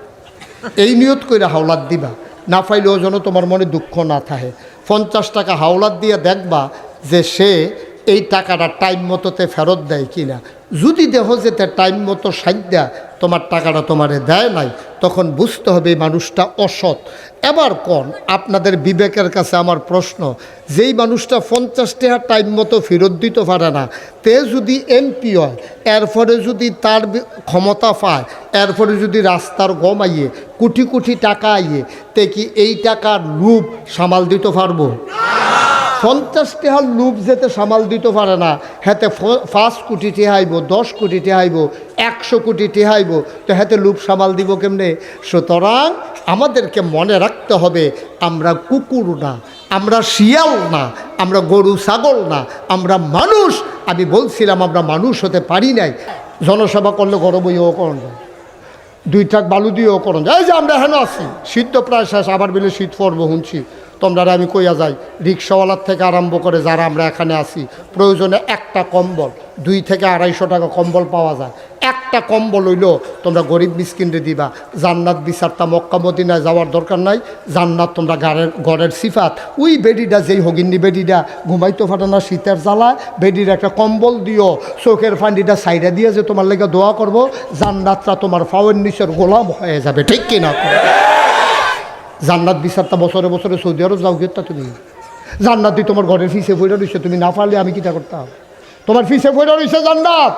এই নিয়ত করে হাওলাত দিবা, না পাইলেও যেন তোমার মনে দুঃখ না থাকে। 50 টাকা হাওলাত দিয়ে দেখবা যে সে এই টাকাটা টাইম মতোতে ফেরত দেয় কিনা। যদি দেখো যে তার টাইম মতো সাইদ্যা তোমার টাকাটা তোমারে দেয় নাই, তখন বুঝতে হবে এই মানুষটা অসৎ। এবার কোন আপনাদের বিবেকের কাছে আমার প্রশ্ন, যেই মানুষটা 50 টাকা টাইম মতো ফেরত দিতে পারে না, তে যদি এমপি হয়, এরপরে যদি তার ক্ষমতা পায়, এরপরে যদি রাস্তার গম আইয়ে কোটি কোটি টাকা আইয়ে, তে কি এই টাকার লুপ সামাল দিতে পারবো? 50 টাকার লুপ যেতে সামাল দিতে পারে না, হেতে 5 কোটি টেহাইব, 10 কোটি টেহাইব, 100 কোটি টেহাইব, তো হেতে লুপ সামাল দিব কেমনে? সুতরাং আমাদেরকে মনে রাখতে হবে, আমরা কুকুর না, আমরা শিয়াল না, আমরা গরু ছাগল না, আমরা মানুষ। আমি বলছিলাম আমরা মানুষ হতে পারি নাই। জনসভা করলে গরম হইও করণ যায়, 2 ট্রাক বালু দিয়েও করণ যায়। এই যে আমরা হেন আছি, শীত তো প্রায় শেষ, আবার বেলে শীত পড়বো শুনছি। তোমরা আমি কইয়া যাই, রিক্সাওয়ালার থেকে আরম্ভ করে যারা আমরা এখানে আছি, প্রয়োজনে একটা কম্বল 2 থেকে 250 টাকা কম্বল পাওয়া যায়, একটা কম্বল হইল তোমরা গরিব মিসকিনরে দিবা। জান্নাত বিচারতা মক্কা মদিনায় যাওয়ার দরকার নাই, জান্নাত তোমরা ঘরের সিফাত। ওই বেডিটা যেই হগিন্নি বেডিটা ঘুমাইতে পারে না শীতের জ্বালায়, বেডির একটা কম্বল দিও, চোখের ফান্ডিটা সাইডে দিয়ে যে তোমার লেগে দোয়া করবো, জান্নাতটা তোমার ফাওয়ের নিচের গোলাম হয়ে যাবে। ঠিক কিনা? জান্নাত বিচারটা বছরে বছরে সৌদি আরব যাও গেতা, তুমি জান্নাত দিয়ে তোমার ঘরের ফিসে বইটা রয়েছে, তুমি না পারলে আমি কিটা করতাম? তোমার ফিসে বইটা রয়েছে জান্নাত।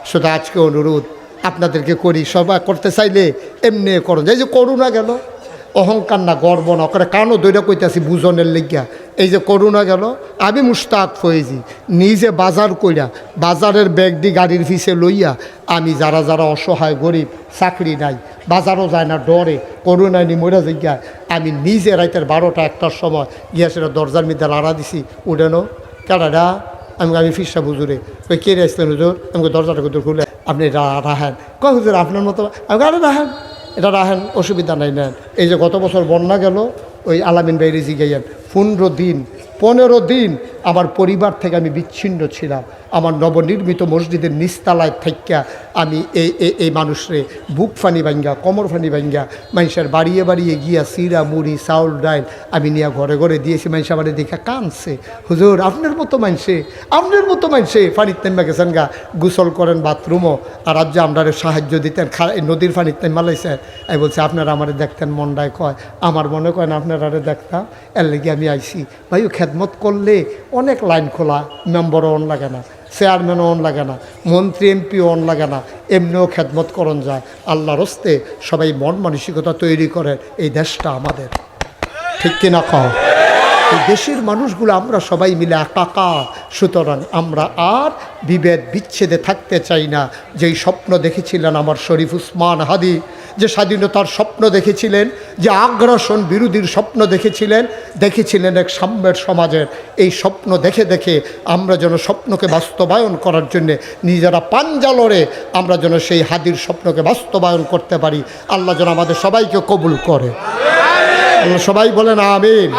শুধু আজকে অনুরোধ আপনাদেরকে করি, সবাই করতে চাইলে এমনি করুন। এই যে করুণা গেল, অহংকার না গর্ব না করে, কানও দৈরা কইতাছি বুঝনের লেগিয়া। এই যে করুণা গেল, আমি মুস্তাক ফয়েজি নিজে বাজার কইরা, বাজারের ব্যাগ দিয়ে গাড়ির ফিসে লইয়া, আমি যারা যারা অসহায় গরিব, চাকরি নাই, বাজারও যায় না, ডরে করুণায় নি মরা জায়গায়, আমি নিজে রাইতের 12টা 1টার সময় গিয়া সেটা দরজার মধ্যে লাড়া দিছি, উঠেনো কেডা? আমি ফিসা বুঝুরে, ওই কে আসলেন হুজুর? আমাকে দরজাটা কিন্তু খুলে, আপনি রাহেন। কয় হুজুর আপনার মতো? আমি আরে রাহেন, এটা রাহেন, অসুবিধা নাই, নেন। এই যে গত বছর বন্যা গেল, ওই আলামিন বাইরে জিগাইয়েন, 15 দিন আমার পরিবার থেকে আমি বিচ্ছিন্ন ছিলাম। আমার নবনির্মিত মসজিদের নিচতলায় থাইকা আমি এই মানুষরে বুক ফানি ভাঙ্গা, কমর ফানি ভাঙ্গা, মানুষের বাড়িয়ে বাড়িয়ে গিয়া সিরা মুড়ি চাউল ডাইল আমি নিয়ে ঘরে ঘরে দিয়েছি। মানুষ আমার দেখে কানছে, হুজুর আপনার মতো মানুষে ফানির নেমে গেছেন গা, গোসল করেন বাথরুমও, আর আজ যে আমরা সাহায্য দিতেন, নদীর ফানির নেমে লাইছে। আমি বলছি আপনারা আমারে দেখতেন, মনটায় কয়, আমার মনে কয় না আপনারা দেখতাম, এর লেগে আমি আইসি। ভাই খেদমত করলে অনেক লাইন খোলা, মেম্বারও অন লাগে না, চেয়ারম্যানও অন লাগে না, মন্ত্রী এমপিও অন লাগে না, এমনিও খেদমত করণ যায়। আল্লাহর হস্তে সবাই মন মানসিকতা তৈরি করে, এই দেশটা আমাদের। ঠিক কিনা কও? এই দেশের মানুষগুলো আমরা সবাই মিলে একাকার। সুতরাং আমরা আর বিভেদ বিচ্ছেদে থাকতে চাই না। যেই স্বপ্ন দেখেছিলেন আমার শরীফ উসমান হাদি, যে স্বাধীনতার স্বপ্ন দেখেছিলেন, যে আগ্রাসন বিরোধীর স্বপ্ন দেখেছিলেন এক সাম্যের সমাজের, এই স্বপ্ন দেখে দেখে আমরা যেন স্বপ্নকে বাস্তবায়ন করার জন্যে নিজেরা পাঞ্জা লড়ে আমরা যেন সেই হাদির স্বপ্নকে বাস্তবায়ন করতে পারি। আল্লাহ যেন আমাদের সবাইকে কবুল করে। আল্লাহ সবাই বলেন আমিন।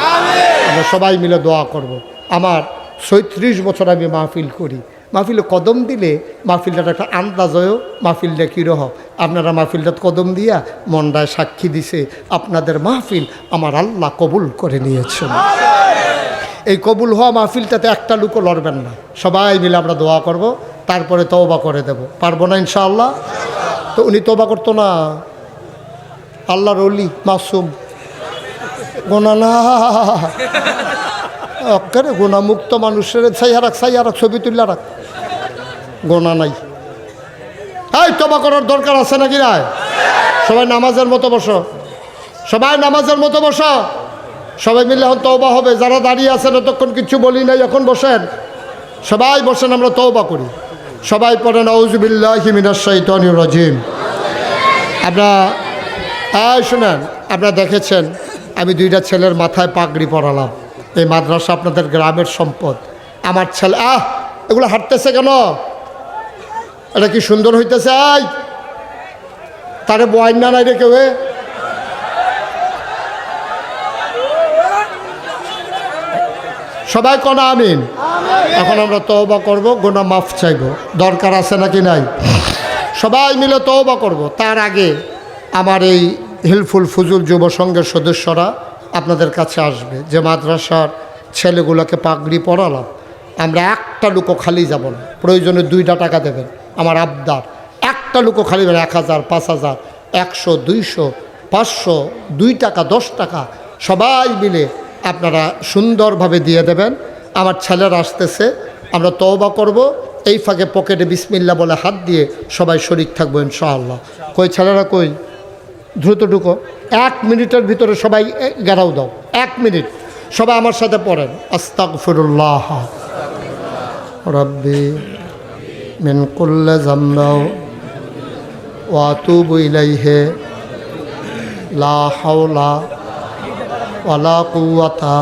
আমরা সবাই মিলে দোয়া করব। আমার ৩৬ বছর আমি মাহফিল করি। মাহফিলে কদম দিলে মাহফিলটার একটা আন্দাজ হয়েও মাহফিলটা কীরকম। আপনারা মাহফিলটা কদম দিয়া মনটায় সাক্ষী দিছে আপনাদের মাহফিল আমার আল্লাহ কবুল করে নিয়েছেন। এই কবুল হওয়া মাহফিলটাতে একটা লুকও লড়বেন না, সবাই মিলে আমরা দোয়া করব, তারপরে তওবা করে দেব। পারবো না ইনশাআল্লাহ? তো উনি তওবা করতো না, আল্লাহর ওলি মাসুম, গোনা না অক্কারে গোনামুক্ত মানুষের ছাইয়া রাখ ছবি তুল্লা রাখ, গোনা নাই। এই তওবা করার দরকার আছে নাকি নাই? সবাই নামাজের মতো বসো, সবাই নামাজের মতো বসো, সবাই মিলে এখন তওবা হবে। যারা দাঁড়িয়ে আছেন এতক্ষণ কিছু বলি নাই, এখন বসেন, সবাই বসেন, আমরা তওবা করি। সবাই পড়েন আউযু বিল্লাহি মিনাশ শাইতানির রাজিম। আপনারা শুনেন, আপনারা দেখেছেন আমি 2টা ছেলের মাথায় পাগড়ি পরালাম। এই মাদ্রাসা আপনাদের গ্রামের সম্পদ। আমার ছেলে এগুলো হাঁটতেছে কেন? এটা কি সুন্দর হইতেছে? তারে বয়ান না নাই রে কেউ? সবাই কোনা আমিন। এখন আমরা তওবা করব, গুনাহ মাফ চাইব। দরকার আছে নাকি নাই? সবাই মিলে তওবা করব। তার আগে আমার এই হিলফুল ফুজুল যুব সংঘের সদস্যরা আপনাদের কাছে আসবে। যে মাদ্রাসার ছেলেগুলোকে পাগড়ি পরালাম, আমরা একটা লুকো খালি যাব না। প্রয়োজনে 2টা টাকা দেবেন, আমার আবদার। একটা লুকো খালি দেবেন, 1000, 5000, 100, 200, 500, 2 টাকা, 10 টাকা সবাই মিলে আপনারা সুন্দরভাবে দিয়ে দেবেন। আমার ছেলেরা আসতেছে, আমরা তওবা করব। এই ফাঁকে পকেটে বিসমিল্লাহ বলে হাত দিয়ে সবাই শরীক থাকবো ইনশাআল্লাহ। কই ছেলেরা কই? দ্রুত ঢুকো, 1 মিনিটের ভিতরে সবাই গেরাও দাও। 1 মিনিট সবাই আমার সাথে পড়েন। আস্তাগফিরুল্লাহ রাব্বি মিন কুল্লি যামবি ওয়া আতুবু ইলাইহি লা হাওলা ওয়ালা কুওয়াতা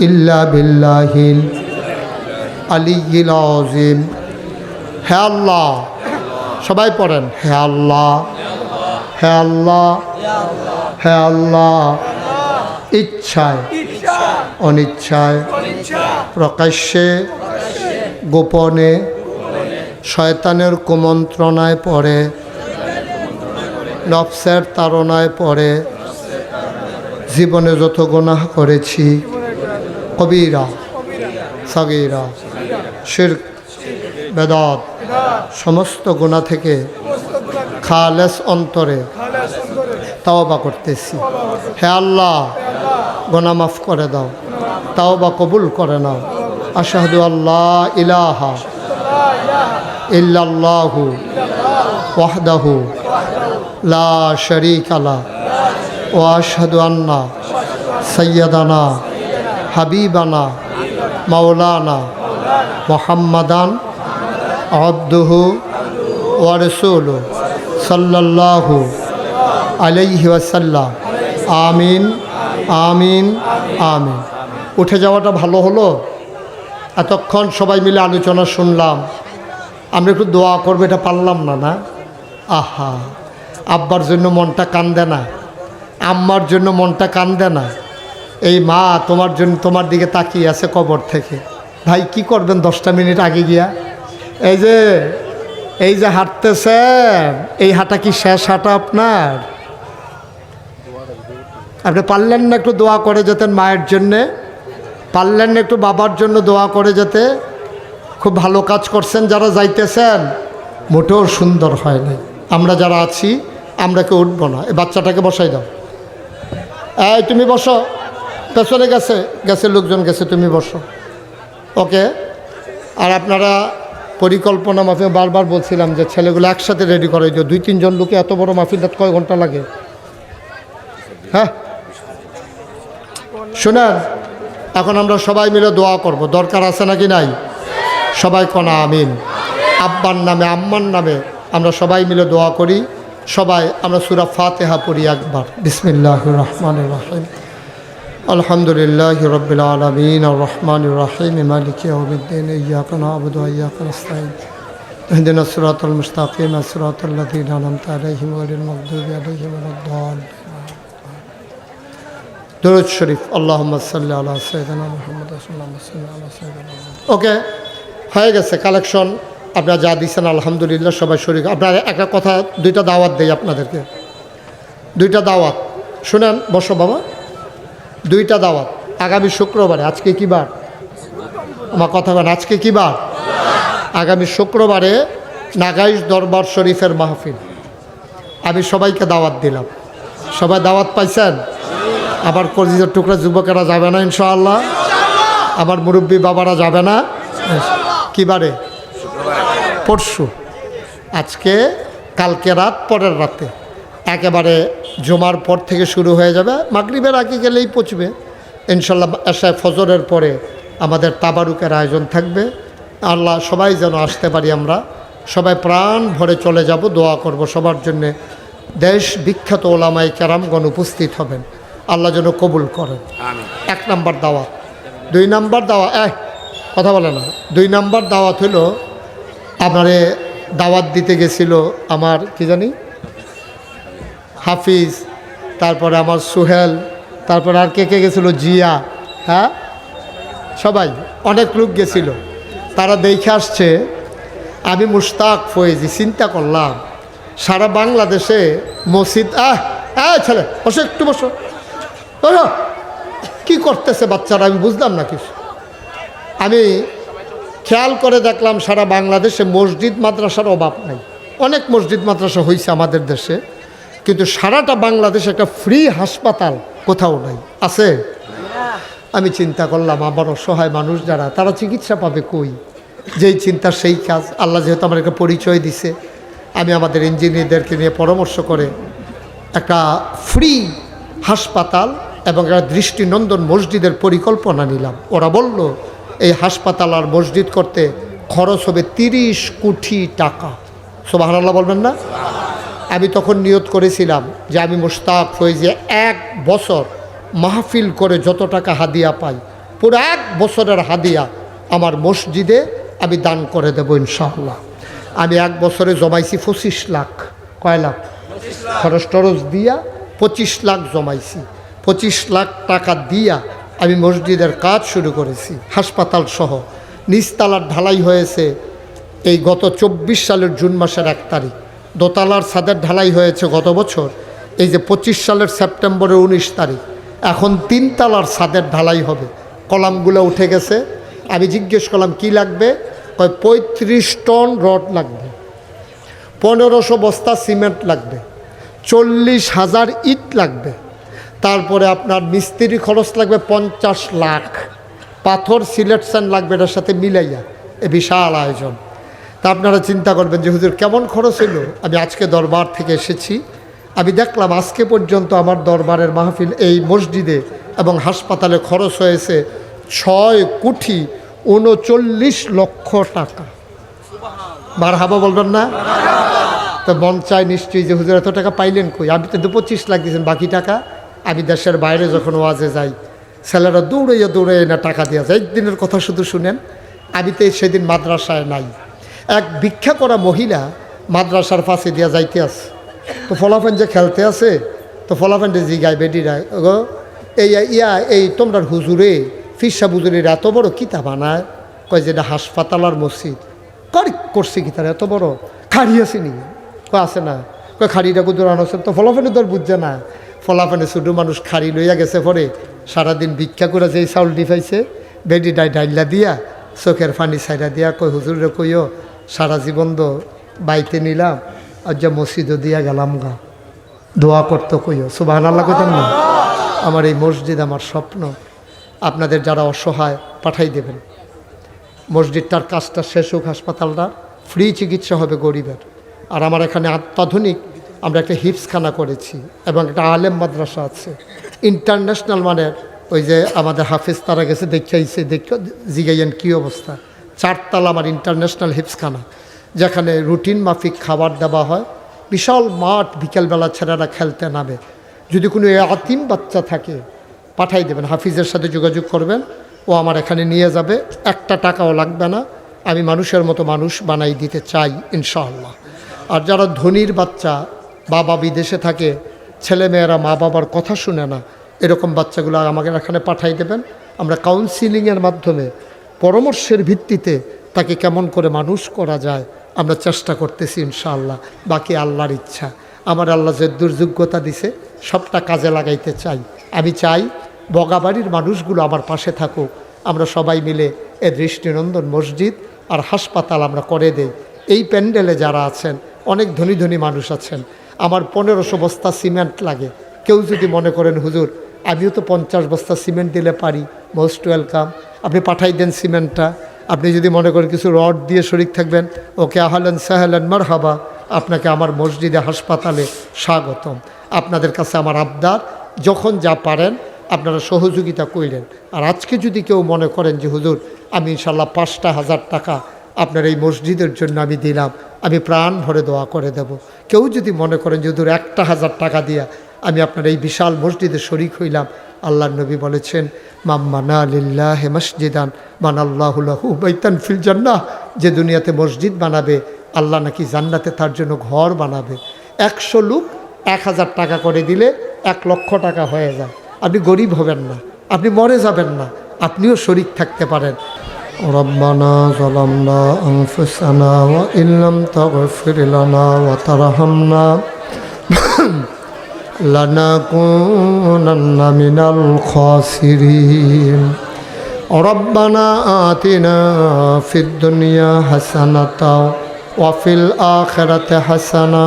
ইল্লা বিল্লাহিল আলিয়্যিল আযীম। হে আল্লাহ, সবাই পড়েন, হে আল্লাহ, হে আল্লাহ, হে আল্লাহ, ইচ্ছায় অনিচ্ছায় প্রকাশ্যে গোপনে শয়তানের কুমন্ত্রণায় পড়ে, নফসের তাড়নায় পড়ে জীবনে যত গুনাহ করেছি, কবিরা সাগীরা শিরক বেদাত সমস্ত গুনাহ থেকে খালেস অন্তরে তাওবা করতেছি। হে আল্লাহ, গুনাহ মাফ করে দাও, তাওবা কবুল করে নাও। আশহাদু আল্লা ইলাহা ইল্লাল্লাহু ওয়াহদাহু লা শারীকা লাহু ওয়া আশহাদু আন্না সাইয়্যিদানা হাবিবানা মাওলানা মুহাম্মাদান আবদুহু ওয়া রাসূলুহু সাল্লাল্লাহু আলাইহি ওয়াসাল্লাম। আমিন আমিন আমিন। উঠে যাওয়াটা ভালো হলো। এতক্ষণ সবাই মিলে আলোচনা শুনলাম, আমরা একটু দোয়া করবো, এটা পারলাম না। না আহা, আব্বার জন্য মনটা কান্দে না? আম্মার জন্য মনটা কান্দে না? এই মা তোমার জন্য, তোমার দিকে তাকিয়ে আছে কবর থেকে। ভাই কি করবেন 10টা মিনিট আগে গিয়া? এই যে হাঁটতেছেন, এই হাঁটা কি শেষ হাঁটা আপনার? আপনি পারলেন না একটু দোয়া করে যেতেন মায়ের জন্যে? পারলেন না একটু বাবার জন্য দোয়া করে যেতে? খুব ভালো কাজ করছেন যারা যাইতেছেন, মোটেও সুন্দর হয় নাই। আমরা যারা আছি আমরা কেউ উঠবো না। এই বাচ্চাটাকে বসাই দাও। এই তুমি বসো, পেছনে গেছে লোকজন গেছে, তুমি বসো। ওকে। আর আপনারা পরিকল্পনা মাফিক বারবার বলছিলাম যে ছেলেগুলো একসাথে রেডি করে দিও। 2-3 জন লোকে এত বড় মাহফিলটা কয় ঘন্টা লাগে? হ্যাঁ শুনেন, এখন আমরা সবাই মিলে দোয়া করব। দরকার আছে নাকি নাই? সবাই কোনা আমিন। আব্বার নামে আম্মার নামে আমরা সবাই মিলে দোয়া করি। সবাই আমরা সূরা ফাতিহা পড়ি একবার। বিসমিল্লাহির রহমানির রহিম। আলহামদুলিল্লাহি রাব্বিল আলামিন আর রহমানির রহিম মালিকি ইয়াউমিদ্দিন ইয়্যাকা না'বুদু ওয়া ইয়্যাকা নাস্তাঈন ইহদিনাস সিরাতাল মুস্তাকিম সিরাতাল লাযীনা আন'আমতা আলাইহিম গায়রিল মাগদুবি আলাইহিম ওয়ালাদ-দাল্লিন। দুরূদ শরীফ। আল্লাহুম্মা সাল্লি আলা সাইয়্যিদিনা মুহাম্মদ সাল্লাল্লাহু আলাইহি ওয়াসাল্লাম। ওকে, হয়ে গেছে কালেকশন। আপনারা যা দিচ্ছেন আলহামদুলিল্লাহ, সবাই শরীর। আপনারা একটা কথা, দুইটা দাওয়াত দেই আপনাদেরকে, দুইটা দাওয়াত শুনেন। বসো বাবা। দুইটা দাওয়াত আগামী শুক্রবারে। আজকে কি বার? আমার কথা বলেন, আজকে কি বার? আগামী শুক্রবারে নাগাইশ দরবার শরীফের মাহফিল। আমি সবাইকে দাওয়াত দিলাম। সবাই দাওয়াত পাইছেন? আমার কলিজার টুকরা যুবকেরা যাবে না ইনশাআল্লাহ? আমার মুরব্বী বাবারা যাবে না? কি বারে? পরশু। আজকে, কালকে রাত, পরের রাতে একেবারে জুমার পর থেকে শুরু হয়ে যাবে। মাগরিবের আগে গেলেই পৌঁছবে ইনশাল্লাহ। এশায় ফজরের পরে আমাদের তাবারুকের আয়োজন থাকবে। আল্লাহ সবাই যেন আসতে পারি। আমরা সবাই প্রাণ ভরে চলে যাব, দোয়া করব সবার জন্যে। দেশ বিখ্যাত ওলামায়ে কেরামগণ উপস্থিত হবেন, আল্লাহ যেন কবুল করেন। এক নাম্বার দাওয়াত। দুই নাম্বার দাওয়াত, কথা বলে না। দুই নাম্বার দাওয়াত হলো, আমারে দাওয়াত দিতে গেছিল আমার কি জানি হাফিজ, তারপরে আমার সোহেল, তারপরে আর কে কে গেছিল, জিয়া, হ্যাঁ সবাই, অনেক লোক গেছিল। তারা দেখে আসছে আমি মুশতাক ফয়েজি। চিন্তা করলাম সারা বাংলাদেশে মসজিদ। ছেলে বসো, একটু বসো। কি করতেছে বাচ্চারা আমি বুঝলাম না কিছু। আমি খেয়াল করে দেখলাম সারা বাংলাদেশে মসজিদ মাদ্রাসার অভাব নাই। অনেক মসজিদ মাদ্রাসা হয়েছে আমাদের দেশে, কিন্তু সারাটা বাংলাদেশে একটা ফ্রি হাসপাতাল কোথাও নাই। আছে? আমি চিন্তা করলাম আমার অসহায় মানুষ যারা, তারা চিকিৎসা পাবে কই? যেই চিন্তা সেই কাজ। আল্লাহ যেহেতু আমার একটা পরিচয় দিছে, আমি আমাদের ইঞ্জিনিয়ারদেরকে নিয়ে পরামর্শ করে একটা ফ্রি হাসপাতাল এবং একটা দৃষ্টিনন্দন মসজিদের পরিকল্পনা নিলাম। ওরা বলল এই হাসপাতাল আর মসজিদ করতে খরচ হবে 30 কোটি টাকা। সুবহানাল্লাহ বলবেন না? আমি তখন নিয়ত করেছিলাম যে আমি মুশতাক ফয়েজি 1 বছর মাহফিল করে যত টাকা হাদিয়া পাই, পুরো 1 বছরের হাদিয়া আমার মসজিদে আমি দান করে দেব ইনশাআল্লাহ। আমি 1 বছরে জমাইছি 25 লাখ। কয় লাখ? খরচ টরচ দিয়া 25 লাখ জমাইছি। 25 লাখ টাকা দিয়া আমি মসজিদের কাজ শুরু করেছি, হাসপাতাল সহ। নিচতলার ঢালাই হয়েছে এই গত 24 সালের জুন মাসের 1 তারিখ। দোতলার ছাদের ঢালাই হয়েছে গত বছর এই যে 25 সালের সেপ্টেম্বরের 19 তারিখ। এখন 3 তলার ছাদের ঢালাই হবে। কলামগুলো উঠে গেছে। আমি জিজ্ঞেস করলাম কি লাগবে? কয় 35 টন রড লাগবে, 1500 বস্তা সিমেন্ট লাগবে, 40,000 ইট লাগবে, তারপরে আপনার মিস্ত্রি খরচ লাগবে 50 লাখ, পাথর সিলেকশন লাগবে এটার সাথে মিলাইয়া। এ বিশাল আয়োজন। তা আপনারা চিন্তা করবেন যে হুজুর কেমন খরচ হলো। আমি আজকে দরবার থেকে এসেছি, আমি দেখলাম আজকে পর্যন্ত আমার দরবারের মাহফিল এই মসজিদে এবং হাসপাতালে খরচ হয়েছে 6 কোটি 39 লক্ষ টাকা। মারহাবা বলবেন না? তো মন চায় নিশ্চয়ই যে হুজুর এত টাকা পাইলেন কই? আমি তো 25 লাখ দিয়েছেন, বাকি টাকা আমি দেশের বাইরে যখন ওয়াজে যাই ছেলেরা দৌড়াইয়া না টাকা দেওয়া যায়। একদিনের কথা শুধু শুনেন, আমি তো সেদিন মাদ্রাসায় নাই। এক ভিক্ষা করা মহিলা মাদ্রাসার পাশে দিয়া যাইতে আছে, তো ফলাফেন যে খেলতে আছে, তো ফলাফেনটা জিগায় বেডিরা, গো এই তোমরা হুজুরে ফিরসা বুজুরিরা এত বড় কিতা বানায়? কয় যেটা হাসপাতাল আর মসজিদ। করছি কি তারা এত বড় খাড়ি আছে নি? কয় আছে না। কয় খাড়িটা কুদুর আনছে। তো ফলাফেনে তোর বুঝছে না। ফলাফেনে ছোটো মানুষ খাড়ি লইয়া গেছে, পরে সারাদিন ভিক্ষা করে যেই চাউল পাইছে বেডি ডাইলা দিয়া চোখের পানি ছাইরা দিয়া কই হুজুরে কইও সারা জীবন তো বাইতে নিলাম, আর যা মসজিদও দিয়া গেলাম গা, দোয়া করতে কইও। সুবহানাল্লাহ কইতাম না? আমার এই মসজিদ আমার স্বপ্ন। আপনাদের যারা অসহায় পাঠাই দেবেন। মসজিদটার কাজটা শেষ হোক, হাসপাতালটা ফ্রি চিকিৎসা হবে গরিবের। আর আমার এখানে অত্যাধুনিক আমরা একটা হিপসখানা করেছি এবং একটা আলেম মাদ্রাসা আছে ইন্টারন্যাশনাল মানের। ওই যে আমাদের হাফেজ তারা গেছে দেখাইছে, জিগাইয়েন কী অবস্থা। 4 তলা আমার ইন্টারন্যাশনাল হিপসখানা, যেখানে রুটিন মাফিক খাবার দেওয়া হয় বিশাল মাঠ, বিকেলবেলা ছেলেরা খেলতে নামে। যদি কোনো আতিম বাচ্চা থাকে পাঠাই দেবেন, হাফিজের সাথে যোগাযোগ করবেন, ও আমার এখানে নিয়ে যাবে, একটা টাকাও লাগবে না। আমি মানুষের মতো মানুষ বানাই দিতে চাই ইনশাআল্লাহ। আর যারা ধনীর বাচ্চা, বাবা বিদেশে থাকে, ছেলেমেয়েরা মা বাবার কথা শুনে না, এরকম বাচ্চাগুলো আমাকে এখানে পাঠাই দেবেন। আমরা কাউন্সিলিংয়ের মাধ্যমে পরামর্শের ভিত্তিতে তাকে কেমন করে মানুষ করা যায় আমরা চেষ্টা করতেছি ইনশাআল্লাহ। বাকি আল্লাহর ইচ্ছা। আমার আল্লাহ যে দুর্যোগ্যতা দিছে সবটা কাজে লাগাইতে চাই। আমি চাই বগাবাড়ির মানুষগুলো আমার পাশে থাকুক, আমরা সবাই মিলে এ দৃষ্টিনন্দন মসজিদ আর হাসপাতাল আমরা করে দেই। এই প্যান্ডেলে যারা আছেন অনেক ধনী ধনী মানুষ আছেন। আমার 1500 বস্তা সিমেন্ট লাগে। কেউ যদি মনে করেন হুজুর আমিও তো 50 বস্তা সিমেন্ট দিলে পারি, মোস্ট ওয়েলকাম, আপনি পাঠাই দেন সিমেন্টটা। আপনি যদি মনে করেন কিছু রড দিয়ে শরিক থাকবেন, ওকে আহলান সাহলান মারহাবা, আপনাকে আমার মসজিদে হাসপাতালে স্বাগতম। আপনাদের কাছে আমার আবদার, যখন যা পারেন আপনারা সহযোগিতা কইলেন। আর আজকে যদি কেউ মনে করেন যে হুজুর আমি ইনশাল্লাহ 5,000 টাকা আপনার এই মসজিদের জন্য আমি দিলাম, আমি প্রাণ ভরে দোয়া করে দেব। কেউ যদি মনে করেন যে হুজুর 1,000 টাকা দিয়া আমি আপনার এই বিশাল মসজিদে শরিক হইলাম, আল্লাহর নবী বলেছেন মাম্মানা লিল্লাহি মসজিদান বানাল্লাহু লাহু বাইতান ফিল জান্নাহ, যে দুনিয়াতে মসজিদ বানাবে আল্লাহ নাকি জান্নাতে তার জন্য ঘর বানাবে। 100 লোক 1,000 টাকা করে দিলে 1 লক্ষ টাকা হয়ে যায়। আপনি গরিব হবেন না, আপনি মরে যাবেন না, আপনিও শরিক থাকতে পারেন। রব্বানা যালামনা আনফুসানা ওয়া ইল্লাম তাগফির লানা ওয়া তারহামনা লানাকুনান্না মিনাল খাসিরিন। রব্বানা আতিনা ফিদ দুনিয়া হাসানাতাও ওয়া ফিল আখিরাতি হাসানা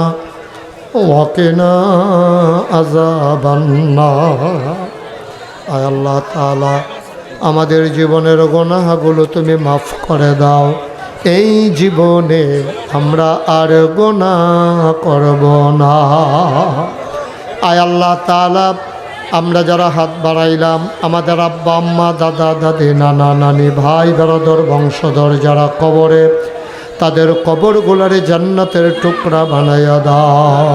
ওয়া কিনা আযাবান নার। আয় আল্লাহ তাআলা আমাদের জীবনের গুনাহগুলো তুমি মাফ করে দাও। এই জীবনে আমরা আর গুনাহ করব না। আয় আল্লাহ তাআলা আমরা যারা হাত বাড়াইলাম, আমাদের আব্বা আম্মা দাদা দাদি নানা নানি ভাই বেরাদর বংশধর যারা কবরে, তাদের কবরগুলারে জান্নাতের টুকরা বানাইয়া দাও।